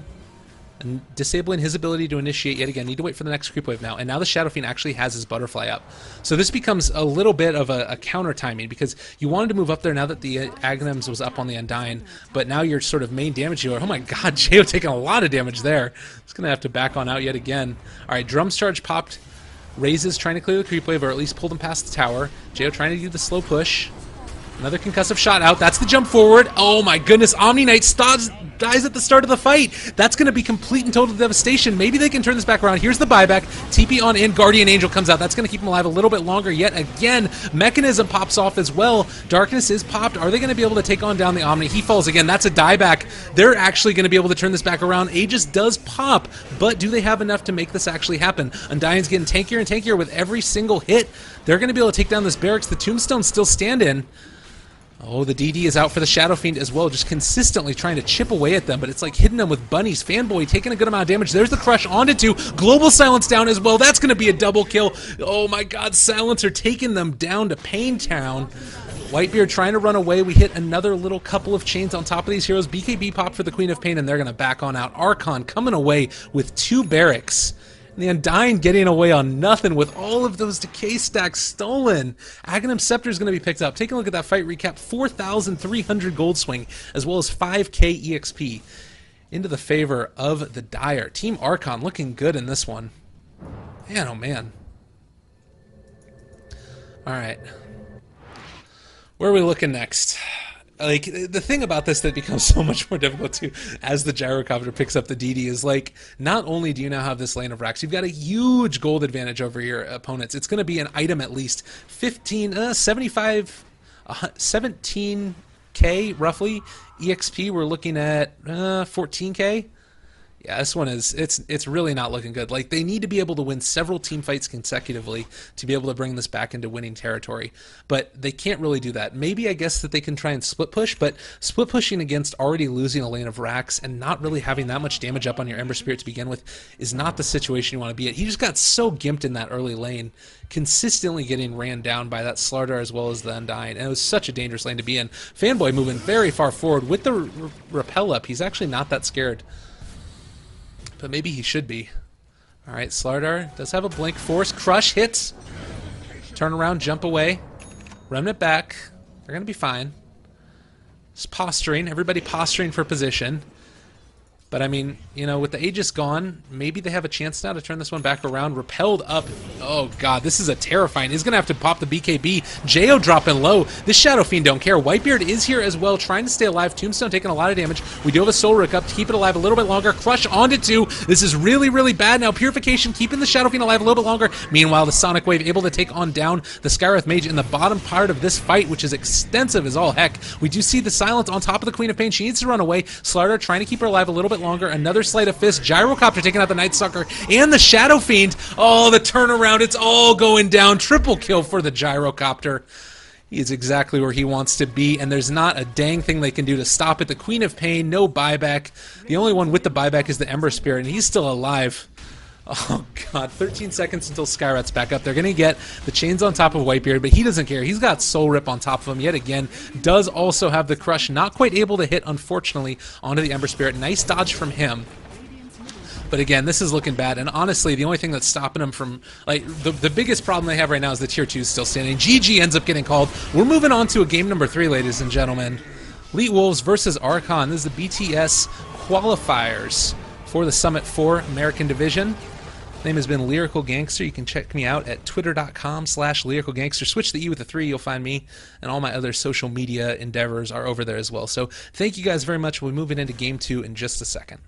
[SPEAKER 1] And disabling his ability to initiate yet again. Need to wait for the next creep wave now. And now the Shadow Fiend actually has his Butterfly up. So this becomes a little bit of a counter timing because you wanted to move up there now that the Aghanims was up on the Undying. But now your sort of main damage dealer. Oh my god, Jo taking a lot of damage there. He's going to have to back on out yet again. All right, Drums Charge popped. Raises trying to clear the creep wave, or at least pull them past the tower. Jo trying to do the slow push. Another concussive shot out. That's the jump forward. Oh my goodness. Omni Knight dies at the start of the fight. That's going to be complete and total devastation. Maybe they can turn this back around. Here's the buyback. TP on in. Guardian Angel comes out. That's going to keep him alive a little bit longer yet again. Mechanism pops off as well. Darkness is popped. Are they going to be able to take on down the Omni? He falls again. That's a dieback. They're actually going to be able to turn this back around. Aegis does pop, but do they have enough to make this actually happen? Undying's getting tankier and tankier with every single hit. They're going to be able to take down this barracks. The Tombstone's still standing. Oh, the DD is out for the Shadow Fiend as well, just consistently trying to chip away at them, but it's like hitting them with bunnies. Fanboy taking a good amount of damage. There's the crush onto two. Global Silence down as well. That's going to be a double kill. Oh my god, Silencer taking them down to Pain Town. Whitebeard trying to run away. We hit another little couple of chains on top of these heroes. BKB popped for the Queen of Pain, and they're going to back on out. Archon coming away with 2 barracks. And the Undying getting away on nothing with all of those decay stacks stolen. Aghanim Scepter is going to be picked up. Take a look at that fight recap. 4,300 gold swing, as well as 5k EXP into the favor of the Dire. Team Archon looking good in this one. Man, oh man. All right. Where are we looking next? Like, the thing about this that becomes so much more difficult too, as the Gyrocopter picks up the DD, is like, not only do you now have this lane of racks, you've got a huge gold advantage over your opponents. It's going to be an item at least 17k roughly EXP. We're looking at 14k. Yeah, this one is, it's really not looking good. Like, they need to be able to win several team fights consecutively to be able to bring this back into winning territory. But they can't really do that. Maybe I guess that they can try and split push, but split pushing against already losing a lane of racks and not really having that much damage up on your Ember Spirit to begin with is not the situation you want to be in. He just got so gimped in that early lane, consistently getting ran down by that Slardar as well as the Undying. And it was such a dangerous lane to be in. Fanboy moving very far forward with the rappel up. He's actually not that scared. But maybe he should be. Alright, Slardar does have a blink. Force, crush, hits. Turn around, jump away. Remnant back. They're going to be fine. Just posturing. Everybody posturing for position. But I mean, you know, with the Aegis gone, maybe they have a chance now to turn this one back around. Repelled up. Oh god, this is a terrifying. He's going to have to pop the BKB. Jo dropping low. This Shadow Fiend don't care. Whitebeard is here as well, trying to stay alive. Tombstone taking a lot of damage. We do have a Soul Rick up to keep it alive a little bit longer. Crush onto 2. This is really, really bad. Now Purification keeping the Shadow Fiend alive a little bit longer. Meanwhile, the Sonic Wave able to take on down the Skywrath Mage in the bottom part of this fight, which is extensive as all heck. We do see the Silence on top of the Queen of Pain. She needs to run away. Slardar trying to keep her alive a little bit longer. Another Sleight of Fist. Gyrocopter taking out the Night Sucker and the Shadow Fiend. Oh, the turnaround. It's all going down. Triple kill for the Gyrocopter. He is exactly where he wants to be, and there's not a dang thing they can do to stop it. The Queen of Pain, no buyback. The only one with the buyback is the Ember Spirit, and he's still alive. Oh, God. 13 seconds until Skywrath's back up. They're going to get the chains on top of Whitebeard, but he doesn't care. He's got Soul Rip on top of him yet again. Does also have the Crush. Not quite able to hit, unfortunately, onto the Ember Spirit. Nice dodge from him. But again, this is looking bad, and honestly, the only thing that's stopping them from, like, the biggest problem they have right now is the Tier 2 is still standing. GG ends up getting called. We're moving on to a game number 3, ladies and gentlemen. Elite Wolves versus Archon. This is the BTS Qualifiers for the Summit 4 American Division. Name has been Lyrical Gangster. You can check me out at twitter.com/Lyrical Gangster. Switch the E with the 3, you'll find me, and all my other social media endeavors are over there as well. So thank you guys very much. We'll be moving into Game 2 in just a second.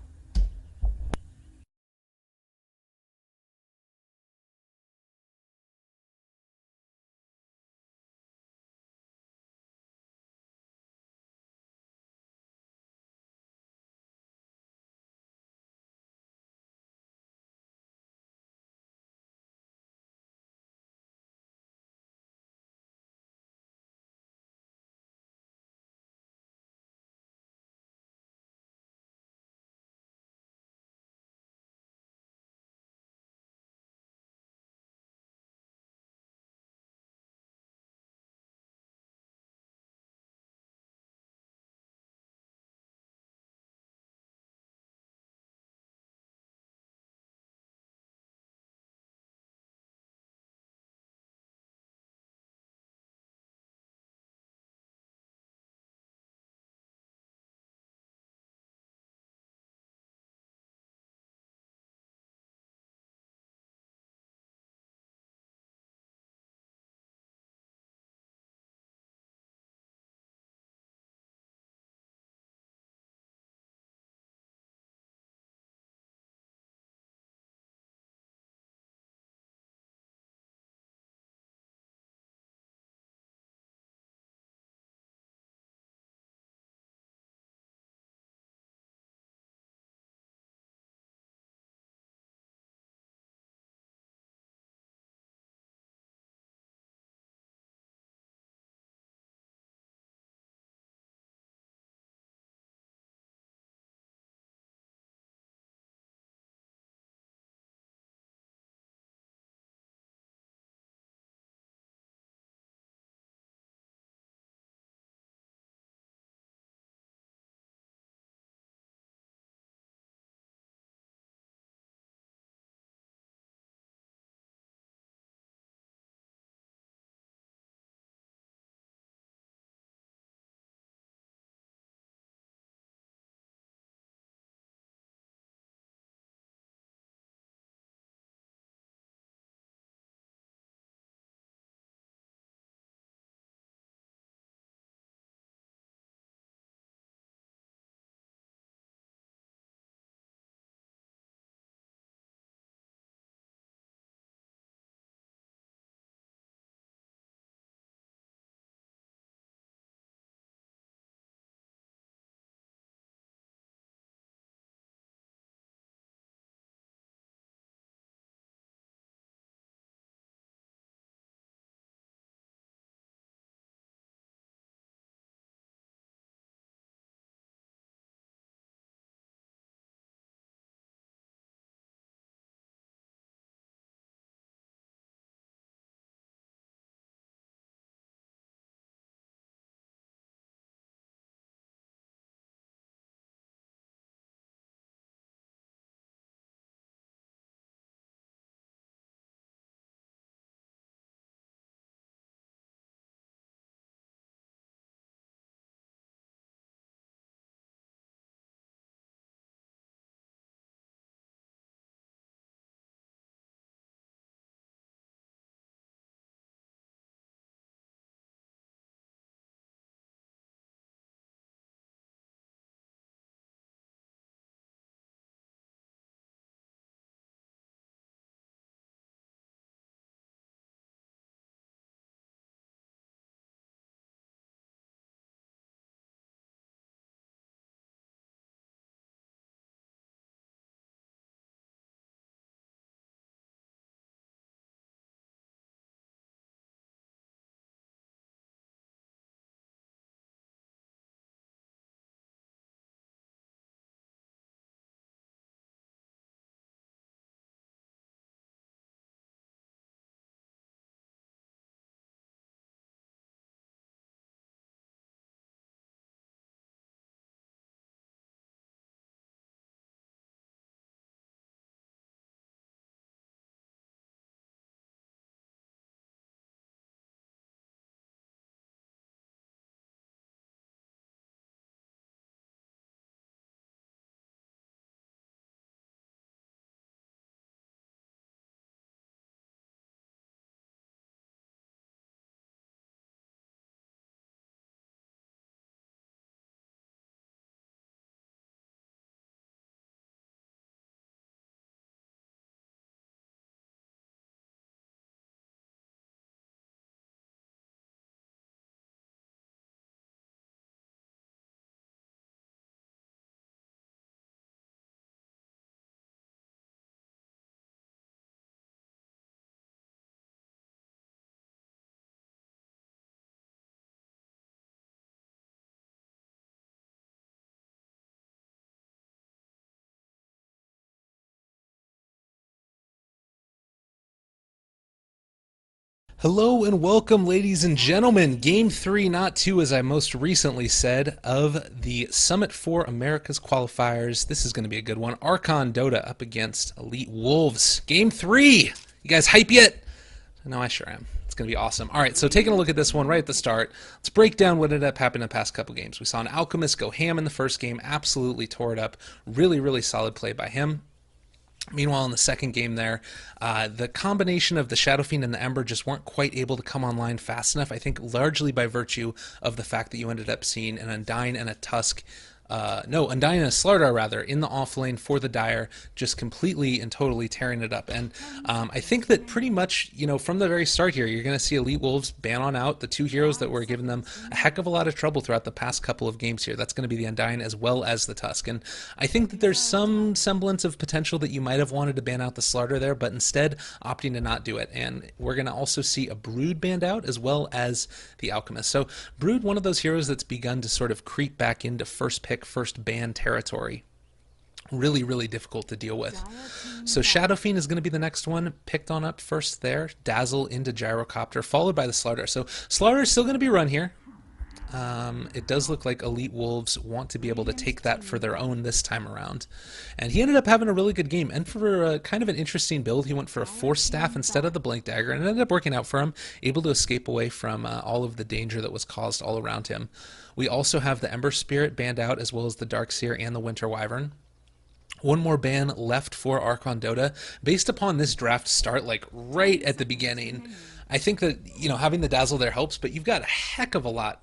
[SPEAKER 1] Hello and welcome, ladies and gentlemen. Game 3, not 2, as I most recently said, of the Summit 4 America's Qualifiers. This is going to be a good one. Archon Dota up against Elite Wolves. Game 3! You guys hype yet? No, I sure am. It's going to be awesome. All right, so taking a look at this one right at the start, let's break down what ended up happening in the past couple games. We saw an Alchemist go ham in the first game, absolutely tore it up. Really, really solid play by him. Meanwhile, in the second game there, the combination of the Shadow Fiend and the Ember just weren't quite able to come online fast enough, I think largely by virtue of the fact that you ended up seeing an Undyne and a Tusk, Undyne and a Slardar, rather, in the off lane for the Dire, just completely and totally tearing it up. And I think that pretty much, from the very start here, you're going to see Elite Wolves ban on out the two heroes that were giving them a heck of a lot of trouble throughout the past couple of games here. That's going to be the Undyne as well as the Tusk. And I think that there's some semblance of potential that you might have wanted to ban out the Slardar there, but instead opting to not do it. And we're going to also see a Brood banned out as well as the Alchemist. So Brood, one of those heroes that's begun to sort of creep back into first pick, first ban territory. Really, really difficult to deal with. So Shadow Fiend is going to be the next one picked on up first there. Dazzle into Gyrocopter, followed by the Slardar. So Slardar is still going to be run here. It does look like Elite Wolves want to be able to take that for their own this time around. And he ended up having a really good game. And for a kind of an interesting build, he went for a Force Staff instead of the Blink Dagger, and it ended up working out for him, able to escape away from all of the danger that was caused all around him. We also have the Ember Spirit banned out, as well as the Darkseer and the Winter Wyvern. One more ban left for Archon Dota. Based upon this draft start, like right at the beginning, I think that, having the Dazzle there helps, but you've got a heck of a lot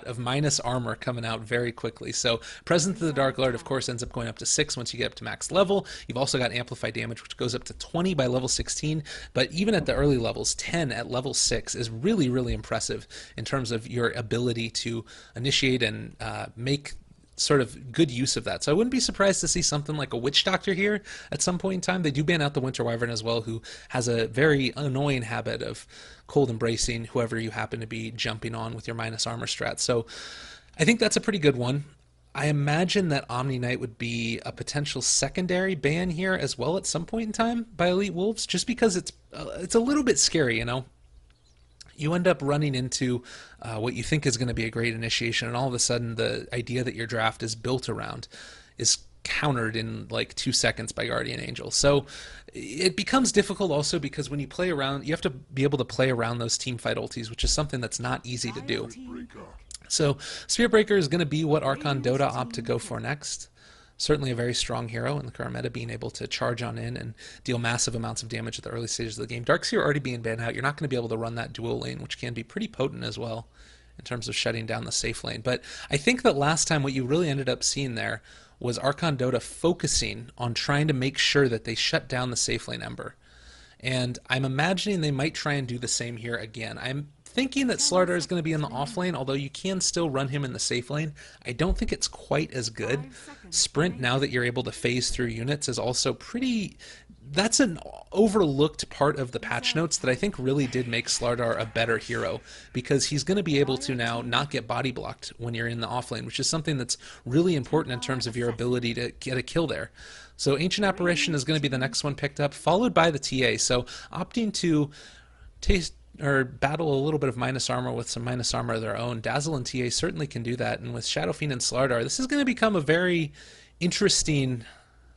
[SPEAKER 1] of minus armor coming out very quickly. So Presence of the Dark Lord, of course, ends up going up to 6 once you get up to max level. You've also got Amplify Damage, which goes up to 20 by level 16, but even at the early levels, 10 at level 6 is really, really impressive in terms of your ability to initiate and make sort of good use of that. So I wouldn't be surprised to see something like a Witch Doctor here at some point in time. They do ban out the Winter Wyvern as well, who has a very annoying habit of cold embracing whoever you happen to be jumping on with your minus armor strat. So I think that's a pretty good one. I imagine that Omni Knight would be a potential secondary ban here as well at some point in time by Elite Wolves, just because it's a little bit scary, You end up running into what you think is going to be a great initiation, and all of a sudden the idea that your draft is built around is countered in like 2 seconds by Guardian Angel. So it becomes difficult also because when you play around, you have to be able to play around those teamfight ultis, which is something that's not easy to do. So Spirit Breaker is going to be what Archon Dota opt to go for next. Certainly a very strong hero in the current meta, being able to charge on in and deal massive amounts of damage at the early stages of the game. Darkseer already being banned out. You're not going to be able to run that dual lane, which can be pretty potent as well in terms of shutting down the safe lane. But I think that last time what you really ended up seeing there was Archon Dota focusing on trying to make sure that they shut down the safe lane Ember. And I'm imagining they might try and do the same here again. I'm thinking that Slardar is going to be in the off lane, although you can still run him in the safe lane. I don't think it's quite as good. Sprint, now that you're able to phase through units, is also pretty... That's an overlooked part of the patch notes that I think really did make Slardar a better hero, because he's going to be able to now not get body blocked when you're in the off lane, which is something that's really important in terms of your ability to get a kill there. So Ancient Apparition is going to be the next one picked up, followed by the TA. So opting to battle a little bit of minus armor with some minus armor of their own. Dazzle and TA certainly can do that, and with Shadow Fiend and Slardar, this is going to become a very interesting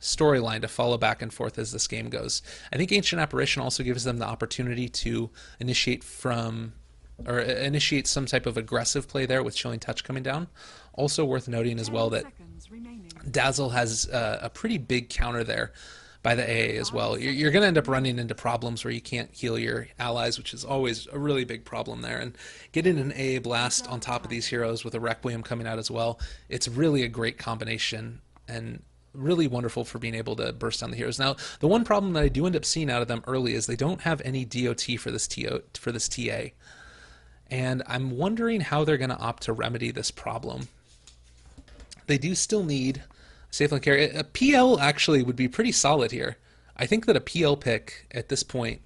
[SPEAKER 1] storyline to follow back and forth as this game goes. I think Ancient Apparition also gives them the opportunity to initiate some type of aggressive play there with Chilling Touch coming down. Also worth noting as well that Dazzle has a pretty big counter there by the AA as well. You're going to end up running into problems where you can't heal your allies, which is always a really big problem there. And getting an AA blast on top of these heroes with a Requiem coming out as well, it's really a great combination and really wonderful for being able to burst down the heroes. Now, the one problem that I do end up seeing out of them early is they don't have any DOT for this TA. And I'm wondering how they're going to opt to remedy this problem. They do still need safe lane carry. A PL actually would be pretty solid here. I think that a PL pick at this point,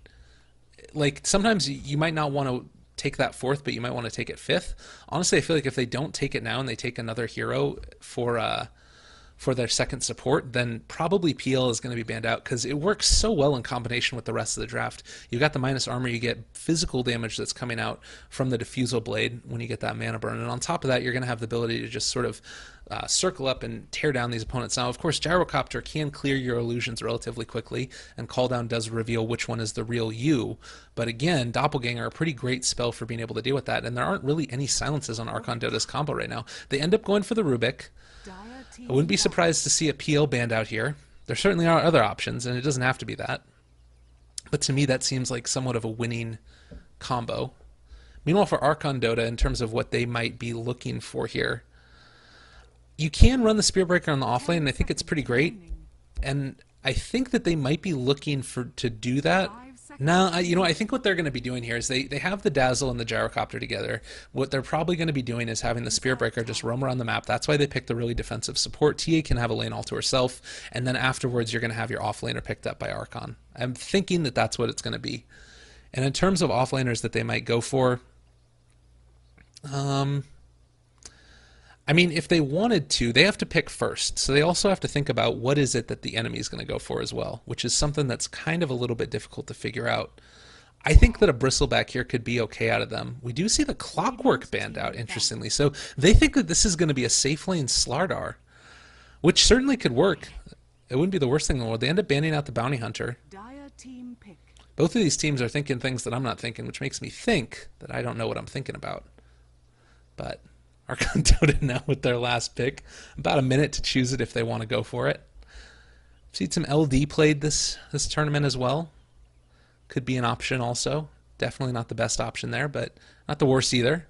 [SPEAKER 1] like sometimes you might not want to take that fourth, but you might want to take it fifth. Honestly, I feel like if they don't take it now and they take another hero for for their second support, then probably PL is going to be banned out because it works so well in combination with the rest of the draft. You've got the minus armor, you get physical damage that's coming out from the diffusal blade when you get that mana burn, and on top of that, you're going to have the ability to just sort of circle up and tear down these opponents. Now, of course, Gyrocopter can clear your illusions relatively quickly, and Call Down does reveal which one is the real you. But again, Doppelganger, a pretty great spell for being able to deal with that, and there aren't really any silences on Archon Dota's combo right now. They end up going for the Rubik. I wouldn't be surprised to see a PL banned out here. There certainly are other options, and it doesn't have to be that. But to me, that seems like somewhat of a winning combo. Meanwhile, for Archon Dota, in terms of what they might be looking for here, you can run the Spirit Breaker on the offlane, and I think it's pretty great. And I think that they might be looking to do that. Now, I think what they're going to be doing here is they have the Dazzle and the Gyrocopter together. What they're probably going to be doing is having the Spirit Breaker just roam around the map. That's why they picked the really defensive support. TA can have a lane all to herself, and then afterwards you're going to have your offlaner picked up by Archon. I'm thinking that that's what it's going to be. And in terms of offlaners that they might go for, I mean, if they wanted to, they have to pick first. So they also have to think about what is it that the enemy is going to go for as well, which is something that's kind of a little bit difficult to figure out. I think that a Bristleback here could be okay out of them. We do see the Clockwork banned out, interestingly. So they think that this is going to be a safe lane Slardar, which certainly could work. It wouldn't be the worst thing in the world. They end up banning out the Bounty Hunter. Both of these teams are thinking things that I'm not thinking, which makes me think that I don't know what I'm thinking about. But Archon Dota now with their last pick. About a minute to choose it if they want to go for it. Seen some LD played this tournament as well. Could be an option also. Definitely not the best option there, but not the worst either.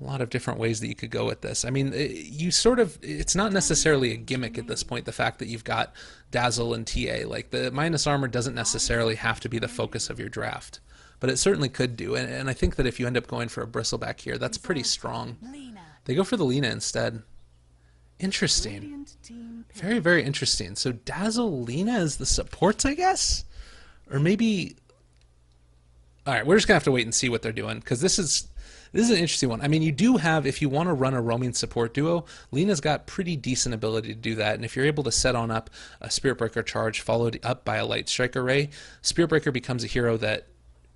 [SPEAKER 1] A lot of different ways that you could go with this. I mean, it's not necessarily a gimmick at this point, the fact that you've got Dazzle and TA. Like, the minus armor doesn't necessarily have to be the focus of your draft. But it certainly could do, and I think that if you end up going for a Bristleback here, that's pretty strong. They go for the Lina instead. Interesting. Very, very interesting. So Dazzle, Lina is the supports, I guess? Or maybe... Alright, we're just going to have to wait and see what they're doing, because this is an interesting one. I mean, you do have, if you want to run a roaming support duo, Lina's got pretty decent ability to do that, and if you're able to set on up a Spirit Breaker charge followed up by a Light Strike Array, Spirit Breaker becomes a hero that,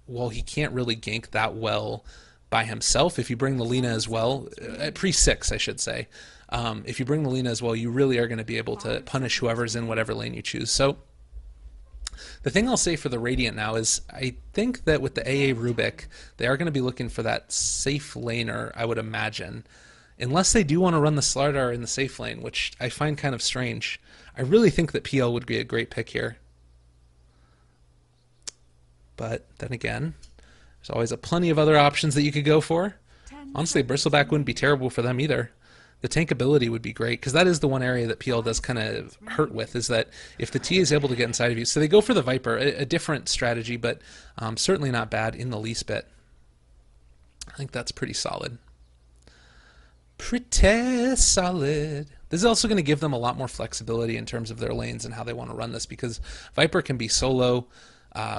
[SPEAKER 1] well, he can't really gank that well by himself. If you bring the Lina as well, pre-6 I should say, if you bring the Lina as well, you really are going to be able to punish whoever's in whatever lane you choose. So the thing I'll say for the Radiant now is I think that with the AA Rubik, they are going to be looking for that safe laner, I would imagine. Unless they do want to run the Slardar in the safe lane, which I find kind of strange. I really think that PL would be a great pick here. But then again, there's always plenty of other options that you could go for. Honestly, Bristleback wouldn't be terrible for them either. The tank ability would be great, because that is the one area that PL does kind of hurt with, is that if the T is able to get inside of you. So they go for the Viper, a different strategy, but certainly not bad in the least bit. I think that's pretty solid. Pretty solid. This is also going to give them a lot more flexibility in terms of their lanes and how they want to run this, because Viper can be solo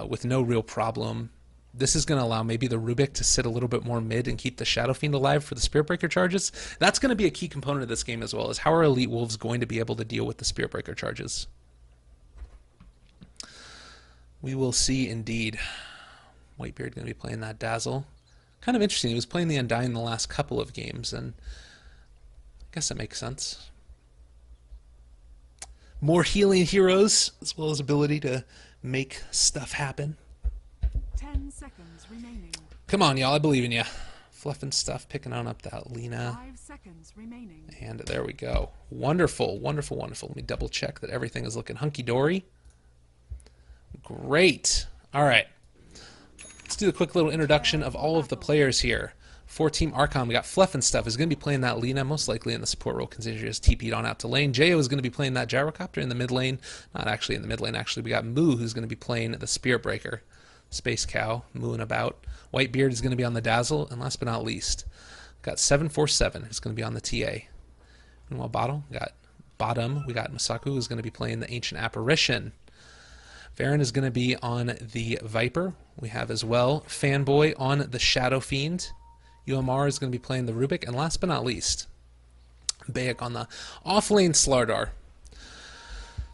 [SPEAKER 1] with no real problem. This is going to allow maybe the Rubik to sit a little bit more mid and keep the Shadow Fiend alive for the Spirit Breaker charges. That's going to be a key component of this game as well, is how are Elite Wolves going to be able to deal with the Spirit Breaker charges. We will see indeed. Whitebeard going to be playing that Dazzle. Kind of interesting. He was playing the Undying the last couple of games, and I guess it makes sense. More healing heroes, as well as ability to make stuff happen.
[SPEAKER 2] 10 seconds remaining.
[SPEAKER 1] Come on, y'all. I believe in you. Fluffing stuff, picking on up that Lina.
[SPEAKER 2] 5 seconds remaining.
[SPEAKER 1] And there we go. Wonderful, wonderful, wonderful. Let me double check that everything is looking hunky-dory. Great. All right. Let's do a quick little introduction of all of the players here. For Team Archon, we got Fluffin' Stuff is going to be playing that Lina, most likely in the support role, considering she just TP'd on out to lane. Jo is going to be playing that Gyrocopter in the mid lane. Not actually in the mid lane, actually. We got Moo, who's going to be playing the Spirit Breaker. Space Cow, mooing about. Whitebeard is going to be on the Dazzle. And last but not least, got 747, who's going to be on the TA. Meanwhile, Bottom, we got Masaku, who's going to be playing the Ancient Apparition. Varen is going to be on the Viper. We have as well Fanboy on the Shadow Fiend. UMR is going to be playing the Rubik. And last but not least, Bayek on the off lane Slardar.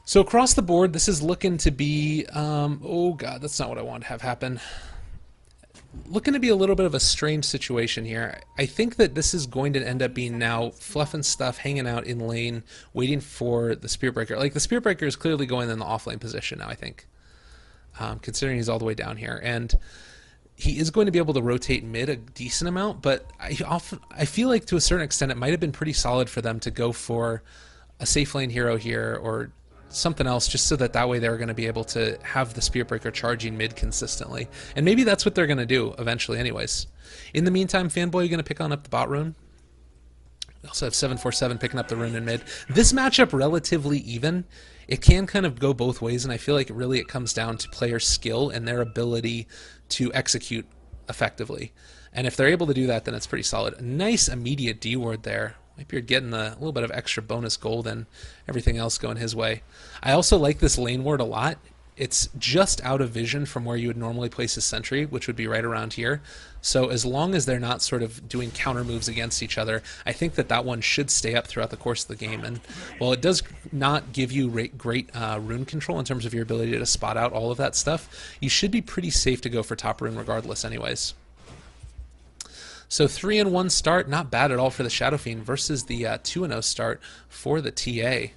[SPEAKER 1] So across the board, this is looking to be, oh god, that's not what I want to have happen. Looking to be a little bit of a strange situation here. I think that this is going to end up being now Fluff and Stuff hanging out in lane, waiting for the Spirit Breaker. Like, the Spirit Breaker is clearly going in the off-lane position now, I think, considering he's all the way down here. And he is going to be able to rotate mid a decent amount, but I feel like to a certain extent it might have been pretty solid for them to go for a safe lane hero here or something else, just so that way they're going to be able to have the Spirit Breaker charging mid consistently. And maybe that's what they're going to do eventually anyways. In the meantime, Fanboy, you going to pick on up the bot rune? We also have 747 picking up the rune in mid. This matchup relatively even. It can kind of go both ways, and I feel like really it comes down to player skill and their ability to execute effectively. And if they're able to do that, then it's pretty solid. A nice immediate D ward there. Maybe you're getting a little bit of extra bonus gold and everything else going his way. I also like this lane ward a lot. It's just out of vision from where you would normally place a sentry, which would be right around here. So as long as they're not sort of doing counter moves against each other, I think that one should stay up throughout the course of the game. And while it does not give you great rune control in terms of your ability to spot out all of that stuff, you should be pretty safe to go for top rune regardless anyways. So 3-1 start, not bad at all for the Shadow Fiend versus the 2-0 start for the TA.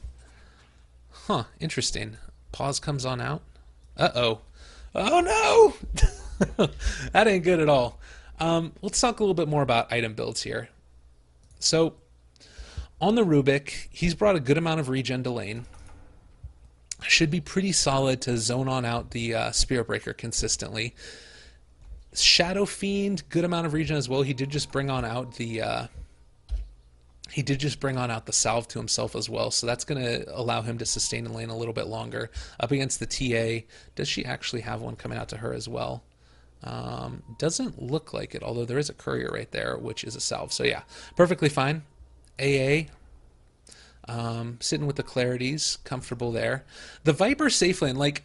[SPEAKER 1] Huh, interesting. Pause comes on out. Uh-oh. Oh no! That ain't good at all. Let's talk a little bit more about item builds here. So, on the Rubik, he's brought a good amount of regen to lane. Should be pretty solid to zone on out the Spirit Breaker consistently. Shadow Fiend, good amount of regen as well. He did just bring on out the salve to himself as well, so that's going to allow him to sustain in lane a little bit longer. Up against the TA, does she actually have one coming out to her as well? Doesn't look like it, although there is a courier right there, which is a salve. So yeah, perfectly fine. AA, sitting with the clarities, comfortable there. The Viper safe lane, like,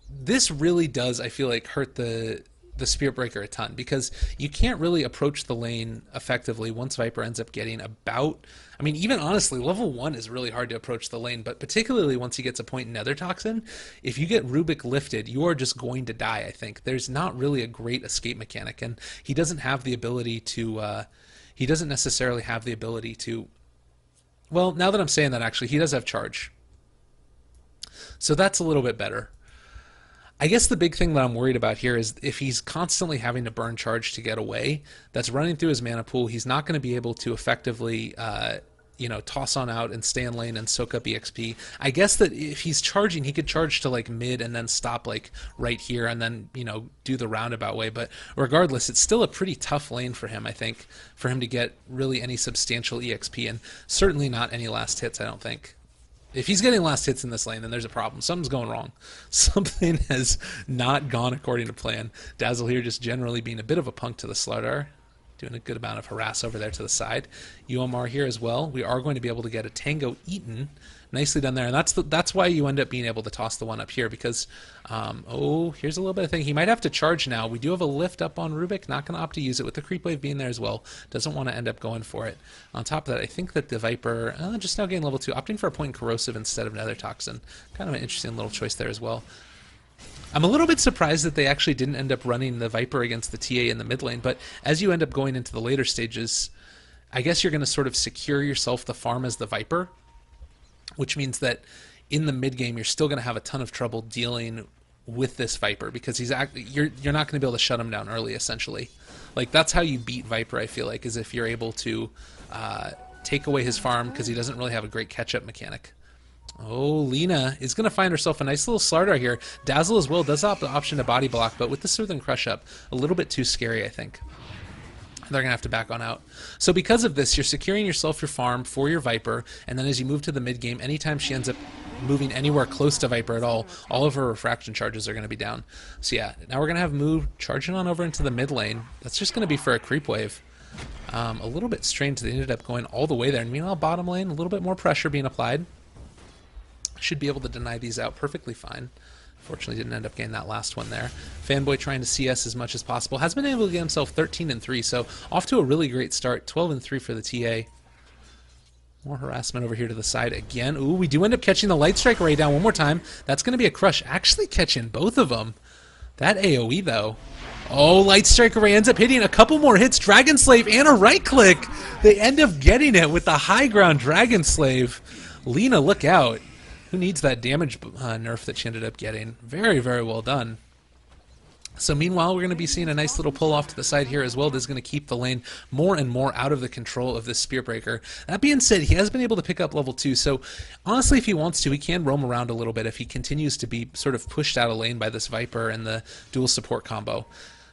[SPEAKER 1] this really does, I feel like, hurt the Spirit Breaker a ton, because you can't really approach the lane effectively once Viper ends up getting about, I mean, even honestly, level 1 is really hard to approach the lane, but particularly once he gets a point in Nether Toxin, if you get Rubik lifted, you are just going to die, I think. There's not really a great escape mechanic, and he doesn't have the ability to, he doesn't necessarily have the ability to, well, now that I'm saying that, actually, he does have charge. So that's a little bit better. I guess the big thing that I'm worried about here is if he's constantly having to burn charge to get away, that's running through his mana pool. He's not going to be able to effectively, toss on out and stay in lane and soak up EXP. I guess that if he's charging, he could charge to like mid and then stop like right here and then, do the roundabout way. But regardless, it's still a pretty tough lane for him, I think, for him to get really any substantial EXP, and certainly not any last hits, I don't think. If he's getting last hits in this lane, then there's a problem. Something's going wrong. Something has not gone according to plan. Dazzle here just generally being a bit of a punk to the Slardar. Doing a good amount of harass over there to the side. UMR here as well. We are going to be able to get a Tango Eaten. Nicely done there. And that's why you end up being able to toss the one up here, because, here's a little bit of thing. He might have to charge now. We do have a lift up on Rubik. Not going to opt to use it with the creep wave being there as well. Doesn't want to end up going for it. On top of that, I think that the Viper, just now getting level 2, opting for a point in Corrosive instead of Nether Toxin. Kind of an interesting little choice there as well. I'm a little bit surprised that they actually didn't end up running the Viper against the TA in the mid lane, but as you end up going into the later stages, I guess you're going to sort of secure yourself the farm as the Viper, which means that in the mid game you're still going to have a ton of trouble dealing with this Viper, because you're not going to be able to shut him down early, essentially. Like, that's how you beat Viper, I feel like, is if you're able to take away his farm, because he doesn't really have a great catch-up mechanic. Oh, Lena is going to find herself a nice little Slardar here. Dazzle as well does have the option to body block, but with the Southern Crush up, a little bit too scary, I think. They're going to have to back on out. So because of this, you're securing yourself your farm for your Viper, and then as you move to the mid game, anytime she ends up moving anywhere close to Viper at all of her refraction charges are going to be down. So yeah, now we're going to have Moo charging on over into the mid lane. That's just going to be for a creep wave. A little bit strange they ended up going all the way there. And meanwhile, bottom lane, a little bit more pressure being applied. Should be able to deny these out perfectly fine. Fortunately, didn't end up getting that last one there. Fanboy trying to CS as much as possible. Has been able to get himself 13-3, so off to a really great start. 12-3 for the TA. More harassment over here to the side again. Ooh, we do end up catching the Light Strike Ray down one more time. That's going to be a crush. Actually catching both of them. That AoE, though. Oh, Light Strike Ray ends up hitting a couple more hits. Dragon Slave and a right click. They end up getting it with the high ground Dragon Slave. Lena, look out. Who needs that damage nerf that she ended up getting? Very, very well done. So meanwhile, we're going to be seeing a nice little pull off to the side here as well. This is going to keep the lane more and more out of the control of this Spear Breaker. That being said, he has been able to pick up level 2, so honestly, if he wants to, he can roam around a little bit if he continues to be sort of pushed out of lane by this Viper and the dual support combo.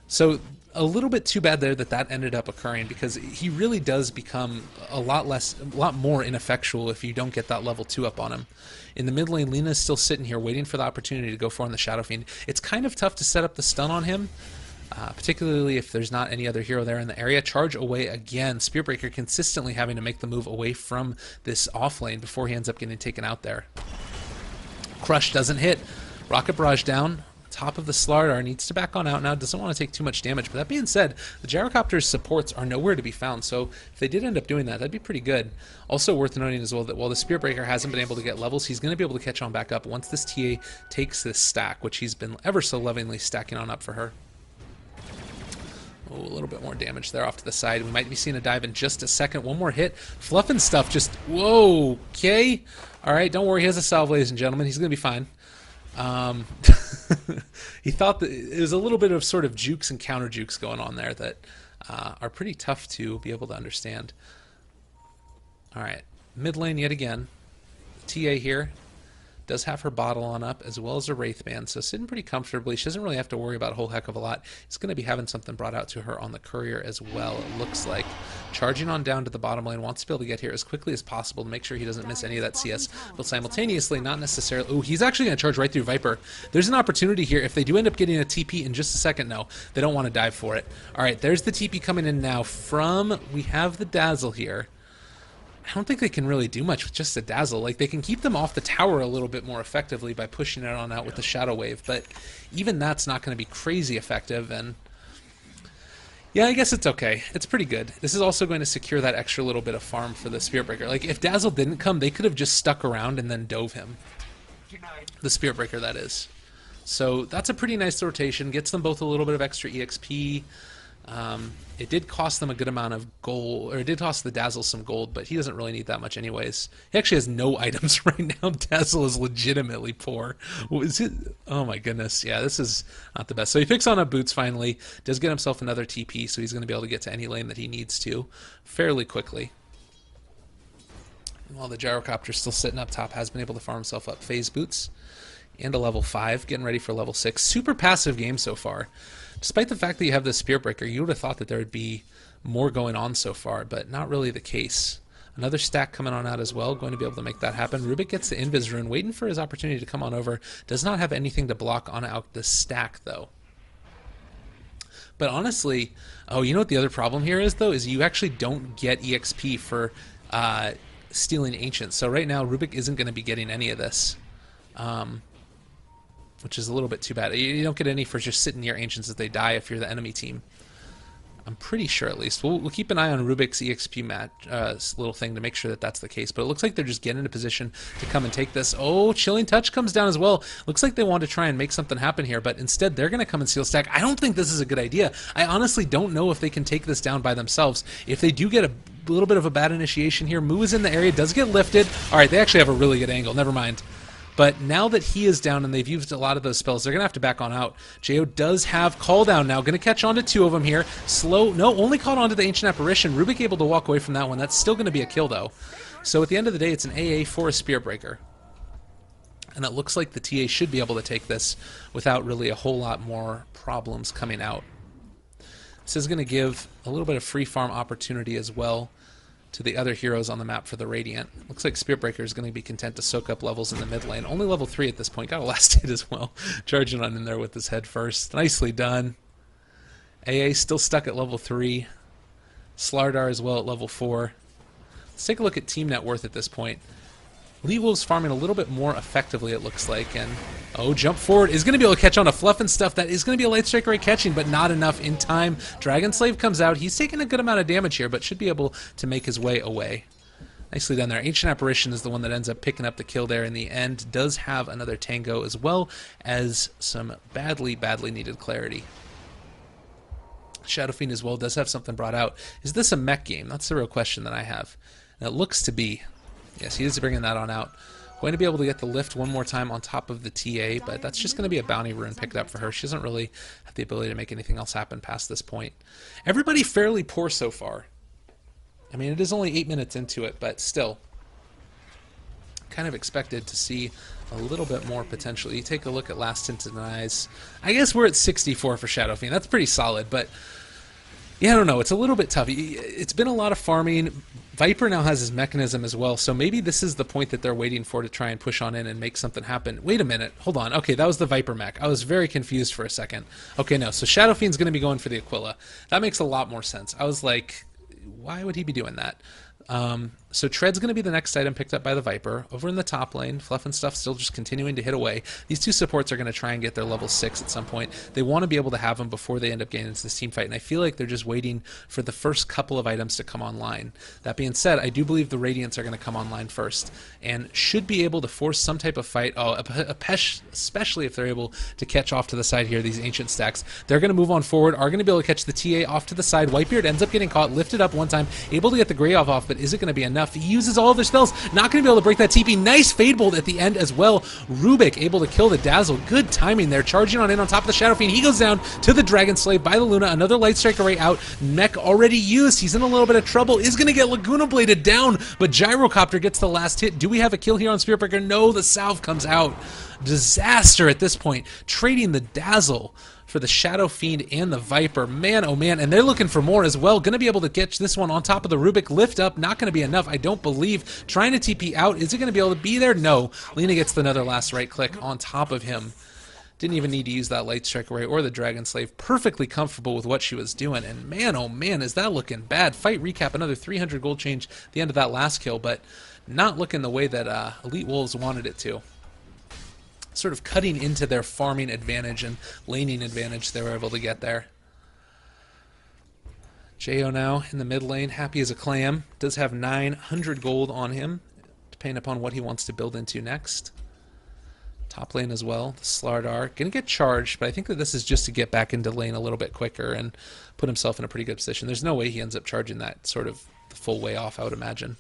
[SPEAKER 1] So a little bit too bad there that ended up occurring, because he really does become a lot more ineffectual if you don't get that level 2 up on him. In the mid lane, Lena is still sitting here waiting for the opportunity to go for on the Shadow Fiend. It's kind of tough to set up the stun on him, particularly if there's not any other hero there in the area. Charge away again. Spearbreaker consistently having to make the move away from this off lane before he ends up getting taken out there. Crush doesn't hit. Rocket Barrage down. Top of the Slardar needs to back on out now. Doesn't want to take too much damage. But that being said, the Gyrocopter's supports are nowhere to be found. So if they did end up doing that, that'd be pretty good. Also worth noting as well that while the Spearbreaker hasn't been able to get levels, he's going to be able to catch on back up once this TA takes this stack, which he's been ever so lovingly stacking on up for her. Oh, a little bit more damage there off to the side. We might be seeing a dive in just a second. One more hit. Fluff and stuff just... Whoa, okay. All right, don't worry. He has a salve, ladies and gentlemen. He's going to be fine. He thought that it was a little bit of sort of jukes and counter jukes going on there that are pretty tough to be able to understand. All right, mid lane yet again. TA here does have her bottle on up as well as a Wraith Band, so sitting pretty comfortably. She doesn't really have to worry about a whole heck of a lot. It's going to be having something brought out to her on the courier as well, it looks like. Charging on down to the bottom lane, wants to be able to get here as quickly as possible to make sure he doesn't miss any of that CS, but simultaneously not necessarily... Oh, he's actually going to charge right through Viper. There's an opportunity here. If they do end up getting a TP in just a second, no, they don't want to dive for it. All right, there's the TP coming in now from... We have the Dazzle here. I don't think they can really do much with just a Dazzle. Like, they can keep them off the tower a little bit more effectively by pushing it on out with the Shadow Wave, but even that's not going to be crazy effective, and yeah, I guess it's okay. It's pretty good. This is also going to secure that extra little bit of farm for the Spearbreaker. Like, if Dazzle didn't come, they could have just stuck around and then dove him. The Spearbreaker, that is. So that's a pretty nice rotation. Gets them both a little bit of extra EXP. It did cost them a good amount of gold, or it did cost the Dazzle some gold, but he doesn't really need that much anyways. He actually has no items right now. Dazzle is legitimately poor. What is it? Oh my goodness. Yeah, this is not the best. So he picks on up Boots finally, does get himself another TP, so he's going to be able to get to any lane that he needs to fairly quickly. And while the Gyrocopter's still sitting up top, has been able to farm himself up Phase Boots and a level 5, getting ready for level 6. Super passive game so far. Despite the fact that you have this Spearbreaker, you would have thought that there would be more going on so far, but not really the case. Another stack coming on out as well, going to be able to make that happen. Rubik gets the Invis Rune, waiting for his opportunity to come on over. Does not have anything to block on out the stack, though. But honestly, oh, you know what the other problem here is, though, is you actually don't get EXP for stealing Ancients. So right now, Rubik isn't going to be getting any of this. Which is a little bit too bad. You don't get any for just sitting near Ancients as they die if you're the enemy team. I'm pretty sure, at least. We'll keep an eye on Rubik's EXP match, little thing to make sure that that's the case. But it looks like they're just getting in a position to come and take this. Oh, Chilling Touch comes down as well. Looks like they want to try and make something happen here, but instead they're going to come and seal stack. I don't think this is a good idea. I honestly don't know if they can take this down by themselves. If they do get a little bit of a bad initiation here, Moo is in the area, does get lifted. All right, they actually have a really good angle. Never mind. But now that he is down and they've used a lot of those spells, they're going to have to back on out. Jo does have Call Down now. Going to catch on to 2 of them here. Slow. No, only caught on to the Ancient Apparition. Rubik able to walk away from that one. That's still going to be a kill, though. So at the end of the day, it's an AA for a Spearbreaker. And it looks like the TA should be able to take this without really a whole lot more problems coming out. This is going to give a little bit of free farm opportunity as well to the other heroes on the map for the Radiant. Looks like Spearbreaker is going to be content to soak up levels in the mid lane. Only level 3 at this point. Got a last hit as well. Charging on in there with his head first. Nicely done. AA still stuck at level 3. Slardar as well at level 4. Let's take a look at team net worth at this point. Lee Wolves farming a little bit more effectively, it looks like, and oh, jump forward is going to be able to catch on to Fluff and stuff. That is going to be a Light Strike Ray catching, but not enough in time. Dragon Slave comes out. He's taking a good amount of damage here, but should be able to make his way away. Nicely done there. Ancient Apparition is the one that ends up picking up the kill there in the end. Does have another Tango as well as some badly, badly needed clarity. Shadow Fiend as well does have something brought out. Is this a mech game? That's the real question that I have. And it looks to be. Yes, he is bringing that on out. Going to be able to get the lift one more time on top of the TA, but that's just going to be a bounty rune picked up for her. She doesn't really have the ability to make anything else happen past this point. Everybody fairly poor so far. I mean, it is only 8 minutes into it, but still. Kind of expected to see a little bit more potentially. You take a look at Last Tinted Eyes. I guess we're at 64 for Shadow Fiend. That's pretty solid, but yeah, I don't know. It's a little bit tough. It's been a lot of farming. Viper now has his mechanism as well, so maybe this is the point that they're waiting for to try and push on in and make something happen. Wait a minute. Hold on. Okay, that was the Viper mech. I was very confused for a second. Okay, no. So Shadow Fiend's going to be going for the Aquila. That makes a lot more sense. I was like, why would he be doing that? So Tread's going to be the next item picked up by the Viper. Over in the top lane, Fluff and Stuff still just continuing to hit away. These two supports are going to try and get their level 6 at some point. They want to be able to have them before they end up getting into this team fight, and I feel like they're just waiting for the first couple of items to come online. That being said, I do believe the Radiants are going to come online first, and should be able to force some type of fight. Oh, a Pesh, especially if they're able to catch off to the side here, these Ancient stacks. They're going to move on forward, are going to be able to catch the TA off to the side. Whitebeard ends up getting caught, lifted up one time, able to get the Grey off, but is it going to be enough? He uses all of their spells, not going to be able to break that TP. Nice Fade Bolt at the end as well. Rubik able to kill the Dazzle. Good timing there, charging on in on top of the Shadow Fiend. He goes down to the Dragon Slave by the Luna. Another Light Strike Array out. Mech already used. He's in a little bit of trouble. Is going to get Laguna Bladed down, but Gyrocopter gets the last hit. Do we have a kill here on Spiritbreaker? No, the salve comes out. Disaster at this point. Trading the Dazzle for the Shadow Fiend and the Viper. Man, oh man, and they're looking for more as well. Going to be able to get this one on top of the Rubik. Lift up, not going to be enough, I don't believe. Trying to TP out, is it going to be able to be there? No. Lena gets another last right click on top of him. Didn't even need to use that Light Strike Array or the Dragon Slave. Perfectly comfortable with what she was doing, and man, oh man, is that looking bad. Fight recap, another 300 gold change at the end of that last kill, but not looking the way that Elite Wolves wanted it to. Sort of cutting into their farming advantage and laning advantage they were able to get there. Jo now in the mid lane, happy as a clam. Does have 900 gold on him, depending upon what he wants to build into next. Top lane as well, the Slardar. Going to get charged, but I think that this is just to get back into lane a little bit quicker and put himself in a pretty good position. There's no way he ends up charging that sort of the full way off, I would imagine.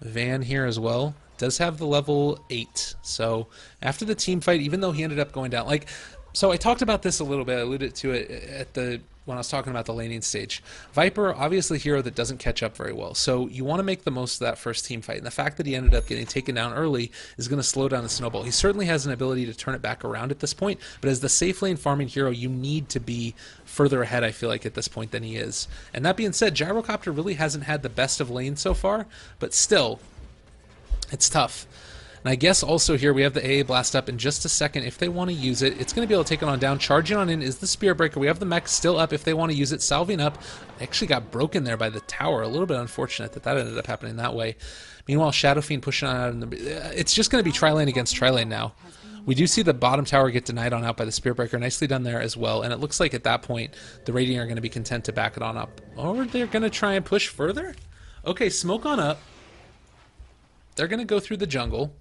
[SPEAKER 1] Van here as well. Does have the level 8. So after the team fight, even though he ended up going down, like, so I talked about this a little bit. I alluded to it at when I was talking about the laning stage. Viper, obviously a hero that doesn't catch up very well. So you want to make the most of that first team fight. And the fact that he ended up getting taken down early is going to slow down the snowball. He certainly has an ability to turn it back around at this point. But as the safe lane farming hero, you need to be further ahead, I feel like, at this point than he is. And that being said, Gyrocopter really hasn't had the best of lanes so far. But still, it's tough. And I guess also here we have the AA Blast up in just a second. If they want to use it, it's going to be able to take it on down. Charging on in is the Spirit Breaker. We have the mech still up if they want to use it. Salving up. Actually got broken there by the tower. A little bit unfortunate that that ended up happening that way. Meanwhile, Shadow Fiend pushing on out. It's just going to be tri-lane against tri-lane now. We do see the bottom tower get denied on out by the Spirit Breaker. Nicely done there as well. And it looks like at that point, the Radiant are going to be content to back it on up. Or they're going to try and push further? Okay, smoke on up. They're going to go through the jungle.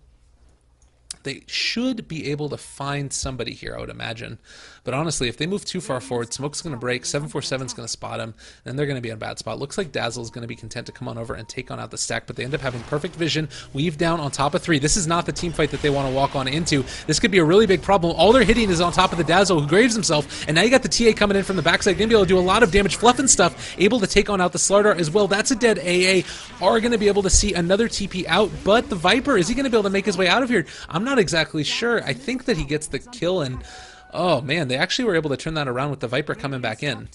[SPEAKER 1] They should be able to find somebody here, I would imagine. But honestly, if they move too far forward, Smoke's going to break, 747's going to spot him, and they're going to be in a bad spot. Looks like Dazzle's going to be content to come on over and take on out the stack, but they end up having perfect vision, weave down on top of 3. This is not the team fight that they want to walk on into. This could be a really big problem. All they're hitting is on top of the Dazzle, who graves himself, and now you got the TA coming in from the backside, going to be able to do a lot of damage. Fluff and Stuff able to take on out the Slardar as well. That's a dead AA. Are going to be able to see another TP out, but the Viper, is he going to be able to make his way out of here? I'm not exactly sure. I think that he gets the kill, and oh man, they actually were able to turn that around with the Viper coming back in.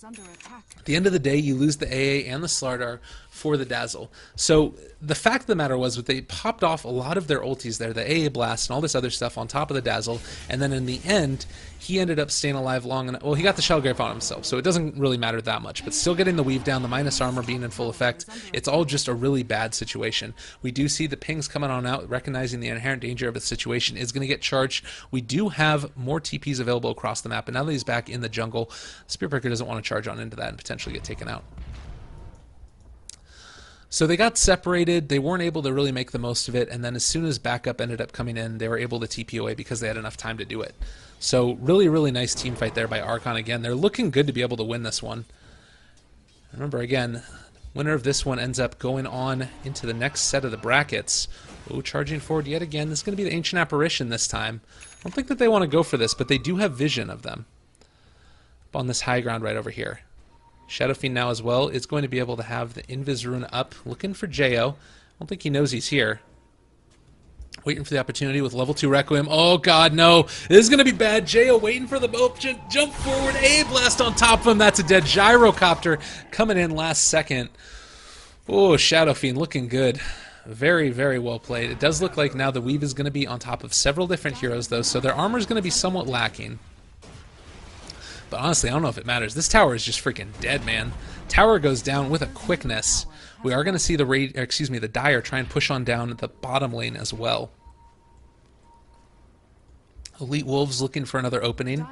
[SPEAKER 1] At the end of the day, you lose the AA and the Slardar for the Dazzle. So the fact of the matter was that they popped off a lot of their ultis there, the AA Blast and all this other stuff on top of the Dazzle, and then in the end, he ended up staying alive long enough. Well, he got the Shell Grape on himself, so it doesn't really matter that much, but still getting the weave down, the minus armor being in full effect, it's all just a really bad situation. We do see the pings coming on out, recognizing the inherent danger of the situation is going to get charged. We do have more TPs available across the map, and now that he's back in the jungle, Spiritbreaker doesn't want to charge on into that and potentially get taken out. So they got separated. They weren't able to really make the most of it. And then as soon as backup ended up coming in, they were able to TP away because they had enough time to do it. So really, really nice team fight there by Archon again. They're looking good to be able to win this one. Remember, again, winner of this one ends up going on into the next set of the brackets. Oh, charging forward yet again. This is going to be the Ancient Apparition this time. I don't think that they want to go for this, but they do have vision of them. Up on this high ground right over here. Shadow Fiend now as well is going to be able to have the Invis Rune up, looking for Jo. I don't think he knows he's here. Waiting for the opportunity with level 2 Requiem. Oh god, no. This is going to be bad. Jo waiting for the jump forward. A blast on top of him. That's a dead Gyrocopter coming in last second. Oh, Shadow Fiend looking good. Very, very well played. It does look like now the Weave is going to be on top of several different heroes, though, so their armor is going to be somewhat lacking. But honestly, I don't know if it matters. This tower is just freaking dead, man. Tower goes down with a quickness. We are going to see the Dire try and push on down the bottom lane as well. Elite Wolves looking for another opening.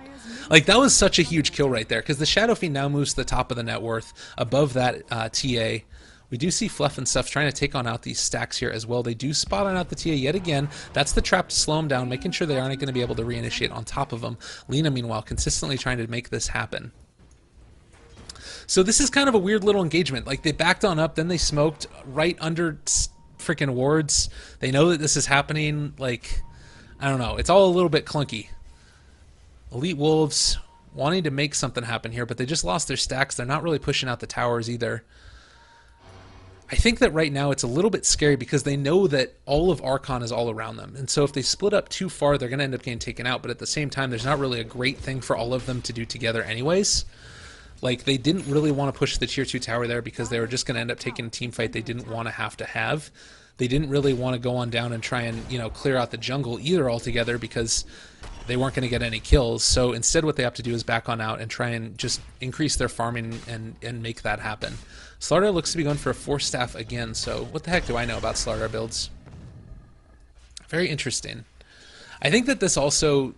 [SPEAKER 1] Like, that was such a huge kill right there, because the Shadow Fiend now moves to the top of the net worth, above that TA. We do see Fluff and stuff trying to take on out these stacks here as well. They do spot on out the TA yet again. That's the trap to slow them down, making sure they aren't going to be able to reinitiate on top of them. Lina, meanwhile, consistently trying to make this happen. So this is kind of a weird little engagement. Like, they backed on up, then they smoked right under freaking wards. They know that this is happening. Like, I don't know. It's all a little bit clunky. Elite Wolves wanting to make something happen here, but they just lost their stacks. They're not really pushing out the towers either. I think that right now it's a little bit scary because they know that all of Archon is all around them. And so if they split up too far, they're going to end up getting taken out. But at the same time, there's not really a great thing for all of them to do together anyways. Like, they didn't really want to push the tier 2 tower there because they were just going to end up taking a team fight they didn't want to have. They didn't really want to go on down and try and, you know, clear out the jungle either altogether because they weren't going to get any kills. So instead what they have to do is back on out and try and just increase their farming and make that happen. Slardar looks to be going for a 4-staff again, so what the heck do I know about Slardar builds? Very interesting. I think that this also,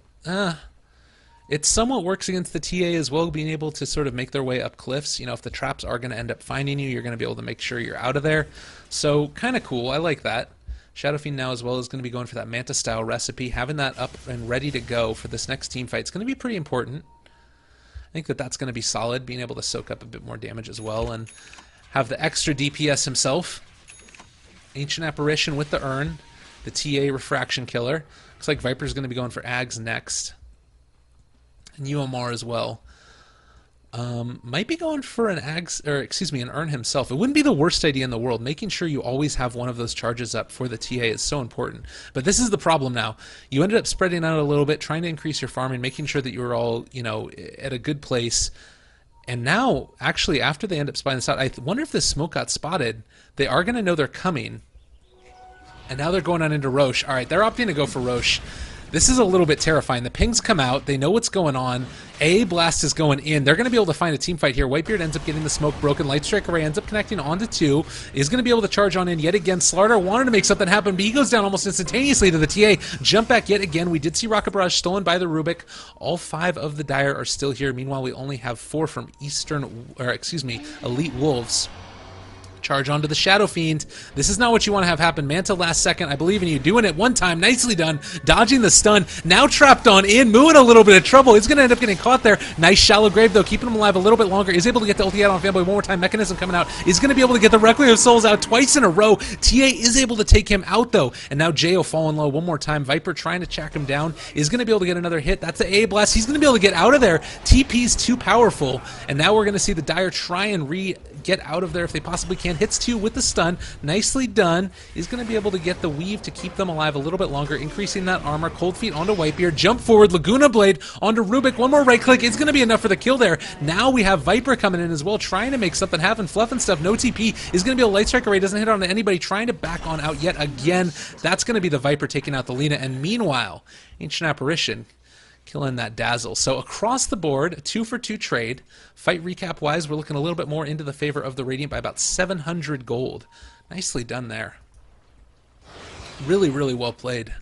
[SPEAKER 1] it somewhat works against the TA as well, being able to sort of make their way up cliffs. You know, if the traps are going to end up finding you, you're going to be able to make sure you're out of there. So, kind of cool. I like that. Shadow Fiend now as well is going to be going for that Manta-style recipe. Having that up and ready to go for this next team fight is going to be pretty important. I think that that's going to be solid, being able to soak up a bit more damage as well and have the extra DPS himself. Ancient Apparition with the Urn, the TA Refraction Killer. Looks like Viper's going to be going for Ags next. And UMR as well. Might be going for an an Urn himself. It wouldn't be the worst idea in the world. Making sure you always have one of those charges up for the TA is so important. But this is the problem now. You ended up spreading out a little bit, trying to increase your farming, making sure that you were all, you know, at a good place. And now, actually, after they end up spotting this out, I wonder if this smoke got spotted. They are going to know they're coming. And now they're going on into Roche. All right, they're opting to go for Roche. This is a little bit terrifying. The pings come out. They know what's going on. A blast is going in. They're going to be able to find a team fight here. Whitebeard ends up getting the smoke broken. Light Strike Array ends up connecting onto 2. Is going to be able to charge on in yet again. Slardar wanted to make something happen, but he goes down almost instantaneously to the TA. Jump back yet again. We did see Rocket Barrage stolen by the Rubik. All 5 of the Dire are still here. Meanwhile, we only have 4 from Elite Wolves. Charge onto the Shadow Fiend. This is not what you want to have happen. Manta last second. I believe in you. Doing it one time. Nicely done. Dodging the stun. Now trapped on in. Moo in a little bit of trouble. He's going to end up getting caught there. Nice shallow grave, though. Keeping him alive a little bit longer. Is able to get the ulti out on Fanboy one more time. Mechanism coming out. Is going to be able to get the Requiem of Souls out twice in a row. TA is able to take him out, though. And now Jo falling low one more time. Viper trying to track him down. Is going to be able to get another hit. That's the A blast. He's going to be able to get out of there. TP's too powerful. And now we're going to see the Dire try and get out of there if they possibly can. Hits 2 with the stun. Nicely done. Is going to be able to get the weave to keep them alive a little bit longer, increasing that armor. Cold Feet onto Whitebeard. Jump forward. Laguna Blade onto Rubik. One more right click. It's going to be enough for the kill there. Now we have Viper coming in as well, trying to make something happen. Fluff and stuff. No TP. Is going to be a Light Strike Array. Doesn't hit on anybody. Trying to back on out yet again. That's going to be the Viper taking out the Lina. And meanwhile, Ancient Apparition killing that Dazzle. So across the board, a 2-for-2 trade. Fight recap wise, we're looking a little bit more into the favor of the Radiant by about 700 gold. Nicely done there. Really, really well played.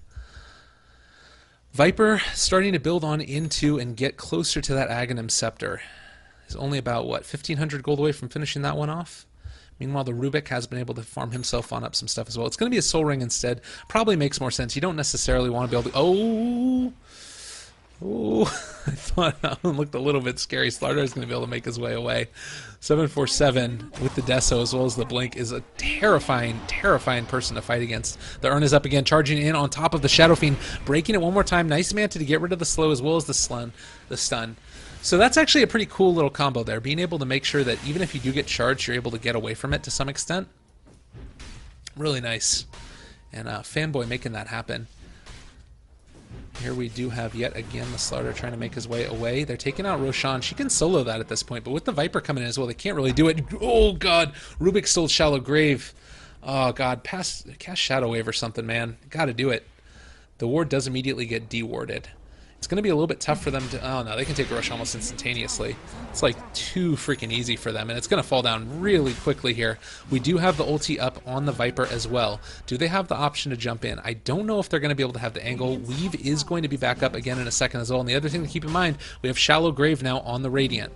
[SPEAKER 1] Viper starting to build on into and get closer to that Aghanim Scepter. Is only about, what, 1,500 gold away from finishing that one off? Meanwhile, the Rubik has been able to farm himself on up some stuff as well. It's going to be a Soul Ring instead. Probably makes more sense. You don't necessarily want to be able to... Oh! Oh, I thought that one looked a little bit scary. Slardar is going to be able to make his way away. 747 with the Deso as well as the Blink is a terrifying, terrifying person to fight against. The Urn is up again, charging in on top of the Shadow Fiend, breaking it one more time. Nice Manta to get rid of the slow as well as the stun. So that's actually a pretty cool little combo there, being able to make sure that even if you do get charged, you're able to get away from it to some extent. Really nice. And Fanboy making that happen. Here we do have yet again the Slardar trying to make his way away. They're taking out Roshan. She can solo that at this point, but with the Viper coming in as well, they can't really do it. Oh, God. Rubik stole Shallow Grave. Oh, God. Cast Shadow Wave or something, man. Got to do it. The ward does immediately get dewarded. It's going to be a little bit tough for them to... Oh, no. They can take Rush almost instantaneously. It's like too freaking easy for them, and it's going to fall down really quickly here. We do have the ulti up on the Viper as well. Do they have the option to jump in? I don't know if they're going to be able to have the angle. Weave is going to be back up again in a second as well. And the other thing to keep in mind, we have Shallow Grave now on the Radiant.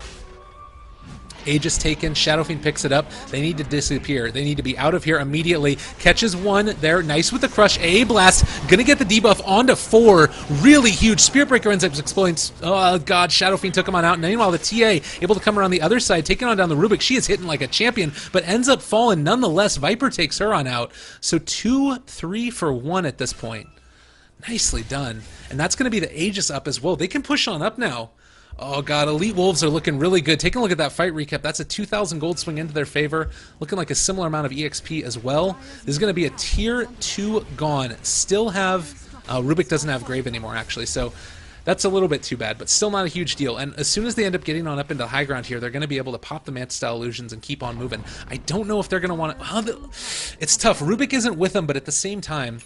[SPEAKER 1] Aegis taken. Shadow Fiend picks it up. They need to disappear. They need to be out of here immediately. Catches one there. Nice with the crush. A blast. Gonna get the debuff onto 4. Really huge. Spirit Breaker ends up exploding. Oh, God. Shadow Fiend took him on out. And meanwhile, the TA able to come around the other side, taking on down the Rubik. She is hitting like a champion, but ends up falling nonetheless. Viper takes her on out. So 2-3 for 1 at this point. Nicely done. And that's going to be the Aegis up as well. They can push on up now. Oh, God, Elite Wolves are looking really good. Taking a look at that fight recap, that's a 2,000 gold swing into their favor. Looking like a similar amount of EXP as well. This is going to be a Tier 2 gone. Still have... Rubik doesn't have Grave anymore, actually, so that's a little bit too bad, but still not a huge deal. And as soon as they end up getting on up into high ground here, they're going to be able to pop the Manta-style illusions and keep on moving. I don't know if they're going to want to... It's tough. Rubik isn't with them, but at the same time...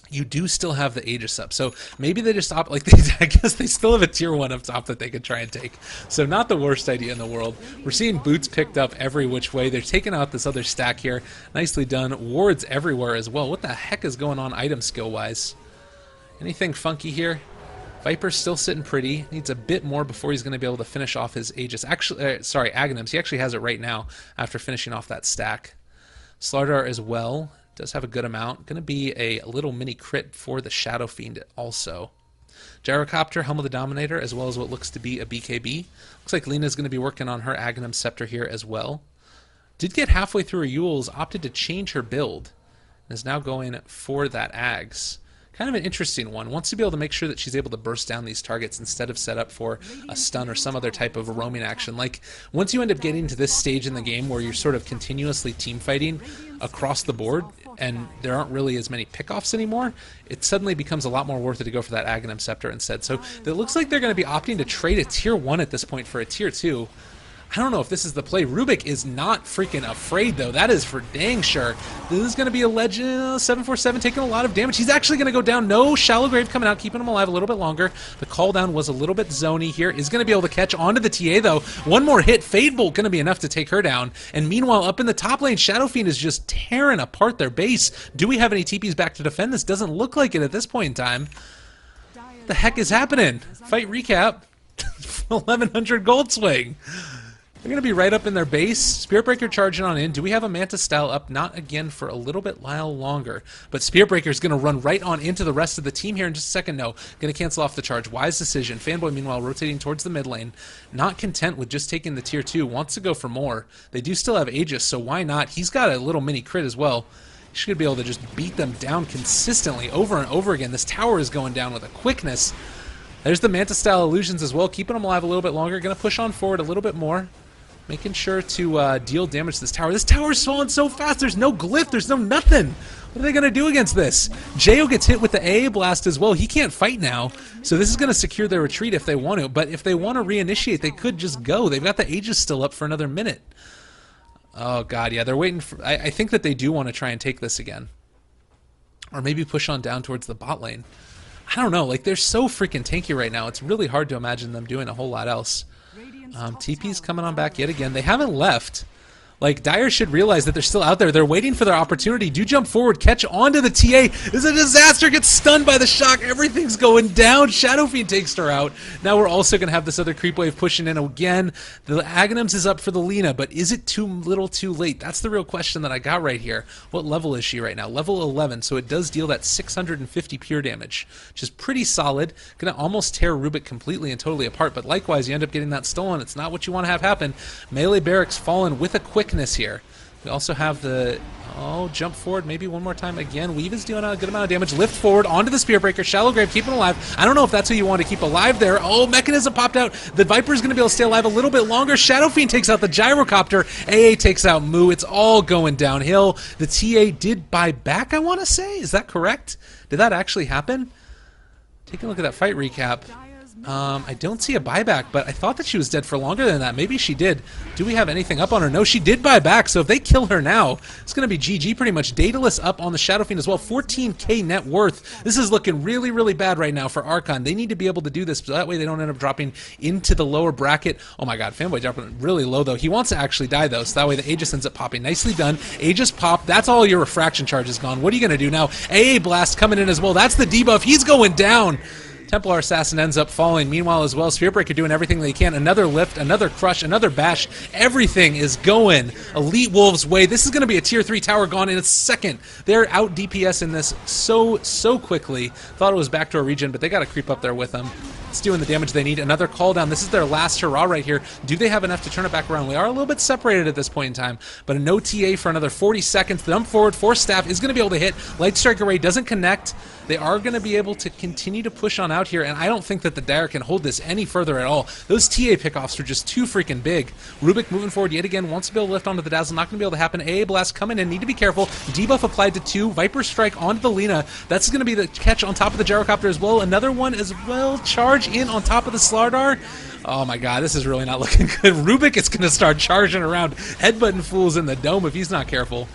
[SPEAKER 1] You do still have the Aegis up, so maybe they just opt, like, I guess they still have a tier 1 up top that they could try and take. So not the worst idea in the world. We're seeing boots picked up every which way. They're taking out this other stack here. Nicely done. Wards everywhere as well. What the heck is going on item skill-wise? Anything funky here? Viper's still sitting pretty. Needs a bit more before he's going to be able to finish off his Aegis. Actually, sorry, Aghanims. He actually has it right now after finishing off that stack. Slardar as well. Does have a good amount. Going to be a little mini crit for the Shadow Fiend also. Gyrocopter, Helm of the Dominator, as well as what looks to be a BKB. Looks like Lena's going to be working on her Aghanim Scepter here as well. Did get halfway through her Yules, opted to change her build, and is now going for that Ags. Kind of an interesting one. Wants to be able to make sure that she's able to burst down these targets instead of set up for a stun or some other type of roaming action. Like, once you end up getting to this stage in the game where you're sort of continuously team fighting across the board and there aren't really as many pickoffs anymore, it suddenly becomes a lot more worth it to go for that Aghanim Scepter instead. So it looks like they're going to be opting to trade a tier 1 at this point for a tier 2. I don't know if this is the play. Rubik is not freaking afraid, though. That is for dang sure. This is going to be a legend. 747 taking a lot of damage. He's actually going to go down. No, Shallow Grave coming out, keeping him alive a little bit longer. The call down was a little bit zony here. Is going to be able to catch onto the TA, though. One more hit. Fade Bolt going to be enough to take her down. And meanwhile, up in the top lane, Shadow Fiend is just tearing apart their base. Do we have any TPs back to defend? This doesn't look like it at this point in time. What the heck is happening? Fight recap. 1,100 gold swing. They're going to be right up in their base. Spirit Breaker charging on in. Do we have a Manta style up? Not again for a little bit while longer. But Spirit Breaker is going to run right on into the rest of the team here in just a second. No, going to cancel off the charge. Wise decision. Fanboy, meanwhile, rotating towards the mid lane. Not content with just taking the tier 2. Wants to go for more. They do still have Aegis, so why not? He's got a little mini crit as well. He should be able to just beat them down consistently over and over again. This tower is going down with a quickness. There's the Manta style illusions as well. Keeping them alive a little bit longer. Going to push on forward a little bit more. Making sure to deal damage to this tower. This tower is falling so fast. There's no glyph. There's no nothing. What are they going to do against this? Jo gets hit with the AA blast as well. He can't fight now. So this is going to secure their retreat if they want to. But if they want to reinitiate, they could just go. They've got the Aegis still up for another minute. Oh, God. Yeah, they're waiting for... I think that they do want to try and take this again. Or maybe push on down towards the bot lane. I don't know. Like, they're so freaking tanky right now. It's really hard to imagine them doing a whole lot else. TP's coming on back yet again. They haven't left. Like, Dire should realize that they're still out there. They're waiting for their opportunity. Do jump forward, catch onto the TA. This is a disaster. Gets stunned by the shock. Everything's going down. Shadow Fiend takes her out. Now we're also going to have this other creep wave pushing in again. The Aghanims is up for the Lina, but is it too little too late? That's the real question that I got right here. What level is she right now? Level 11, so it does deal that 650 pure damage, which is pretty solid. Going to almost tear Rubik completely and totally apart, but likewise, you end up getting that stolen. It's not what you want to have happen. Melee Barracks fallen with a quickness here. We also have the, jump forward maybe one more time again. Weave is doing a good amount of damage. Lift forward onto the Spear Breaker. Shallow Grave keeping alive. I don't know if that's who you want to keep alive there. Oh, Mechanism popped out. The Viper's going to be able to stay alive a little bit longer. Shadow Fiend takes out the Gyrocopter. AA takes out Moo. It's all going downhill. The TA did buy back, I want to say. Is that correct? Did that actually happen? Take a look at that fight recap. I don't see a buyback, but I thought that she was dead for longer than that. Maybe she did. Do we have anything up on her? No, she did buy back, so if they kill her now, it's going to be GG pretty much. Daedalus up on the Shadow Fiend as well. 14k net worth. This is looking really, really bad right now for Archon. They need to be able to do this, so that way they don't end up dropping into the lower bracket. Oh my god, Fanboy dropping really low, though. He wants to actually die, though, so that way the Aegis ends up popping. Nicely done. Aegis pop. That's all your refraction charge is gone. What are you going to do now? AA Blast coming in as well. That's the debuff. He's going down. Templar Assassin ends up falling. Meanwhile, as well, Spearbreaker doing everything they can. Another lift, another crush, another bash. Everything is going Elite Wolves' way. This is going to be a Tier 3 tower gone in a second. They're out DPS in this so quickly. Thought it was backdoor regen, but they got to creep up there with them. It's doing the damage they need. Another call down. This is their last hurrah right here. Do they have enough to turn it back around? We are a little bit separated at this point in time, but a no TA for another 40 seconds. The jump forward, Force Staff is going to be able to hit. Light Strike Array doesn't connect. They are going to be able to continue to push on out here, and I don't think that the Dire can hold this any further at all. Those TA pickoffs are just too freaking big. Rubik moving forward yet again, wants to be able to lift onto the Dazzle. Not going to be able to happen. AA Blast coming in, need to be careful. Debuff applied to 2. Viper Strike onto the Lina. That's going to be the catch on top of the Gyrocopter as well. Another one as well. Charge in on top of the Slardar. Oh my god, this is really not looking good. Rubik is going to start charging around, headbutting fools in the dome if he's not careful.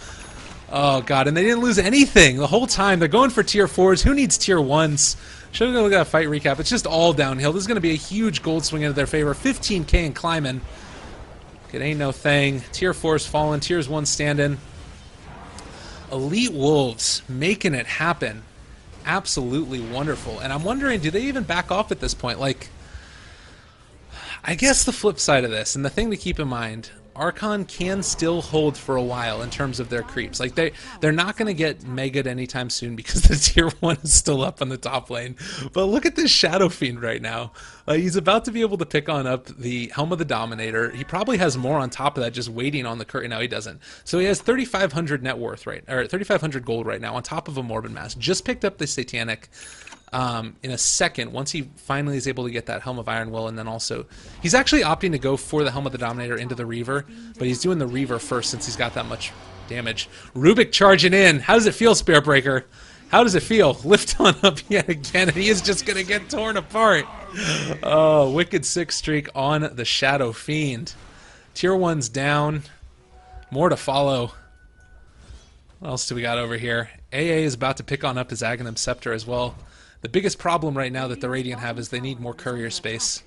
[SPEAKER 1] Oh god, and they didn't lose anything the whole time. They're going for Tier 4s. Who needs Tier 1s? Should we go look at that fight recap? It's just all downhill. This is going to be a huge gold swing into their favor. 15k and climbing. It ain't no thing. Tier 4's falling. Tiers 1 standing. Elite Wolves making it happen. Absolutely wonderful. And I'm wondering, do they even back off at this point? Like, I guess the flip side of this, and the thing to keep in mind, Archon can still hold for a while in terms of their creeps. Like, they're not going to get mega'd anytime soon because the Tier 1 is still up on the top lane. But look at this Shadow Fiend right now. He's about to be able to pick on up the Helm of the Dominator. He probably has more on top of that just waiting on the curtain. No, he doesn't. So he has 3,500 net worth, right? Or 3,500 gold right now on top of a Morbid Mass. Just picked up the Satanic in a second once he finally is able to get that Helm of Iron Will, and then also he's actually opting to go for the Helm of the Dominator into the Reaver, but he's doing the Reaver first since he's got that much damage. Rubik charging in. How does it feel, Spearbreaker? How does it feel? Lift on up yet again, and he is just going to get torn apart. Oh, wicked 6 streak on the Shadow Fiend. Tier 1's down. More to follow. What else do we got over here? AA is about to pick on up his Aghanim Scepter as well. The biggest problem right now that the Radiant have is they need more courier space.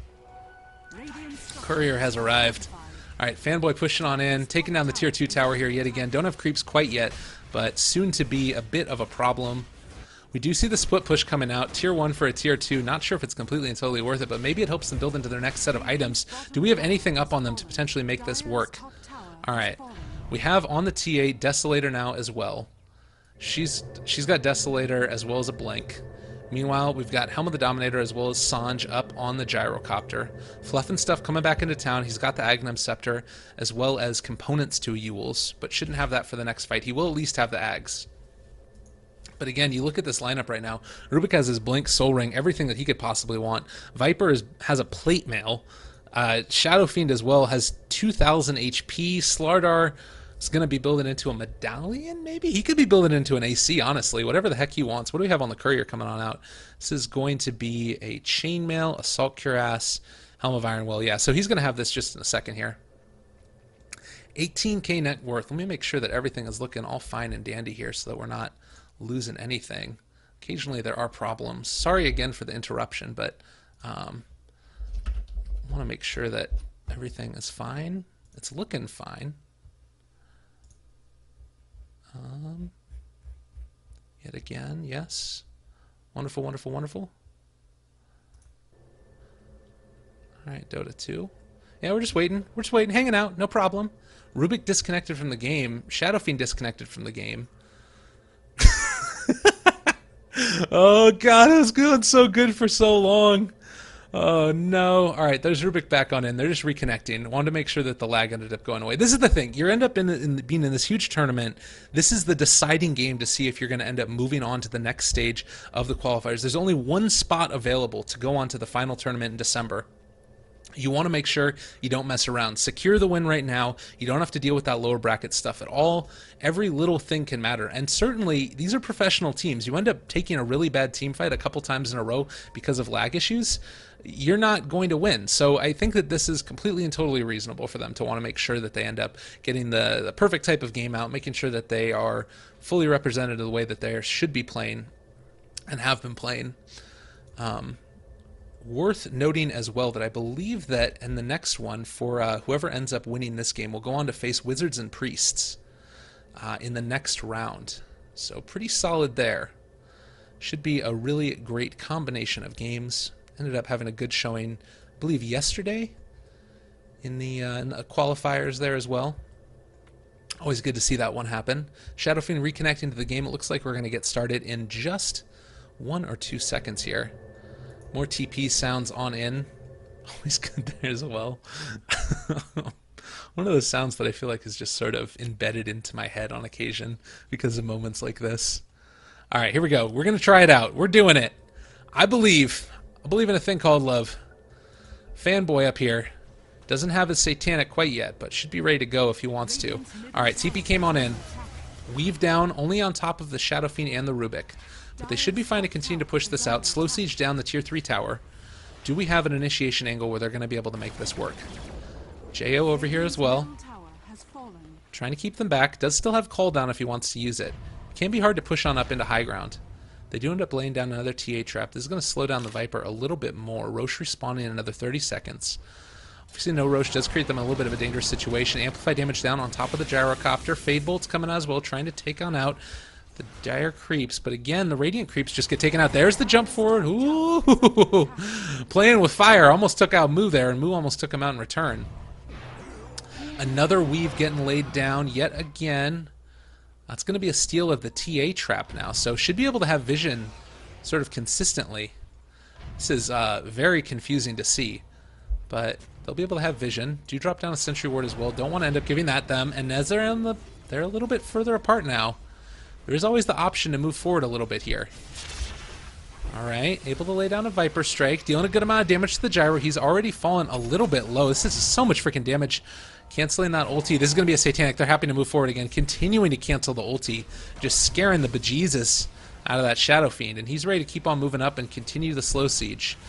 [SPEAKER 1] Courier has arrived. Alright, Fanboy pushing on in, taking down the Tier 2 tower here yet again. Don't have creeps quite yet, but soon to be a bit of a problem. We do see the split push coming out. Tier 1 for a Tier 2. Not sure if it's completely and totally worth it, but maybe it helps them build into their next set of items. Do we have anything up on them to potentially make this work? Alright, we have on the TA Desolator now as well. She's got Desolator as well as a Blink. Meanwhile, we've got Helm of the Dominator as well as Sanj up on the Gyrocopter. Fluff and Stuff coming back into town. He's got the Aghanim Scepter as well as components to Ewel's, but shouldn't have that for the next fight. He will at least have the Ags. But again, you look at this lineup right now. Rubik has his Blink, Soul Ring, everything that he could possibly want. Viper has a Plate Mail. Shadow Fiend as well has 2,000 HP. Slardar is going to be building into a medallion, maybe? He could be building into an AC, honestly. Whatever the heck he wants. What do we have on the courier coming on out? This is going to be a Chainmail, Assault Cuirass, Helm of Iron Will. Yeah, so he's going to have this just in a second here. 18k net worth. Let me make sure that everything is looking all fine and dandy here so that we're not losing anything. Occasionally there are problems. Sorry again for the interruption, but I want to make sure that everything is fine. It's looking fine. Um, Yet again, yes. Wonderful, wonderful, wonderful. Alright, Dota 2. Yeah, we're just waiting. We're just waiting, hanging out, no problem. Rubik disconnected from the game. Shadow Fiend disconnected from the game. Oh god, it was going so good for so long. Oh no. Alright, there's Rubik back on in. They're just reconnecting. Wanted to make sure that the lag ended up going away. This is the thing. You end up being in this huge tournament. This is the deciding game to see if you're going to end up moving on to the next stage of the qualifiers. There's only one spot available to go on to the final tournament in December. You want to make sure you don't mess around. Secure the win right now. You don't have to deal with that lower bracket stuff at all. Every little thing can matter. And certainly, these are professional teams. You end up taking a really bad team fight a couple times in a row because of lag issues, you're not going to win. So I think that this is completely and totally reasonable for them to want to make sure that they end up getting the perfect type of game out, making sure that they are fully represented the way that they should be playing and have been playing. Worth noting as well that I believe that in the next one, for whoever ends up winning this game, will go on to face Wizards and Priests in the next round. So pretty solid there. Should be a really great combination of games. Ended up having a good showing, I believe, yesterday in the qualifiers there as well. Always good to see that one happen. Shadow Fiend reconnecting to the game. It looks like we're going to get started in just 1 or 2 seconds here. More TP sounds on in. Always good there as well. One of those sounds that I feel like is just sort of embedded into my head on occasion because of moments like this. All right, here we go. We're going to try it out. We're doing it. I believe in a thing called love. Fanboy up here. Doesn't have his satanic quite yet, but should be ready to go if he wants to. All right, TP came on in. Weave down only on top of the Shadow Fiend and the Rubik. But they should be fine to continue to push this out. Slow siege down the tier 3 tower. Do we have an initiation angle where they're going to be able to make this work? Jo over here as well. Trying to keep them back. Does still have call down if he wants to use it. Can be hard to push on up into high ground. They do end up laying down another TA trap. This is going to slow down the Viper a little bit more. Roche respawning in another 30 seconds. Obviously, no Roche does create them a little bit of a dangerous situation. Amplify damage down on top of the gyrocopter. Fade bolts coming out as well, trying to take on out the dire creeps, but again, the radiant creeps just get taken out. There's the jump forward. Ooh, playing with fire. Almost took out Moo there, and Moo almost took him out in return. Another weave getting laid down yet again. That's going to be a steal of the TA trap now, so should be able to have vision sort of consistently. This is very confusing to see, but they'll be able to have vision. Do drop down a sentry ward as well. Don't want to end up giving that them, and as they're a little bit further apart now. There is always the option to move forward a little bit here. Alright, able to lay down a Viper Strike, dealing a good amount of damage to the Gyro. He's already fallen a little bit low. This is so much freaking damage. Canceling that ulti. This is going to be a Satanic. They're happy to move forward again, continuing to cancel the ulti. Just scaring the bejesus out of that Shadow Fiend. And he's ready to keep on moving up and continue the slow siege.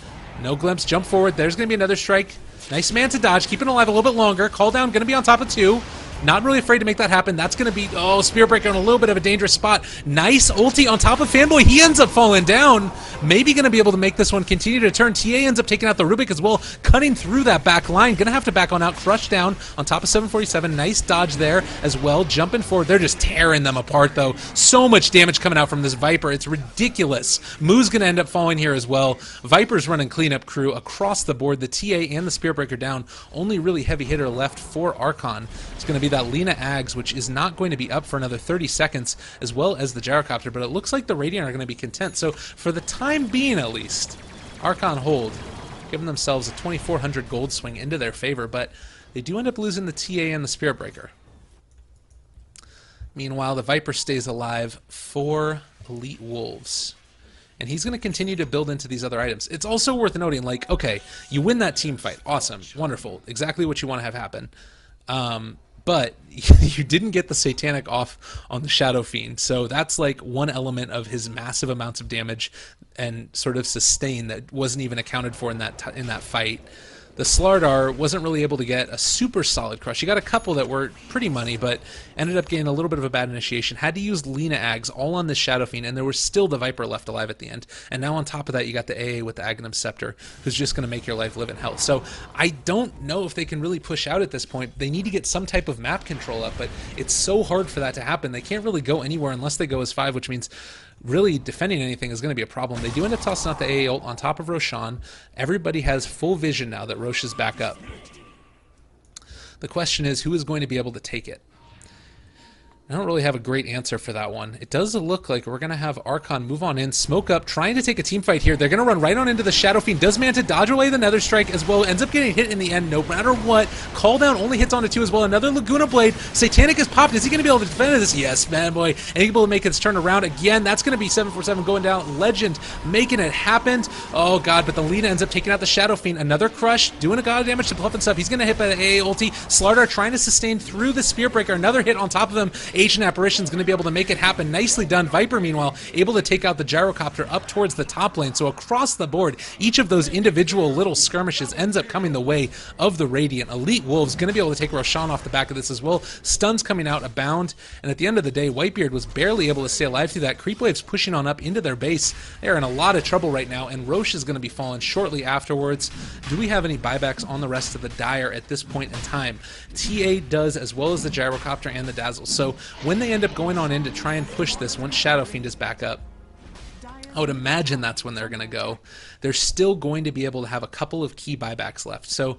[SPEAKER 1] No glimpse, jump forward. There's going to be another strike. Nice man to dodge, keeping alive a little bit longer. Call down, going to be on top of 2. Not really afraid to make that happen. That's going to be, oh, Spear Breaker in a little bit of a dangerous spot. Nice ulti on top of Fanboy. He ends up falling down. Maybe going to be able to make this one continue to turn. TA ends up taking out the Rubik as well, cutting through that back line. Going to have to back on out. Crush down on top of 747. Nice dodge there as well. Jumping forward. They're just tearing them apart, though. So much damage coming out from this Viper. It's ridiculous. Moo's going to end up falling here as well. Viper's running cleanup crew across the board. The TA and the Spear Breaker down. Only really heavy hitter left for Archon. It's going to be that Lena Ags, which is not going to be up for another 30 seconds, as well as the Gyrocopter, but it looks like the Radiant are going to be content. So for the time being, at least, Archon hold, giving themselves a 2,400 gold swing into their favor, but they do end up losing the TA and the Spear Breaker. Meanwhile, the Viper stays alive for Elite Wolves. And he's going to continue to build into these other items. It's also worth noting, like, okay, you win that team fight. Awesome. Wonderful. Exactly what you want to have happen. But you didn't get the Satanic off on the Shadow Fiend. So that's like one element of his massive amounts of damage and sort of sustain that wasn't even accounted for in that fight. The Slardar wasn't really able to get a super solid crush. He got a couple that were pretty money, but ended up getting a little bit of a bad initiation. Had to use Lena Ags all on this Shadow Fiend, and there was still the Viper left alive at the end. And now on top of that, you got the AA with the Aghanim Scepter, who's just going to make your life live in hell. So I don't know if they can really push out at this point. They need to get some type of map control up, but it's so hard for that to happen. They can't really go anywhere unless they go as 5, which means really defending anything is going to be a problem. They do end up tossing out the AA ult on top of Roshan. Everybody has full vision now that Roche is back up. The question is, who is going to be able to take it? I don't really have a great answer for that one. It does look like we're going to have Archon move on in, smoke up, trying to take a team fight here. They're going to run right on into the Shadow Fiend. Does Manta dodge away the Nether Strike as well? Ends up getting hit in the end no matter what. Call down only hits onto 2 as well. Another Laguna Blade. Satanic is popped. Is he going to be able to defend this? Yes, fanboy. And able to make his turn around again. That's going to be 747 going down. Legend making it happen. Oh, God, but the Lena ends up taking out the Shadow Fiend. Another crush, doing a god of damage to Pluff and stuff. He's going to hit by the AA ulti. Slardar trying to sustain through the Spear Breaker. Another hit on top of him. Ancient Apparition's going to be able to make it happen. Nicely done. Viper, meanwhile, able to take out the Gyrocopter up towards the top lane. So across the board, each of those individual little skirmishes ends up coming the way of the Radiant. Elite Wolves going to be able to take Roshan off the back of this as well. Stuns coming out abound. And at the end of the day, Whitebeard was barely able to stay alive through that. Creep Wave's pushing on up into their base. They're in a lot of trouble right now, and Roche is going to be falling shortly afterwards. Do we have any buybacks on the rest of the Dire at this point in time? TA does, as well as the Gyrocopter and the Dazzle. So when they end up going on in to try and push this once Shadow Fiend is back up, I would imagine that's when they're going to go. They're still going to be able to have a couple of key buybacks left. So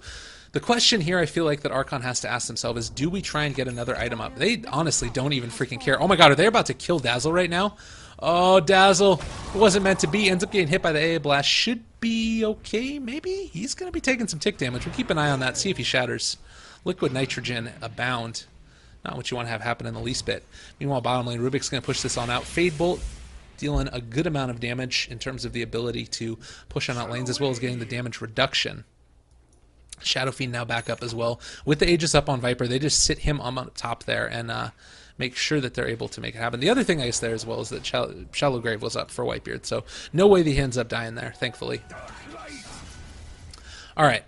[SPEAKER 1] the question here I feel like that Archon has to ask themselves is, do we try and get another item up? They honestly don't even freaking care. Oh my god, are they about to kill Dazzle right now? Oh, Dazzle. It wasn't meant to be. Ends up getting hit by the AA Blast. Should be okay, maybe? He's going to be taking some tick damage. We'll keep an eye on that, see if he shatters. Liquid Nitrogen abound. Not what you want to have happen in the least bit. Meanwhile, bottom lane, Rubik's going to push this on out. Fade Bolt dealing a good amount of damage in terms of the ability to push on out lanes, as well as getting the damage reduction. Shadow Fiend now back up as well. With the Aegis up on Viper, they just sit him on top there and make sure that they're able to make it happen. The other thing I guess there as well is that Shallow Grave was up for Whitebeard, so no way he ends up dying there, thankfully. Alright.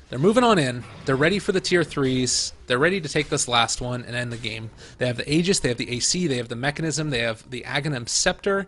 [SPEAKER 1] They're moving on in. They're ready for the tier 3s. They're ready to take this last one and end the game. They have the Aegis, they have the AC, they have the Mechanism, they have the Aghanim Scepter,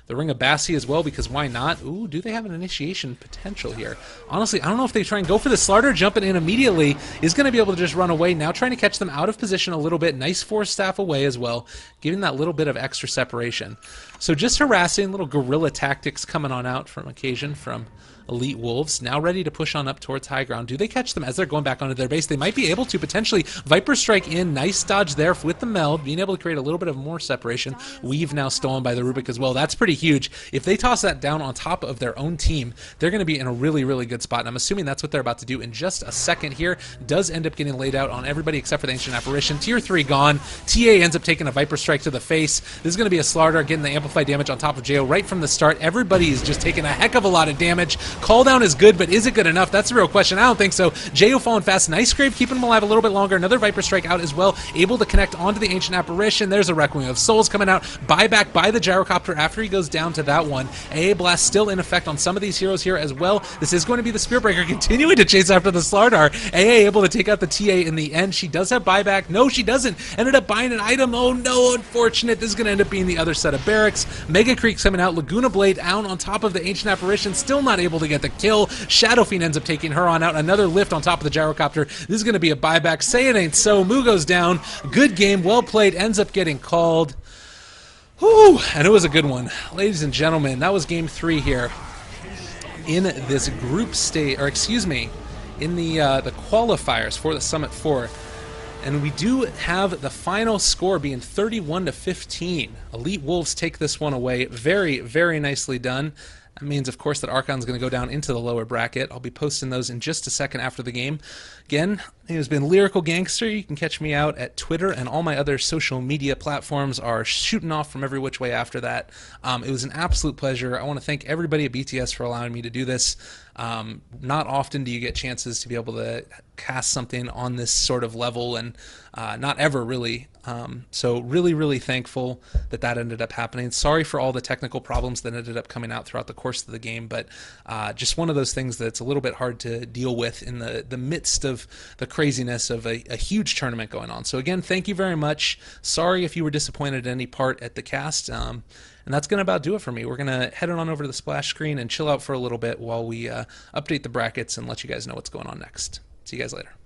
[SPEAKER 1] the Ring of Bassi as well, because why not? Ooh, do they have an initiation potential here? Honestly, I don't know if they try and go for the Slardar jumping in immediately. Is going to be able to just run away. Now trying to catch them out of position a little bit. Nice Force Staff away as well, giving that little bit of extra separation. So just harassing, little guerrilla tactics coming on out from occasion from Elite Wolves, now ready to push on up towards high ground. Do they catch them as they're going back onto their base? They might be able to potentially. Viper Strike in, nice dodge there with the meld, being able to create a little bit of more separation. Weave now stolen by the Rubik as well. That's pretty huge. If they toss that down on top of their own team, they're going to be in a really, really good spot, and I'm assuming that's what they're about to do in just a second here. Does end up getting laid out on everybody except for the Ancient Apparition. Tier 3 gone. TA ends up taking a Viper Strike to the face. This is going to be a Slardar getting the amplified damage on top of Jo right from the start. Everybody is just taking a heck of a lot of damage. Call down is good, but is it good enough? That's the real question. I don't think so. Jo falling fast. Nice Grave, keeping him alive a little bit longer. Another Viper Strike out as well. Able to connect onto the Ancient Apparition. There's a Requiem of Souls coming out. Buyback by the Gyrocopter after he goes down to that one. AA Blast still in effect on some of these heroes here as well. This is going to be the Spear Breaker continuing to chase after the Slardar. AA able to take out the TA in the end. She does have buyback. No, she doesn't. Ended up buying an item. Oh no, unfortunate. This is going to end up being the other set of barracks. Mega Creek's coming out. Laguna Blade down on top of the Ancient Apparition. Still not able to get the kill. Shadow Fiend ends up taking her on out. Another lift on top of the Gyrocopter. This is going to be a buyback. Say it ain't so. Mu goes down. Good game. Well played. Ends up getting called. Whew, and it was a good one. Ladies and gentlemen, that was game 3 here in this group stage, or excuse me, in the qualifiers for the Summit 4. And we do have the final score being 31-15. Elite Wolves take this one away. Very, very nicely done. That means, of course, that Archon's going to go down into the lower bracket. I'll be posting those in just a second after the game. Again, He has been Lyrical Gangster. You can catch me out at Twitter, and all my other social media platforms are shooting off from every which way after that. It was an absolute pleasure. I want to thank everybody at BTS for allowing me to do this. Not often do you get chances to be able to cast something on this sort of level, and not ever really. So really, really thankful that that ended up happening. Sorry for all the technical problems that ended up coming out throughout the course of the game, but just one of those things that's a little bit hard to deal with in the midst of the craziness of a huge tournament going on. So again, thank you very much. Sorry if you were disappointed at any part at the cast. And that's going to about do it for me. We're going to head on over to the splash screen and chill out for a little bit while we update the brackets and let you guys know what's going on next. See you guys later.